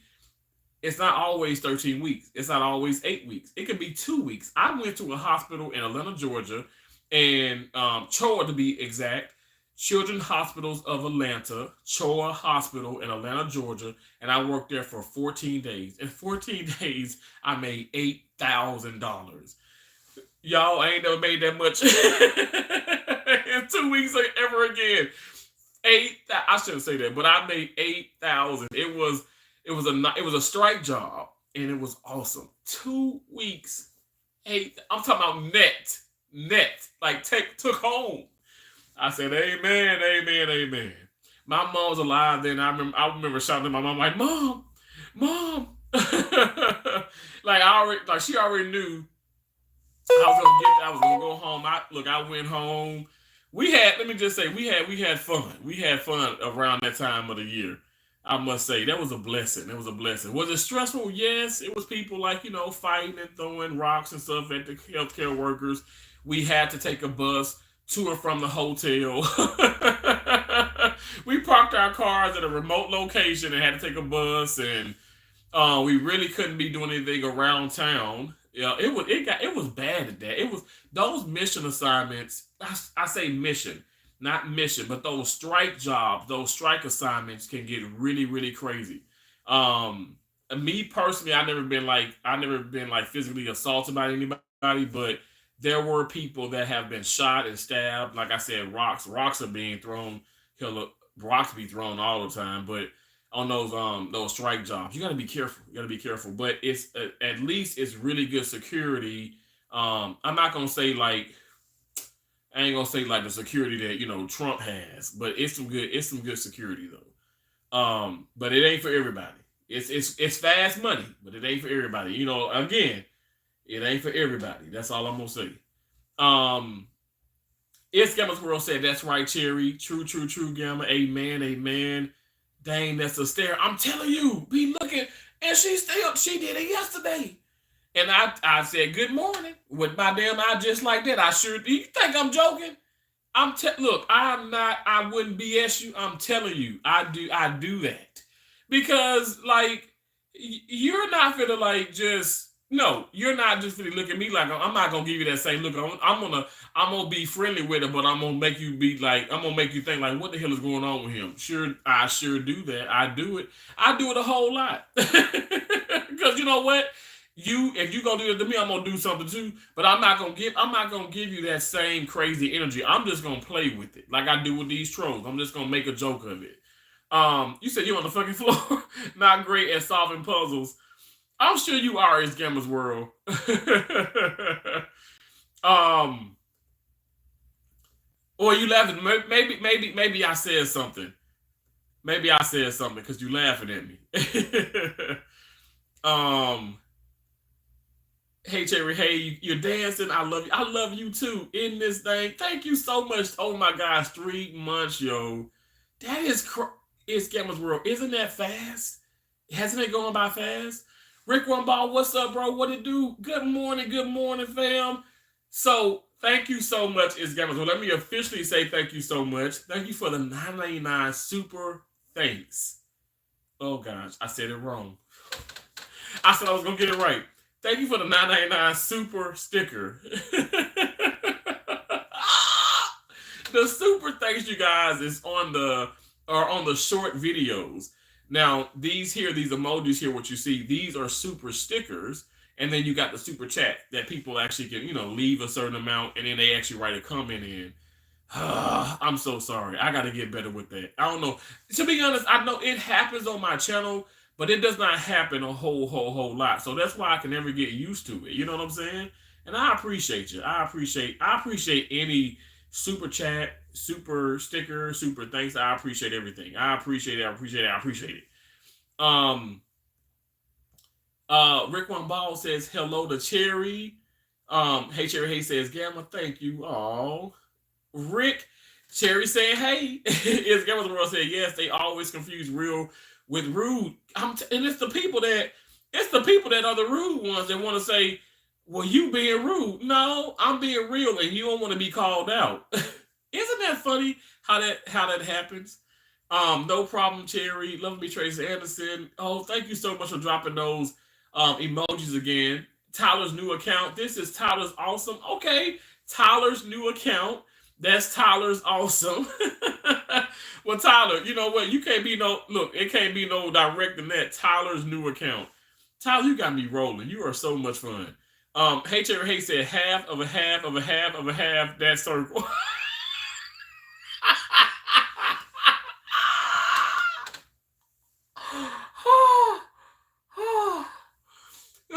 it's not always 13 weeks. It's not always 8 weeks. It could be 2 weeks. I went to a hospital in Atlanta, Georgia, and Choa to be exact, Children's Hospitals of Atlanta, Choa Hospital in Atlanta, Georgia, and I worked there for 14 days. In 14 days, I made $8,000. Y'all, I ain't never made that much in 2 weeks ever again. I shouldn't say that, but I made 8,000. It was a strike job, and it was awesome. 2 weeks, I'm talking about net, like took home. I said, amen, amen, amen. My mom was alive then. I remember shouting to my mom like, mom, like she already knew I was gonna go home. I went home. Let me just say, we had fun. We had fun around that time of the year. I must say that was a blessing. It was a blessing. Was it stressful? Yes. It was people like fighting and throwing rocks and stuff at the healthcare workers. We had to take a bus to and from the hotel. We parked our cars at a remote location and had to take a bus, and we really couldn't be doing anything around town. Yeah, it was bad at that. It was those mission assignments. I say mission, not mission, but those strike jobs, those strike assignments can get really, really crazy. Me personally, I never been like physically assaulted by anybody, but there were people that have been shot and stabbed. Like I said, rocks are being thrown. Rocks be thrown all the time, but on those strike jobs, you got to be careful. But it's at least it's really good security. I'm not gonna say like I ain't gonna say like the security that Trump has, but it's some good security though. But it ain't for everybody. It's fast money, but it ain't for everybody. Again, It ain't for everybody. That's all I'm gonna say. Um, it's Gamma's World said, that's right, Cherry. True, true, true, Gamma. Amen, amen. Dang, that's a stare. I'm telling you, be looking. And she did it yesterday. And I said, good morning with my damn eye just like that. I sure, do you think I'm joking? Look, I wouldn't BS you. I'm telling you, I do that. Because, like, you're not gonna, like, just, no, you're not just gonna look at me like, I'm not gonna give you that same look. I'm gonna be friendly with it, but I'm gonna make you be like, I'm gonna make you think like, what the hell is going on with him? Sure, I sure do that. I do it. I do it a whole lot. Because you know what? If you gonna do it to me, I'm gonna do something too. But I'm not gonna give you that same crazy energy. I'm just gonna play with it like I do with these trolls. I'm just gonna make a joke of it. You said you're on the fucking floor, not great at solving puzzles. I'm sure you are. It's Gamma's World. Or you laughing? Maybe I said something. Maybe I said something because you laughing at me. um. Hey Cherry, hey, you're dancing. I love you. I love you too. In this thing, thank you so much. Oh my gosh, 3 months, yo. That is it's Gamma's World. Isn't that fast? Hasn't it gone by fast? Rick One Ball, what's up, bro? What it do? Good morning, fam. So thank you so much, it's Gamma's World. Let me officially say thank you so much. Thank you for the $9.99 super thanks. Oh gosh, I said it wrong. I said I was gonna get it right. Thank you for the $9.99 super sticker. The super thanks, you guys, is on the short videos. Now, these emojis here, what you see, these are super stickers, and then you got the super chat that people actually can, leave a certain amount, and then they actually write a comment in. I'm so sorry. I got to get better with that. I don't know. To be honest, I know it happens on my channel, but it does not happen a whole lot. So that's why I can never get used to it. You know what I'm saying? And I appreciate you. I appreciate any super chat, super sticker, super thanks. I appreciate everything. I appreciate it. Rick One Ball says hello to Cherry. Hey Cherry, hey says Gamma, thank you. Oh, Rick, Cherry saying hey. Is Gamma's World said yes. They always confuse real with rude. And it's the people that are the rude ones that want to say, well, you being rude. No, I'm being real and you don't want to be called out. Isn't that funny how that happens? No problem, Cherry. Love me, Tracy Anderson. Oh, thank you so much for dropping those emojis again. Tyler's new account. This is Tyler's awesome. Okay, Tyler's new account. That's Tyler's awesome. Well, Tyler, you know what? You can't be it can't be no direct than that. Tyler's new account. Tyler, you got me rolling. You are so much fun. Hey Cherry, hey said half of a half of a half of a half that circle.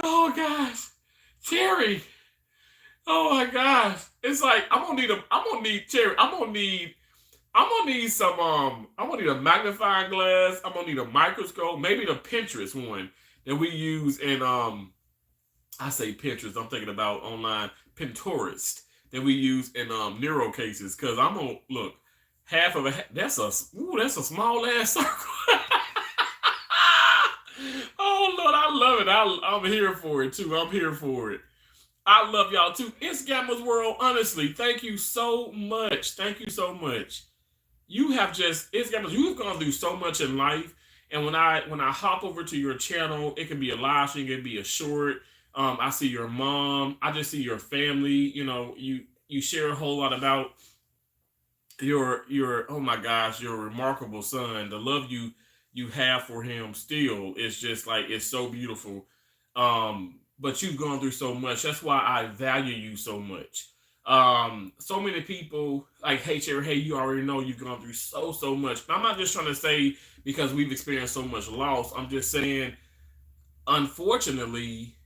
Oh gosh, Cherry. Oh my gosh, it's like I'm gonna need Cherry. I'm gonna need a magnifying glass. I'm gonna need a microscope, maybe the Pinterest one that we use in I say Pinterest, I'm thinking about online Pinterest that we use in neuro cases. Cause I'm gonna look half of that's a small ass circle. Oh Lord, I love it. I'm here for it too. I'm here for it. I love y'all too. It's Gamma's World. Honestly, thank you so much. Thank you so much. You've gone through so much in life. And when I hop over to your channel, it can be a live stream, it can be a short. I see your mom. I just see your family. You share a whole lot about your oh my gosh, your remarkable son. The love you have for him still is just like, it's so beautiful. But you've gone through so much. That's why I value you so much. So many people like, hey Cherry, hey, you already know you've gone through so much. But I'm not just trying to say because we've experienced so much loss. I'm just saying, unfortunately,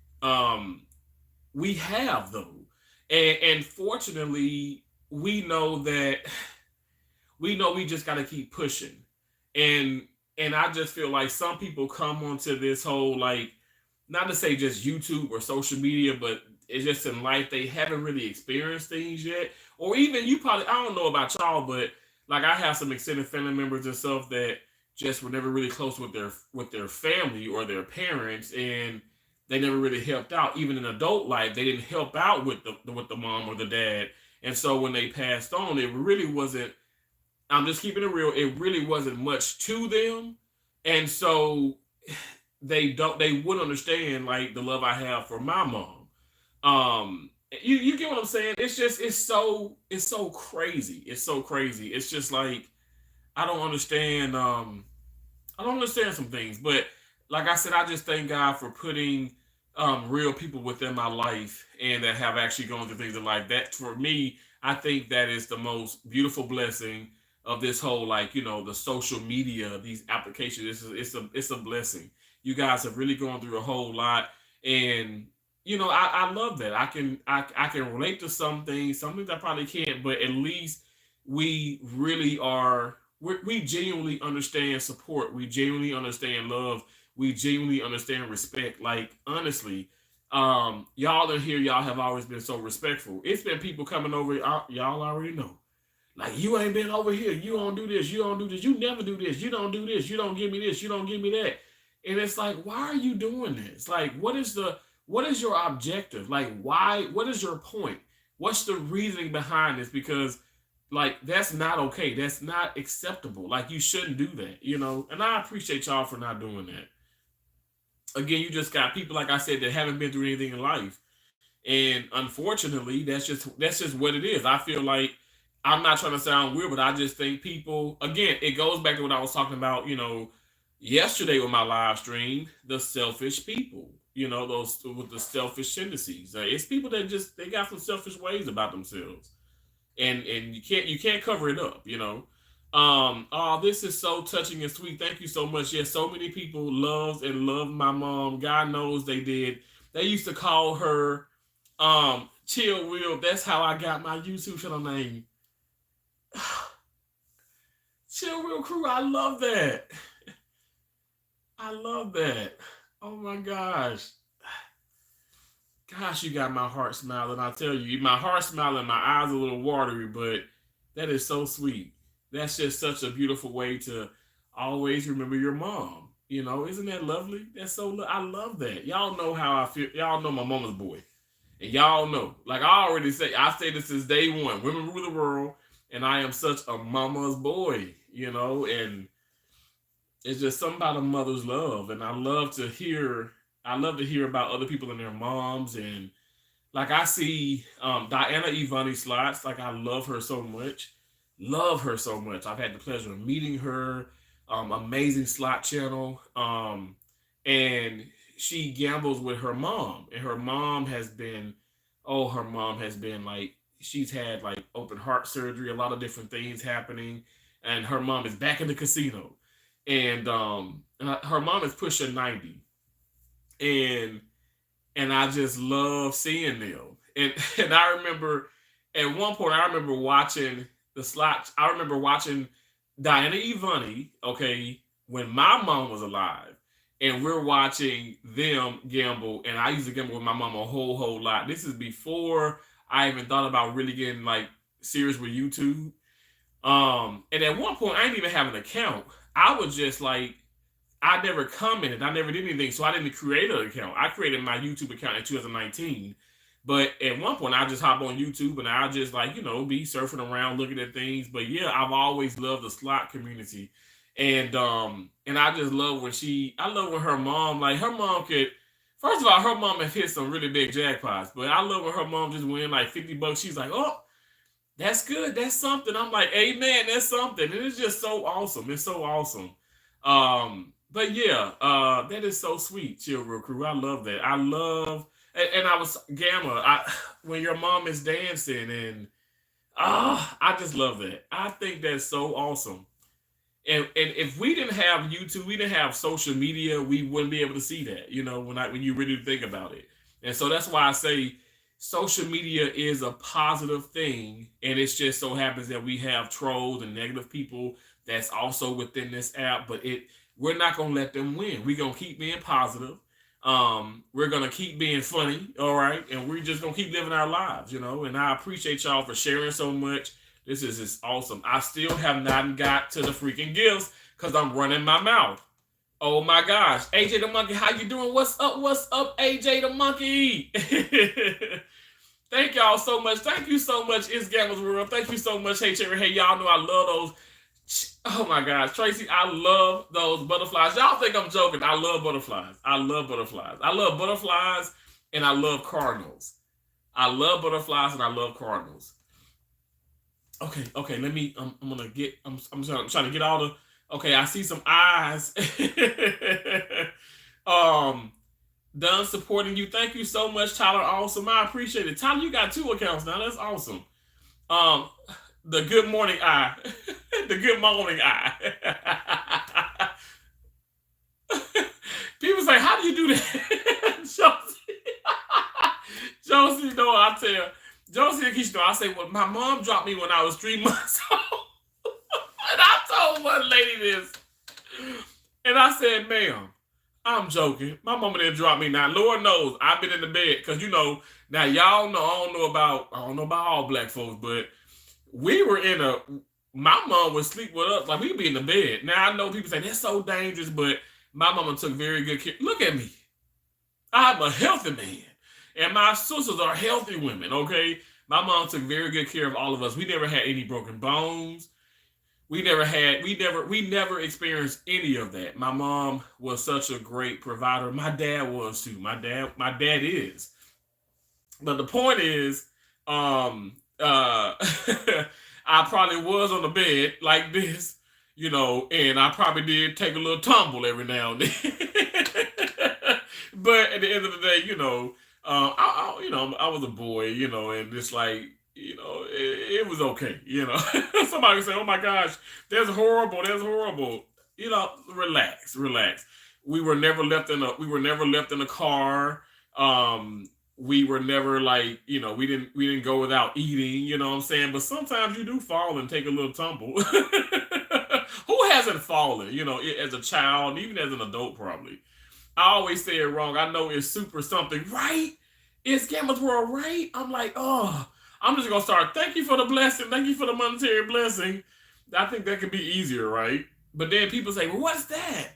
we have though, and fortunately, we know we just got to keep pushing, and I just feel like some people come onto this whole, like, not to say just YouTube or social media, but it's just in life they haven't really experienced things yet. Or even you probably, I don't know about y'all, but like I have some extended family members and stuff that just were never really close with their family or their parents, and they never really helped out. Even in adult life, they didn't help out with the mom or the dad. And so when they passed on, it really wasn't. I'm just keeping it real. It really wasn't much to them, and so they wouldn't understand like the love I have for my mom. You get what I'm saying? It's just it's so crazy. It's so crazy. It's just like I don't understand. I don't understand some things, but like I said, I just thank God for putting real people within my life and that have actually gone through things in life. That for me, I think that is the most beautiful blessing of this whole like the social media, these applications. It's a blessing. You guys have really gone through a whole lot, and I love that. I can relate to some things I probably can't, but at least we really are we genuinely understand support. We genuinely understand love. We genuinely understand respect. Like honestly, y'all in here, y'all have always been so respectful. It's been people coming over. Y'all already know. Like you ain't been over here. You don't do this. You don't do this. You never do this. You don't do this. You don't give me this. You don't give me that. And it's like, why are you doing this? Like, what is your objective? Like, why? What is your point? What's the reasoning behind this? Because like that's not okay. That's not acceptable. Like you shouldn't do that. And I appreciate y'all for not doing that. Again, you just got people like I said that haven't been through anything in life, and unfortunately, that's just what it is. I feel like I'm not trying to sound weird, but I just think people. Again, it goes back to what I was talking about. Yesterday with my live stream, the selfish people. Those with the selfish tendencies. It's people that just they got some selfish ways about themselves, and you can't cover it up. Oh, this is so touching and sweet. Thank you so much. Yes, so many people love my mom. God knows they did. They used to call her Chill Will. That's how I got my YouTube channel name. Chill Will Crew. I love that. I love that. Oh my gosh. Gosh, you got my heart smiling. I tell you, my heart smiling, my eyes a little watery, but that is so sweet. That's just such a beautiful way to always remember your mom. Isn't that lovely? That's I love that. Y'all know how I feel. Y'all know my mama's boy. And y'all know, like I say this since day one. Women rule the world, and I am such a mama's boy, and it's just something about a mother's love. And I love to hear about other people and their moms. And like I see Diana Ivani Slots, like I love her so much. Love her so much. I've had the pleasure of meeting her. Amazing slot channel. And she gambles with her mom. And her mom has been like, she's had like open heart surgery, a lot of different things happening. And her mom is back in the casino. And her mom is pushing 90. And I just love seeing them. And I remember at one point, I remember watching the slots. I remember watching Diana Ivani, okay, when my mom was alive, and we're watching them gamble. And I used to gamble with my mom a whole lot. This is before I even thought about really getting like serious with YouTube. And at one point, I didn't even have an account. I was just like, I never commented. I never did anything. So I didn't create an account. I created my YouTube account in 2019. But at one point, I just hop on YouTube and I just like, be surfing around, looking at things. But yeah, I've always loved the slot community. And I just love I love when her mom, like her mom could, first of all, her mom has hit some really big jackpots. But I love when her mom just win like $50. She's like, oh, that's good. That's something. I'm like, amen, that's something. And it's just so awesome. It's so awesome. But yeah, that is so sweet, Chill Real Crew. I love that. I love, and I was Gamma. When your mom is dancing, and I just love that. I think that's so awesome. And if we didn't have YouTube, we didn't have social media, we wouldn't be able to see that. When you really think about it. And so that's why I say social media is a positive thing, and it's just so happens that we have trolls and negative people that's also within this app, but we're not gonna let them win. We're gonna keep being positive. We're gonna keep being funny, all right, and we're just gonna keep living our lives, And I appreciate y'all for sharing so much. This is just awesome. I still have not got to the freaking gifts because I'm running my mouth. Oh my gosh, AJ the Monkey, how you doing? What's up? What's up, AJ the Monkey? Thank y'all so much. Thank you so much, It's Gamblers World. Thank you so much, Hey Cherry. Hey, y'all know I love those. Oh my gosh, Tracy, I love those butterflies. Y'all think I'm joking. I love butterflies. I love butterflies. I love butterflies and I love cardinals. I love butterflies and I love cardinals. Okay, let me, I'm gonna get, I'm trying to get all the, okay, I see some eyes. Done supporting you. Thank you so much, Tyler. Awesome. I appreciate it. Tyler, you got 2 accounts now. That's awesome. The good morning eye. The good morning eye. People say, how do you do that? Josie, no, I tell Josie and Keisha, I say, well, my mom dropped me when I was 3 months old. And I told one lady this. And I said, ma'am, I'm joking. My mama didn't drop me now. Lord knows I've been in the bed. Cause now y'all know I don't know about all black folks, but we were my mom would sleep with us, like we'd be in the bed. Now I know people say that's so dangerous, but my mama took very good care. Look at me. I'm a healthy man. And my sisters are healthy women, okay? My mom took very good care of all of us. We never had any broken bones. We never experienced any of that. My mom was such a great provider. My dad was too. My dad is. But the point is, I probably was on the bed like this, and I probably did take a little tumble every now and then. But at the end of the day, I was a boy, and it's like, it was okay, Somebody say, "Oh my gosh, that's horrible, that's horrible." Relax. We were never left in a car. We were never like, we didn't go without eating, you know what I'm saying? But sometimes you do fall and take a little tumble. Who hasn't fallen, as a child, even as an adult, probably. I always say it wrong. I know it's super something, right? It's Gamblers World, right? I'm like, oh, I'm just going to start. Thank you for the blessing. Thank you for the monetary blessing. I think that could be easier, right? But then people say, well, what's that?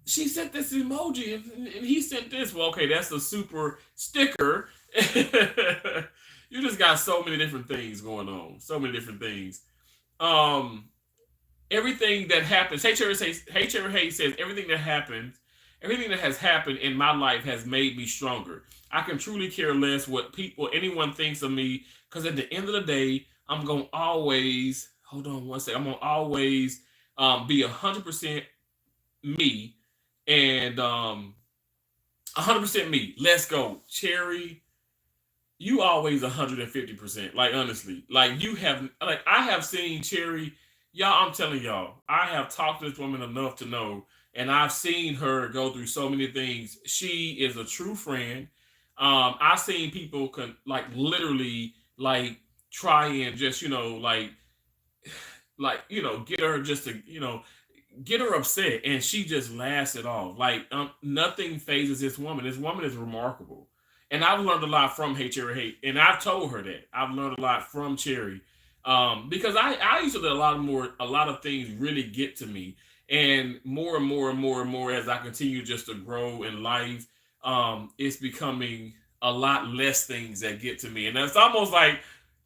She sent this emoji and he sent this. Well, okay, that's a super sticker. You just got so many different things going on. So many different things. Everything that happens, Hey Cherry says, everything that has happened in my life has made me stronger. I can truly care less what anyone thinks of me, because at the end of the day, I'm going to always, hold on one second, I'm going to always be 100% me, and 100% me. Let's go. Cherry, you always 150%. Like, honestly, like I have seen Cherry, y'all, I'm telling y'all, I have talked to this woman enough to know, and I've seen her go through so many things. She is a true friend. I've seen people literally try and just, get her just to, get her upset, and she just laughs it off. Nothing phases this woman. This woman is remarkable. And I've learned a lot from Hey Cherry Hey. And I've told her that. I've learned a lot from Cherry. Because I used to let a lot of things really get to me. And more and more and more and more as I continue just to grow in life, it's becoming a lot less things that get to me. And that's almost like,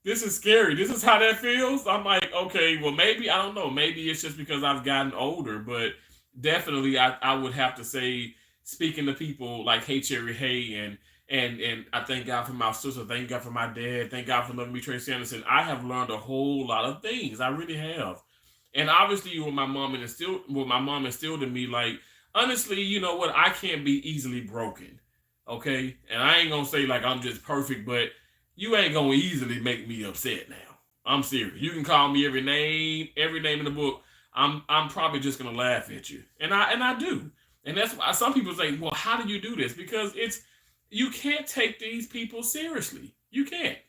this is scary. This is how that feels. I'm like, okay, well, maybe, I don't know. Maybe it's just because I've gotten older, but definitely I would have to say, speaking to people like Hey Cherry Hey, and I thank God for my sister, thank God for my dad, thank God for loving me, Tracy Anderson. I have learned a whole lot of things. I really have. And obviously what my mom instilled in me, like, honestly, you know what? I can't be easily broken. Okay? And I ain't gonna say like I'm just perfect, but you ain't gonna easily make me upset now. I'm serious. You can call me every name in the book. I'm probably just gonna laugh at you. And I do. And that's why some people say, well, how do you do this? Because you can't take these people seriously. You can't.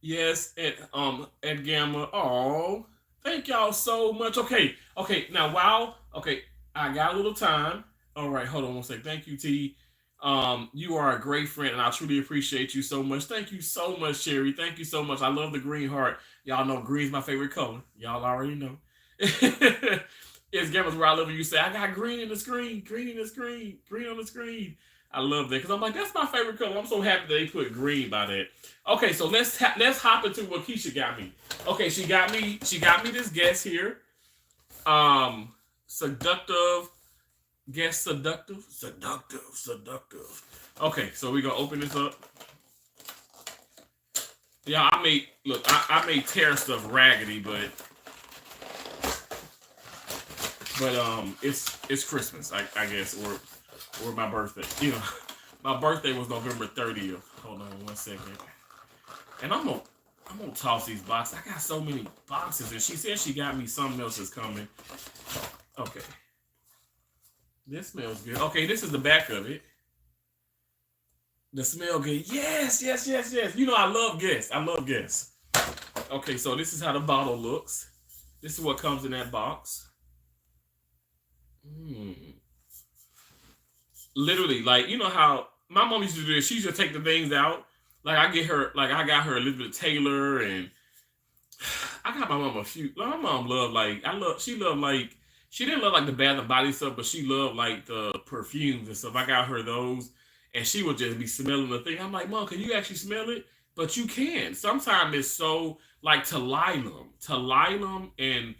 Yes, at Gamma. Oh, thank y'all so much. Okay. Now, wow. Okay, I got a little time. All right, hold on one second. Thank you, T. You are a great friend, and I truly appreciate you so much. Thank you so much, Sherry. Thank you so much. I love the green heart. Y'all know green's my favorite color. Y'all already know. It's Gamers where I live, and you say I got green in the screen, green in the screen, green on the screen. I love that because I'm like that's my favorite color. I'm so happy they put green by that. Okay, so let's hop into what Keisha got me. Okay, she got me this guest here. Seductive guest, seductive. Okay, so we're gonna open this up. Yeah, I may tear stuff raggedy, but it's Christmas, I guess, or my birthday. You know, my birthday was November 30th. Hold on one second, and I'm gonna toss these boxes. I got so many boxes, and she said she got me something else is coming. Okay, this smells good. Okay, this is the back of it. The smell good. Yes. You know I love guests. I love guests. Okay, so this is how the bottle looks. This is what comes in that box. Mm. Literally, like you know how my mom used to do this. She used to take the things out. I got her Elizabeth Taylor, and I got my mom a few. My mom loved she loved like she didn't love like the Bath and Body stuff, but she loved like the perfumes and stuff. I got her those, and she would just be smelling the thing. I'm like, Mom, can you actually smell it? But you can. Sometimes it's so like Talilum and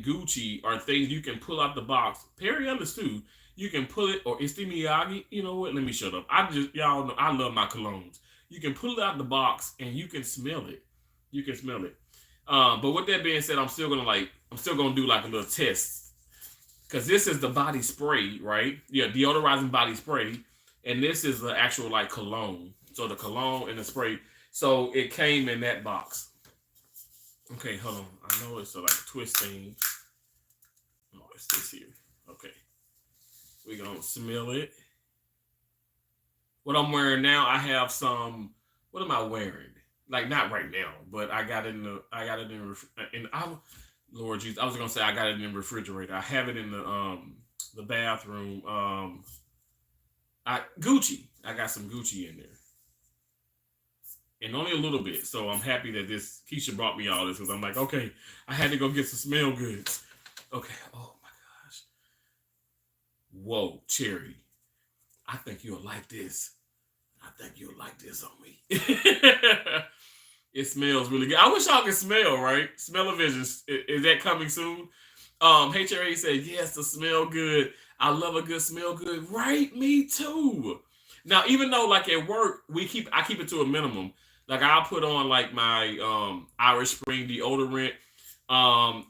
Gucci are things you can pull out the box. Perry Ellis too. You can pull it, or Issey Miyagi. You know what? Let me shut up. Y'all know I love my colognes. You can pull it out the box and you can smell it. You can smell it. But with that being said, I'm still gonna do like a little test because this is the body spray, right? Yeah, deodorizing body spray, and this is the actual like cologne. So the cologne and the spray. So it came in that box. Okay, hold on. I know it's like a twist thing. Oh, it's this here. Okay, we gonna smell it. What I'm wearing now, I have some. What am I wearing? Like not right now, but I got it in Lord Jesus, I was gonna say I got it in the refrigerator. I have it in the bathroom. Gucci. I got some Gucci in there, and only a little bit. So I'm happy that this Keisha brought me all this because I'm like, okay, I had to go get some smell goods. Okay. Oh my gosh. Whoa, Cherry. I think you'll like this. I think you'll like this on me. It smells really good. I wish y'all could smell, right? Smell-o-vision. Is that coming soon? HRA said, yes, the smell good. I love a good smell good. Right? Me too. Now, even though like at work, I keep it to a minimum. Like I'll put on like my Irish Spring deodorant,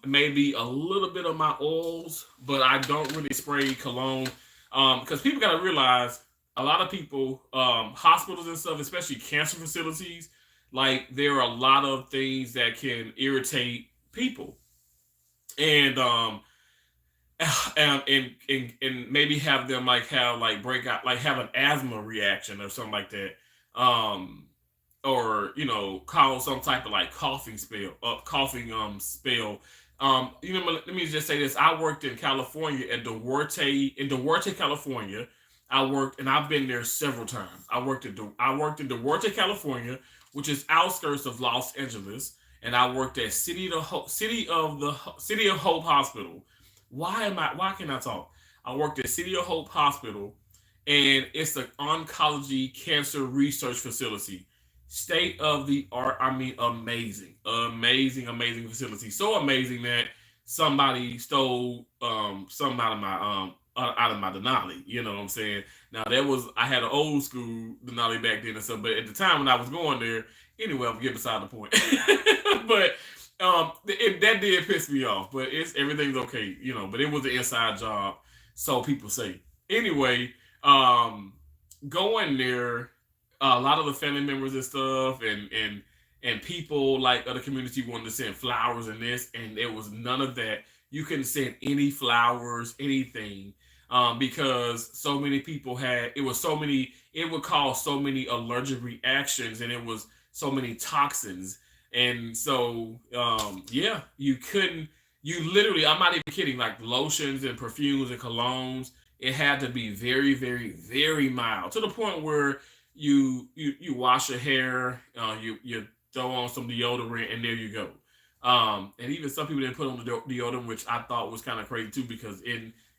maybe a little bit of my oils, but I don't really spray cologne. Because people gotta realize a lot of people, hospitals and stuff, especially cancer facilities, like there are a lot of things that can irritate people, and and maybe have them like have like break out, like have an asthma reaction or something like that, or you know cause some type of like coughing spell. You know, let me just say this: I worked in California at Duarte, California. And I've been there several times. I worked in Duarte, California, which is outskirts of Los Angeles, and I worked at City of Hope Hospital. Why can't I talk? I worked at City of Hope Hospital, and it's an oncology cancer research facility. State of the art. I mean, amazing facility. So amazing that somebody stole something out of my Denali. You know what I'm saying? Now I had an old school Denali back then and stuff, but at the time when I was going there, anyway, I'm getting beside the point. But that did piss me off. But everything's okay, you know. But it was an inside job, so people say. Anyway, going there, a lot of the family members and stuff, and people like other community wanted to send flowers and this, and there was none of that. You couldn't send any flowers, anything, because so many people it would cause so many allergic reactions, and it was so many toxins. And so, yeah, you couldn't You literally, I'm not even kidding, like lotions and perfumes and colognes, it had to be very, very, very mild to the point where you wash your hair, you throw on some deodorant, and there you go. And even some people didn't put on the deodorant, which I thought was kind of crazy too, because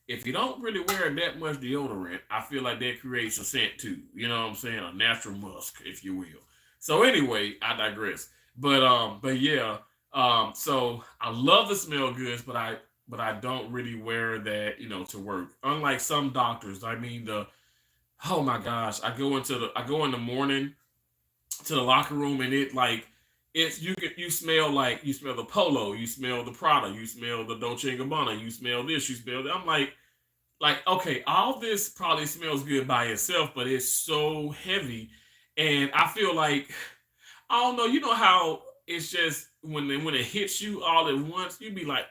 if you don't really wear that much deodorant, I feel like that creates a scent too. You know what I'm saying? A natural musk, if you will. So anyway, I digress. But yeah, so I love the smell goods, but I don't really wear that, to work. Unlike some doctors, I mean oh my gosh, I go in the morning to the locker room, and it like it's you smell, like you smell the Polo, you smell the Prada, you smell the Dolce and Gabbana, you smell this, you smell that. I'm like, okay, all this probably smells good by itself, but it's so heavy, and I feel like, I don't know. You know how it's just when it hits you all at once, you be like,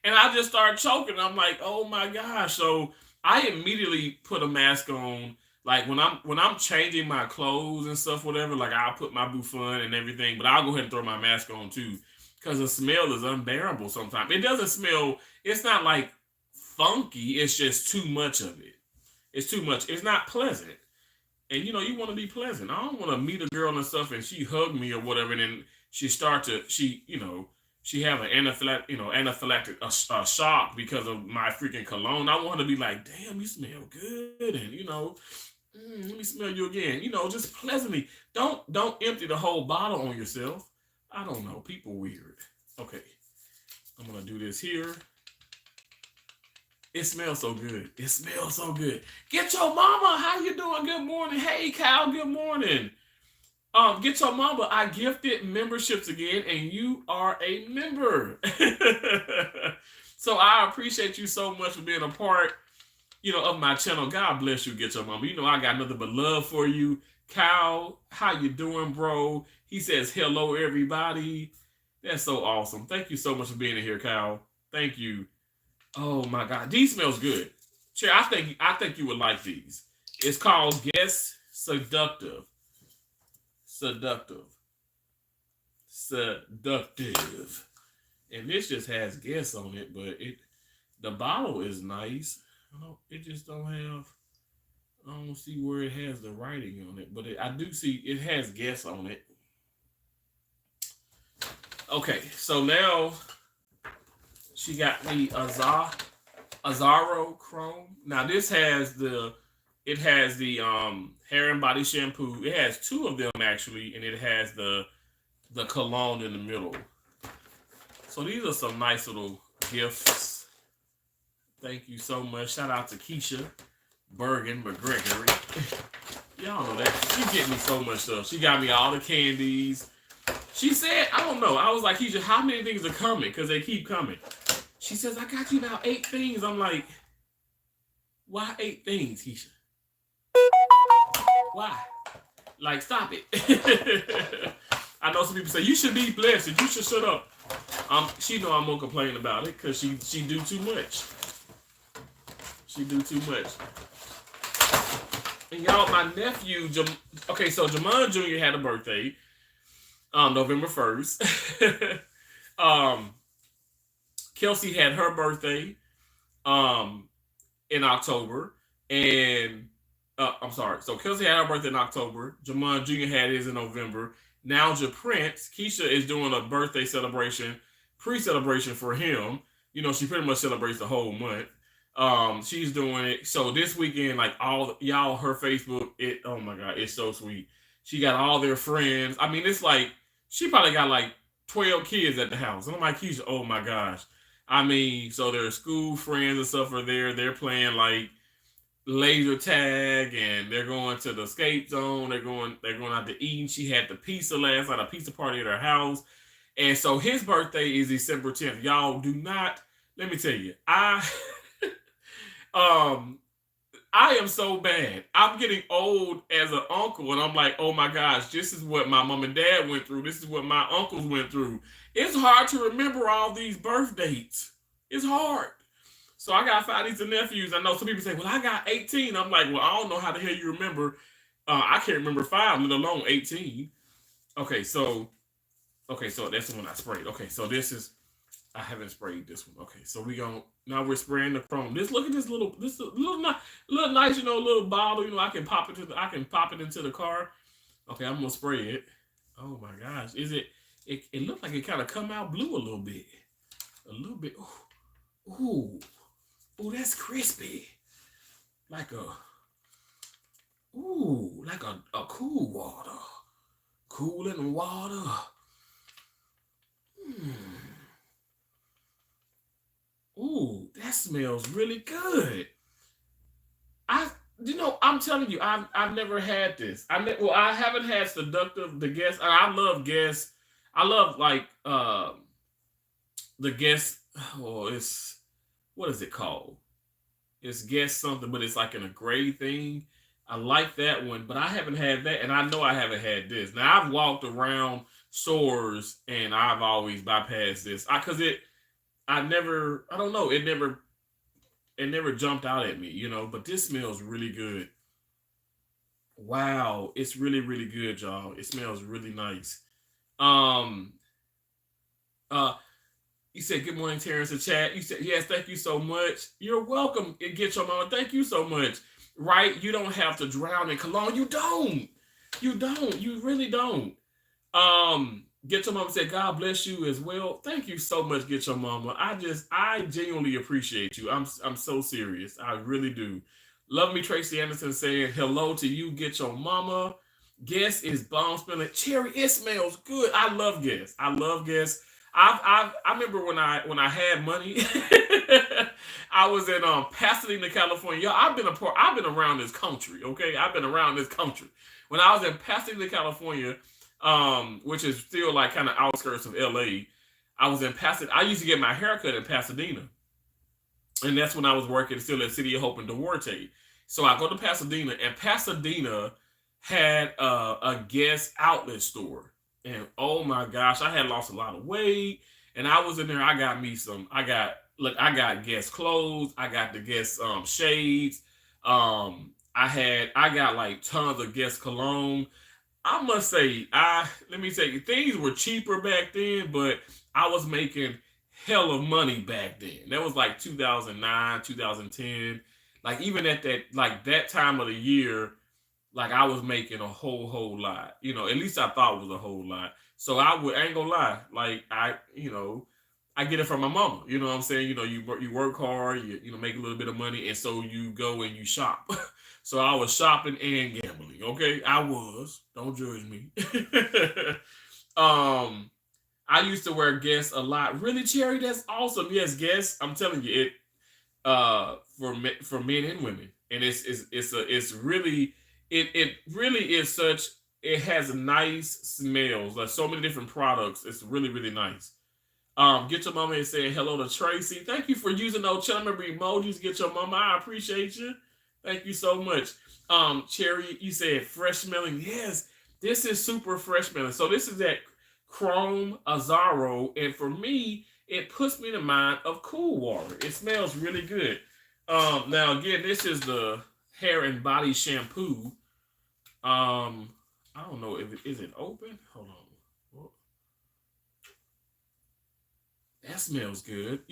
and I just start choking. I'm like, oh my gosh. So I immediately put a mask on. Like when I'm changing my clothes and stuff, whatever. Like I'll put my bouffant and everything, but I'll go ahead and throw my mask on too, because the smell is unbearable. Sometimes it doesn't smell. It's not like funky. It's just too much of it. It's too much. It's not pleasant. And you want to be pleasant. I don't want to meet a girl and stuff, and she hug me or whatever, and then she have an anaphylactic shock because of my freaking cologne. I want her to be like, damn, you smell good, and let me smell you again. Just pleasantly. Don't empty the whole bottle on yourself. I don't know. People weird. Okay, I'm gonna do this here. It smells so good. It smells so good. Get your mama. How you doing? Good morning. Hey, Kyle. Good morning. Get your mama. I gifted memberships again, and you are a member. So I appreciate you so much for being a part, of my channel. God bless you. Get your mama. I got nothing but love for you. Kyle, how you doing, bro? He says hello, everybody. That's so awesome. Thank you so much for being in here, Kyle. Thank you. Oh my God, these smells good. Sure, I think you would like these. It's called Guess Seductive. Seductive. Seductive. And this just has Guess on it, but the bottle is nice. It just don't have. I don't see where it has the writing on it, but I do see it has Guess on it. Okay, so now she got the Azaro Chrome. Now this has the hair and body shampoo. It has two of them actually, and it has the cologne in the middle. So these are some nice little gifts. Thank you so much. Shout out to Keisha Bergen McGregory. Y'all know that she get me so much stuff. She got me all the candies. She said, I don't know. I was like, Keisha, how many things are coming? Because they keep coming. She says, I got you now 8 things. I'm like, why 8 things, Keisha? Why? Like, stop it. I know some people say, you should be blessed. You should shut up. She know I'm going to complain about it because she do too much. She do too much. And y'all, my nephew, okay, so Jamon Jr. had a birthday, November 1st. Kelsey had her birthday in October, and I'm sorry. So Kelsey had her birthday in October. Jamon Jr. had his in November. Now Prince, Keisha is doing a birthday celebration, pre-celebration for him. She pretty much celebrates the whole month. She's doing it. So this weekend, like all y'all, her Facebook, oh my God, it's so sweet. She got all their friends. I mean, it's like she probably got like 12 kids at the house. And I'm like, Keisha, oh my gosh. I mean, so their school friends and stuff are there. They're playing like laser tag, and they're going to the escape zone. They're going out to eat. And she had the pizza last night, a pizza party at her house. And so his birthday is December 10th. Y'all do not, let me tell you, I am so bad. I'm getting old as an uncle, and I'm like, oh my gosh, this is what my mom and dad went through. This is what my uncles went through. It's hard to remember all these birth dates. It's hard. So I got 5 nieces and nephews. I know some people say, well, I got 18. I'm like, well, I don't know how the hell you remember. I can't remember 5, let alone 18. Okay, so that's the one I sprayed. Okay, so this is I haven't sprayed this one. Okay, so now we're spraying the chrome. Look at this little nice, little bottle. I can pop it into the car. Okay, I'm gonna spray it. Oh my gosh, it looked like it kind of come out blue a little bit, a little bit. Ooh, ooh, that's crispy, like a cool water, cooling water. Hmm. Ooh, that smells really good. I'm telling you, I've never had this. I haven't had seductive the Guess. I love Guess. I love like the Guess. Oh, it's what is it called? It's Guess something, but it's like in a gray thing. I like that one, but I haven't had that, and I know I haven't had this. Now I've walked around stores and I've always bypassed this. I don't know, it never jumped out at me. But this smells really good. Wow, it's really, really good, y'all. It smells really nice. Um, uh, you said good morning, Terrence, in chat. You said yes, thank you so much. You're welcome. It Get Your Mama. Thank you so much. Right? You don't have to drown in cologne. You don't. You don't. You really don't. Get Your Mama said, God bless you as well. Thank you so much, Get Your Mama. I genuinely appreciate you. I'm so serious. I really do. Love me, Tracy Anderson saying hello to you, Get Your Mama. Guess is bomb smelling cherry. It smells good. I love Guess. I love Guess. I remember when I had money, I was in Pasadena, California. Yo, I've been around this country. Okay, I've been around this country. When I was in Pasadena, California, which is still like kind of outskirts of LA. I was in Pasadena. I used to get my haircut in Pasadena, and that's when I was working still at City of Hope in Duarte. So I go to Pasadena, and Pasadena had a Guess outlet store, and oh my gosh, I had lost a lot of weight, and I was in there. I got me some. I got Guess clothes. I got the Guess shades. I got like tons of Guess cologne. I must say, let me say, things were cheaper back then, but I was making hell of money back then. That was like 2009, 2010. Like even at that time of the year, like I was making a whole lot. At least I thought it was a whole lot. So I ain't gonna lie, like I get it from my mama. You know what I'm saying? You work hard, you make a little bit of money, and so you go and you shop. So I was shopping and gambling. Okay, I was. Don't judge me. um, I used to wear Guess a lot. Really, Cherry? That's awesome. Yes, Guess. I'm telling you, it for men and women, and it's really it really is such. It has nice smells, like so many different products. It's really really nice. Get Your Mama is saying hello to Tracy. Thank you for using those channel member emojis. Get Your Mama, I appreciate you. Thank you so much. Cherry, you said fresh smelling. Yes, this is super fresh smelling. So this is that Chrome Azaro, and for me, it puts me in the mind of cool water. It smells really good. Now again, this is the hair and body shampoo. I don't know if is it open. Hold on. That smells good.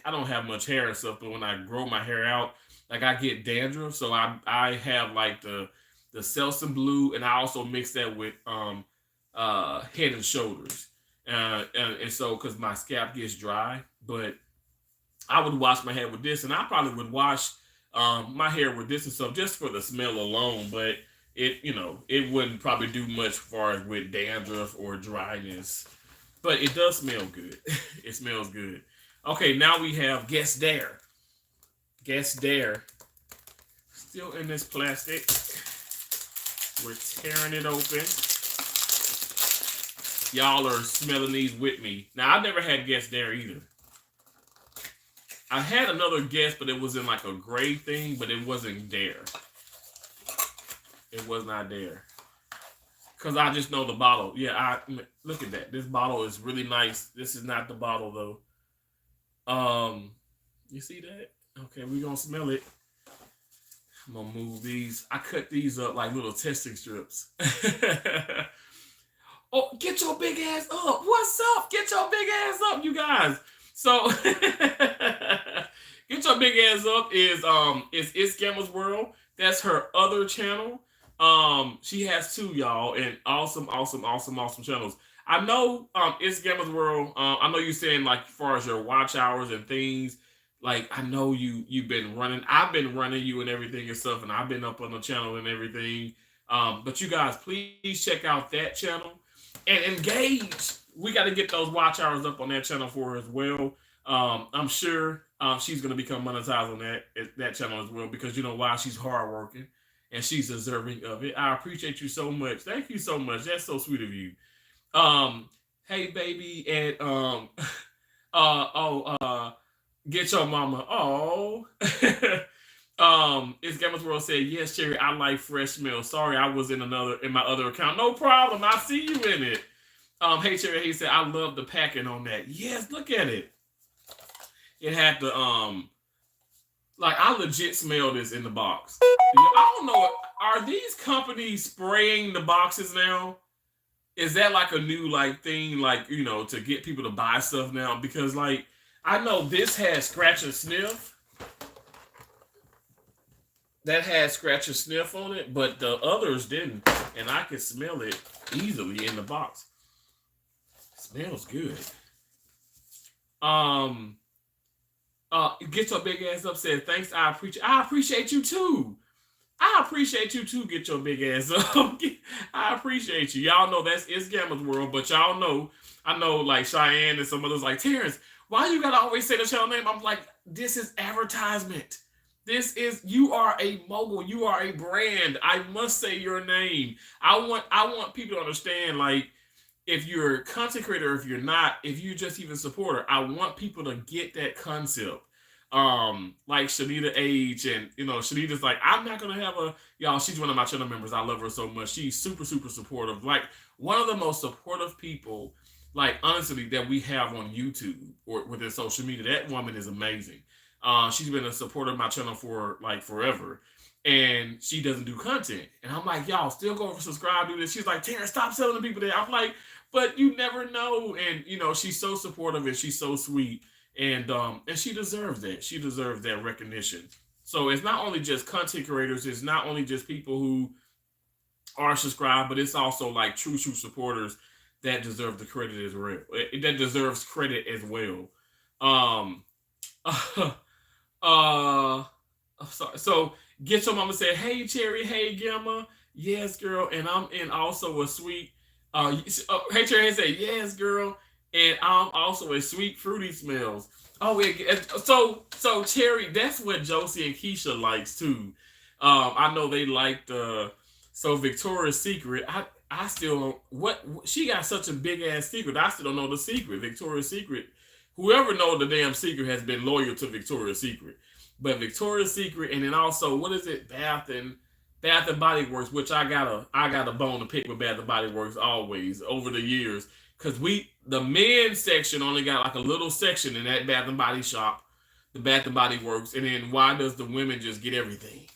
I don't have much hair and stuff, but when I grow my hair out, like I get dandruff, so I have like the Selsun Blue, and I also mix that with Head and Shoulders, and so because my scalp gets dry, but I would wash my hair with this, and I probably would wash my hair with this and stuff just for the smell alone, but it wouldn't probably do much as far as with dandruff or dryness. But it does smell good. It smells good. Okay, now we have Guess Dare. Guess Dare. Still in this plastic. We're tearing it open. Y'all are smelling these with me. Now, I've never had Guess Dare either. I had another Guess, but it was in like a gray thing, but it wasn't Dare. It was not Dare. Because I just know the bottle. Yeah, look at that. This bottle is really nice. This is not the bottle though. You see that? Okay, we're gonna smell it. I'm gonna move these. I cut these up like little testing strips. Oh, get your big ass up. What's up? Get your big ass up, you guys. So get your big ass up is It's Gamma's World. That's her other channel. She has two, y'all, and awesome, awesome, awesome, awesome channels. I know It's Gamma's World. I know you're saying like as far as your watch hours and things. Like I know you've been running. I've been running you and everything and stuff, and I've been up on the channel and everything. But you guys, please check out that channel and engage. We got to get those watch hours up on that channel for her as well. I'm sure she's going to become monetized on that channel as well because you know why? She's hardworking and she's deserving of it. I appreciate you so much. Thank you so much. That's so sweet of you. Hey baby, and get your mama. Oh. It's Gamma's World said, yes, Cherry, I like fresh milk. Sorry, I was in my other account. No problem. I see you in it. Hey Cherry, he said, I love the packing on that. Yes, look at it. It had the like I legit smell this in the box. I don't know. Are these companies spraying the boxes now? Is that like a new like thing, like you know, to get people to buy stuff now? Because like I know this has scratch and sniff. That had scratch and sniff on it, but the others didn't, and I could smell it easily in the box. It smells good. Get your big ass up. Said thanks. I appreciate you too. I appreciate you too. Get your big ass up. I appreciate you. Y'all know that's It's Gamma's World, but y'all know I know like Cheyenne and some others like Terrence. Why you gotta always say the channel name? I'm like, this is advertisement. You are a mogul, you are a brand. I must say your name. I want people to understand, like, if you're a content creator, if you're not, if you're just even a supporter, I want people to get that concept. Like Shanita Age, and you know, Shanita's like, I'm not gonna have y'all, she's one of my channel members. I love her so much. She's super, super supportive. Like one of the most supportive people, like honestly, that we have on YouTube or within social media. That woman is amazing. She's been a supporter of my channel for like forever, and she doesn't do content. And I'm like, y'all still go subscribe, do this. She's like, Terrence, stop selling the people there. I'm like, but you never know. And you know, she's so supportive and she's so sweet, and she deserves that. She deserves that recognition. So it's not only just content creators, it's not only just people who are subscribed, but it's also like true supporters that deserve the credit as well. That deserves credit as well. I'm sorry. So Get Your Mama said, hey Cherry, hey Gamma, yes girl, and I'm in also a sweet. Hey Cherry said, yes girl, and I'm also a sweet fruity smells. Oh yeah, so Cherry, that's what Josie and Keisha likes too. I know they like so Victoria's Secret. I still don't, what she got such a big ass secret. I still don't know the secret. Victoria's Secret. Whoever knows the damn secret has been loyal to Victoria's Secret. But Victoria's Secret, and then also, what is it? Bath and Body Works, which I got a bone to pick with Bath and Body Works always over the years. Because the men's section only got like a little section in that Bath and Body shop, the Bath and Body Works, and then why does the women just get everything?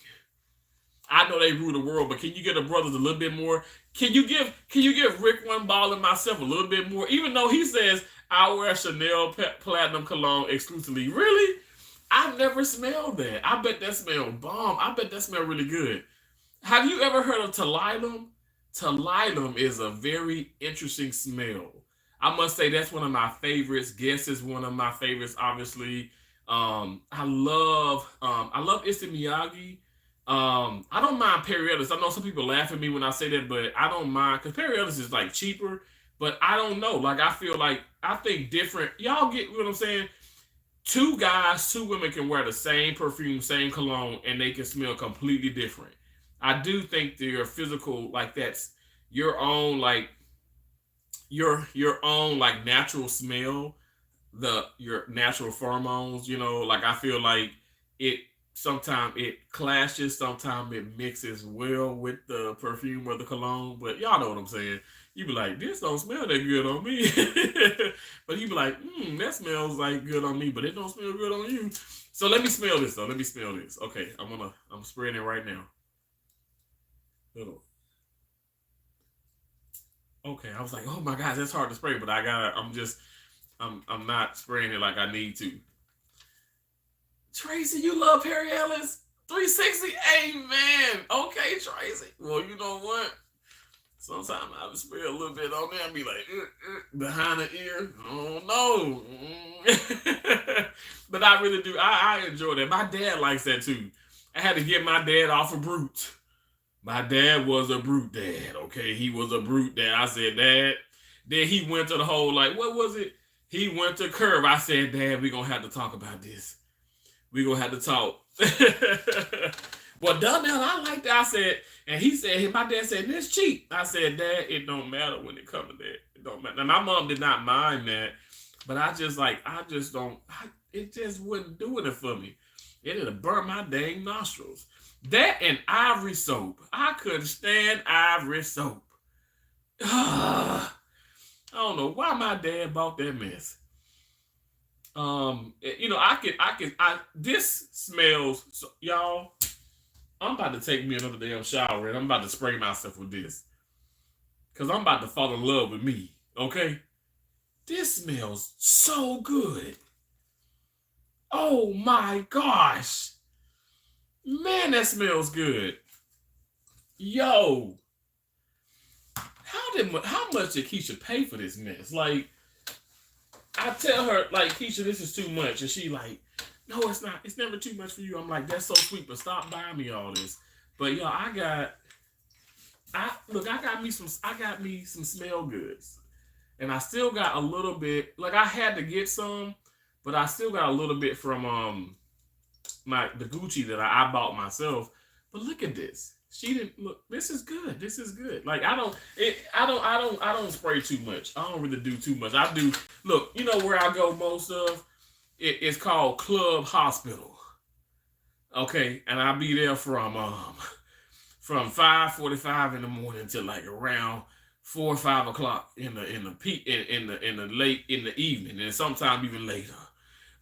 I know they rule the world, but can you get the brothers a little bit more? Can you give Rick One Ball and myself a little bit more? Even though he says I wear Chanel Platinum Cologne exclusively. Really? I've never smelled that. I bet that smelled bomb. I bet that smelled really good. Have you ever heard of Talilum? Talilum is a very interesting smell. I must say that's one of my favorites. Guess is one of my favorites, obviously. I love Issey Miyagi. I don't mind Perry Ellis. I know some people laugh at me when I say that, but I don't mind because Perry Ellis is like cheaper. But I don't know. Like I think different. Y'all get what I'm saying? Two women can wear the same perfume, same cologne, and they can smell completely different. I do think your physical, like that's your own, like your own, like natural smell, your natural pheromones. You know, like I feel like it. Sometimes it clashes, sometimes it mixes well with the perfume or the cologne. But y'all know what I'm saying. You be like, this don't smell that good on me. But you be like, that smells like good on me, but it don't smell good on you. So let me smell this though. Let me smell this. Okay, I'm spraying it right now. Okay, I was like, oh my gosh, that's hard to spray, but I'm not spraying it like I need to. Tracy, you love Perry Ellis 360? Amen. Okay, Tracy. Well, you know what? Sometimes I would spray a little bit on there and be like, behind the ear. Oh no. But I really do. I enjoy that. My dad likes that too. I had to get my dad off of Brute. My dad was a Brute dad. Okay, he was a Brute dad. I said, Dad. Then he went to the whole, like, what was it? He went to Curve. I said, Dad, we're gonna have to talk about this. We're gonna have to talk. Well, dumb man, I like that. I said, and he said, my dad said, this cheap. I said, Dad, it don't matter when it comes to that. It don't matter. Now, my mom did not mind that, but I just don't, it just wasn't doing it for me. It would have burnt my dang nostrils. That and Ivory soap. I couldn't stand Ivory soap. I don't know why my dad bought that mess. This smells, so, y'all, I'm about to take me another damn shower and I'm about to spray myself with this. Because I'm about to fall in love with me, okay? This smells so good. Oh my gosh. Man, that smells good. Yo. How much did Keisha pay for this mess? Like, I tell her, like, Keisha, this is too much. And she like, no, it's not. It's never too much for you. I'm like, that's so sweet, but stop buying me all this. But yo, I got me some smell goods. And I still got a little bit, like I had to get some, but I still got a little bit from the Gucci that I bought myself. But look at this. She didn't look. This is good. This is good. Like I don't spray too much. I don't really do too much. I do. Look, you know where I go most of? It's called Club Hospital. Okay, and I'll be there from 5:45 in the morning to like around 4 or 5 o'clock in the late in the evening, and sometimes even later.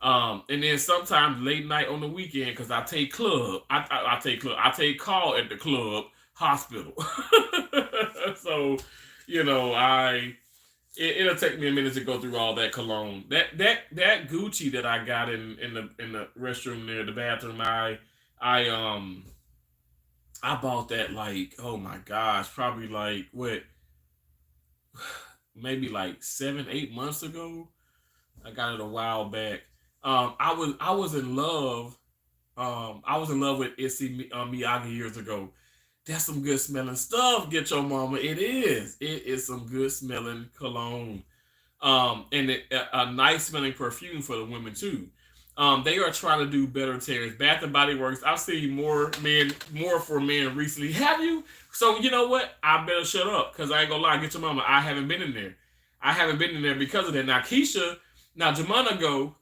And then sometimes late night on the weekend because I take club. I take call at the Club Hospital. So, it'll take me a minute to go through all that cologne. That Gucci that I got in the restroom there, the bathroom. I bought that like, oh my gosh, probably like what, maybe like 7-8 months ago. I got it a while back. I was in love. I was in love with Issey Miyagi years ago. That's some good smelling stuff. Get your mama. It is some good smelling cologne. And a nice smelling perfume for the women too. They are trying to do better tears. Bath and Body Works. I've seen more for men recently. Have you? So you know what? I better shut up because I ain't gonna lie. Get your mama. I haven't been in there. I haven't been in there because of that. Now Jamana go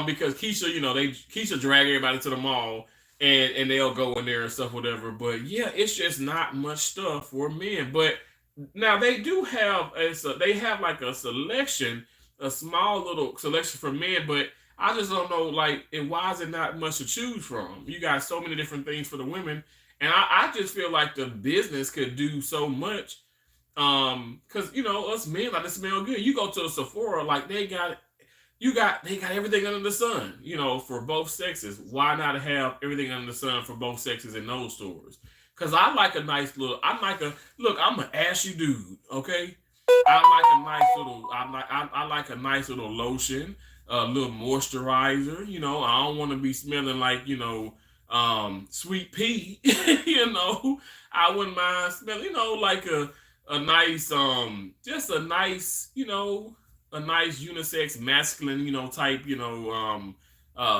because Keisha drag everybody to the mall and they'll go in there and stuff, whatever. But yeah, it's just not much stuff for men. But now they do have like a selection, a small little selection for men, but I just don't know, like, and why is it not much to choose from? You got so many different things for the women, and I just feel like the business could do so much. Because us men like to smell good. You go to a Sephora, like they got everything under the sun, for both sexes. Why not have everything under the sun for both sexes in those stores? Because I like a nice little. I'm an ashy dude, okay? I like a nice little lotion, a little moisturizer. I don't want to be smelling like sweet pea. I wouldn't mind smelling, like a nice just a nice a nice unisex masculine type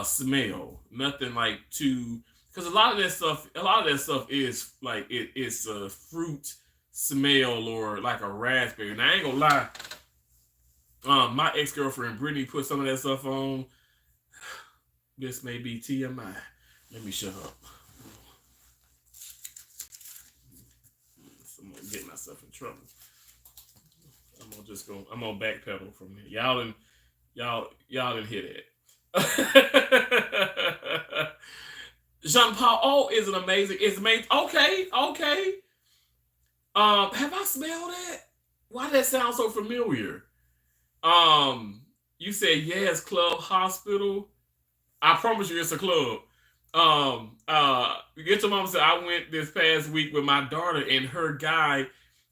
smell. Nothing like too, because a lot of that stuff is like it's a fruit smell or like a raspberry. And I ain't gonna lie, my ex-girlfriend Brittany put some of that stuff on. This may be TMI. Let me shut up. I'm gonna get myself in trouble. I'm gonna backpedal from here. Y'all didn't hear that. Jean Paul is amazing. It's amazing. Okay. Have I smelled that? Why that sound so familiar? Um, you said yes, Club Hospital. I promise you, it's a club. Get your mama said I went this past week with my daughter and her guy,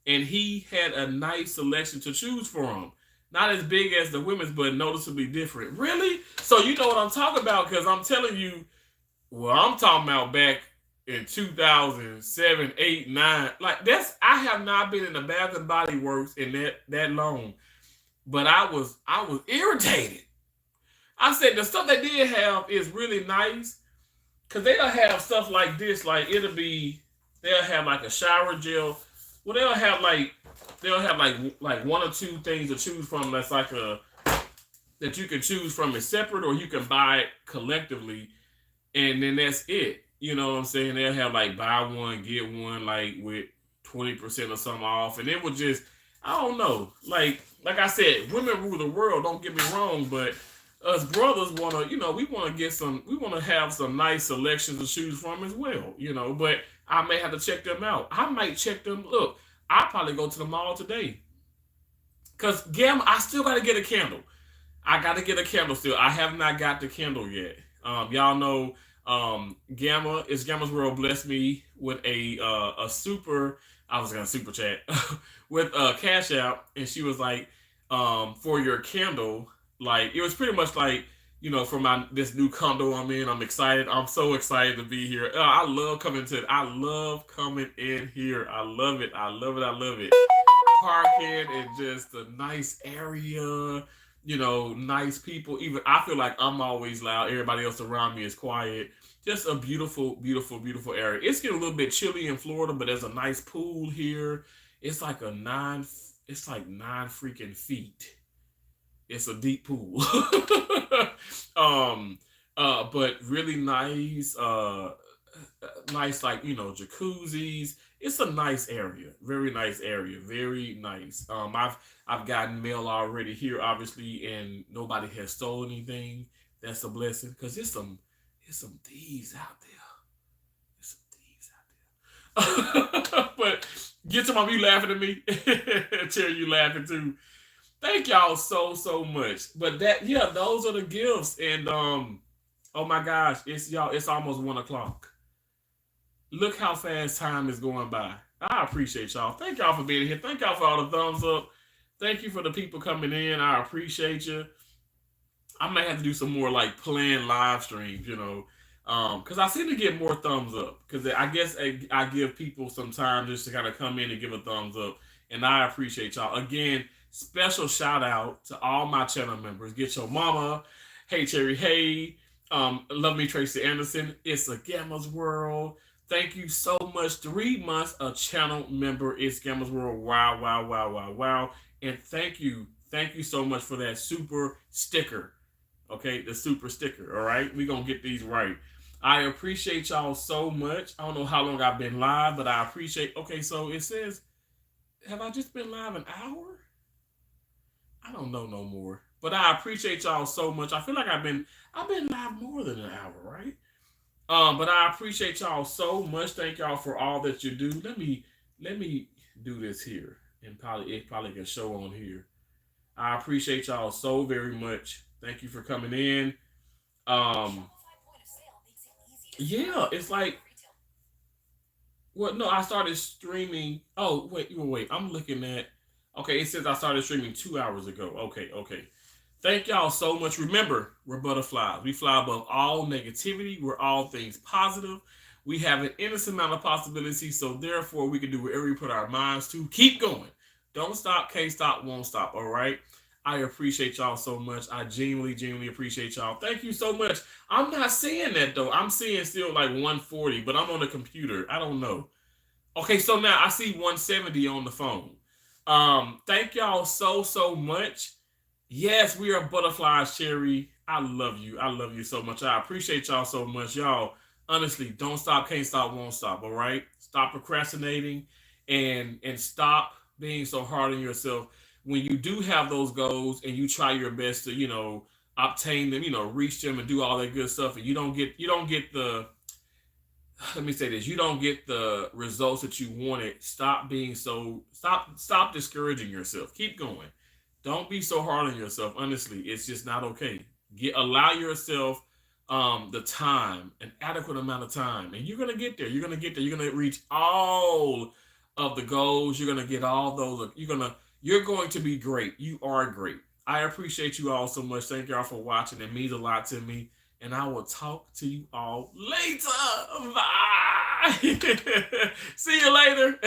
and he had a nice selection to choose from. Not as big as the women's, but noticeably different. Really? So you know what I'm talking about? Because I'm telling you, well, I'm talking about back in 2007, 8, 9. Like that's I have not been in the Bath and Body Works in that long, but I was irritated. I said the stuff they did have is really nice because they'll have stuff like this. Like they'll have like a shower gel. Well, they'll have like one or two things to choose from. That's like a that you can choose from as separate, or you can buy it collectively, and then that's it. You know what I'm saying? They'll have like buy one get one, like with 20% or something off, and it would just I don't know. Like I said, women rule the world. Don't get me wrong, but us brothers want to, we want to we want to have some nice selections to choose from as well, But I may have to check them out. I might check them. Look, I'll probably go to the mall today because Gamma. I still got to get a candle. I got to get a candle still. I have not got the candle yet. Y'all know Gamma's World blessed me with a super. I was gonna super chat with Cash App, and she was like, for your candle, like it was pretty much like for my this new condo I'm in. I'm excited. I'm so excited to be here. I love coming to it. I love coming in here. I love it. I love it. I love it. Parking and just a nice area. Nice people. Even I feel like I'm always loud. Everybody else around me is quiet. Just a beautiful, beautiful, beautiful area. It's getting a little bit chilly in Florida, but there's a nice pool here. It's like it's like 9 freaking feet. It's a deep pool. But really nice, nice, like, jacuzzis. It's a nice area. Very nice area. Very nice. I've gotten mail already here, obviously, and nobody has stolen anything. That's a blessing. Because there's some thieves out there. There's some thieves out there. But get to my you laughing at me. Cherry, you laughing too. Thank y'all so much. But those are the gifts. And oh my gosh, it's almost 1 o'clock. Look how fast time is going by. I appreciate y'all. Thank y'all for being here. Thank y'all for all the thumbs up. Thank you for the people coming in. I appreciate you. I may have to do some more like planned live streams, because I seem to get more thumbs up. Because I guess I give people some time just to kind of come in and give a thumbs up, and I appreciate y'all. Again, special shout out to all my channel members. Get your mama, hey Cherry, hey, love me Tracy Anderson. It's a Gamma's World. Thank you so much. 3 months a channel member. It's Gamma's World. Wow, wow, wow, wow, wow. And thank you so much for that super sticker. Okay, the super sticker. All right, we're gonna get these right. I appreciate y'all so much. I don't know how long I've been live, but I appreciate. Okay, so it says, have I just been live an hour? I don't know no more. But I appreciate y'all so much. I feel like I've been live more than an hour, right? But I appreciate y'all so much. Thank y'all for all that you do. Let me do this here, and it probably can show on here. I appreciate y'all so very much. Thank you for coming in. Yeah, it's like well, no, I started streaming. Oh, wait. I'm looking at. Okay, it says I started streaming 2 hours ago. Okay. Thank y'all so much. Remember, we're butterflies. We fly above all negativity. We're all things positive. We have an endless amount of possibilities, so therefore we can do whatever we put our minds to. Keep going. Don't stop, can't stop, won't stop. All right. I appreciate y'all so much. I genuinely appreciate y'all. Thank you so much. I'm not seeing that though. I'm seeing still like 140, but I'm on the computer. I don't know. Okay, so now I see 170 on the phone. Thank y'all so much. Yes, we are butterflies, Cherry. I love you. I love you so much. I appreciate y'all so much. Y'all, honestly, don't stop, can't stop, won't stop. All right? Stop procrastinating and stop being so hard on yourself. When you do have those goals and you try your best to, obtain them, reach them and do all that good stuff, and you don't get the let me say this, you don't get the results that you wanted, stop discouraging yourself. Keep going. Don't be so hard on yourself. Honestly, it's just not okay. Allow yourself the time, an adequate amount of time, and you're gonna get there. You're gonna get there. You're gonna reach all of the goals. You're gonna get all those. You're going to be great. You are great. I appreciate you all so much. Thank y'all for watching. It means a lot to me. And I will talk to you all later. Bye. See you later.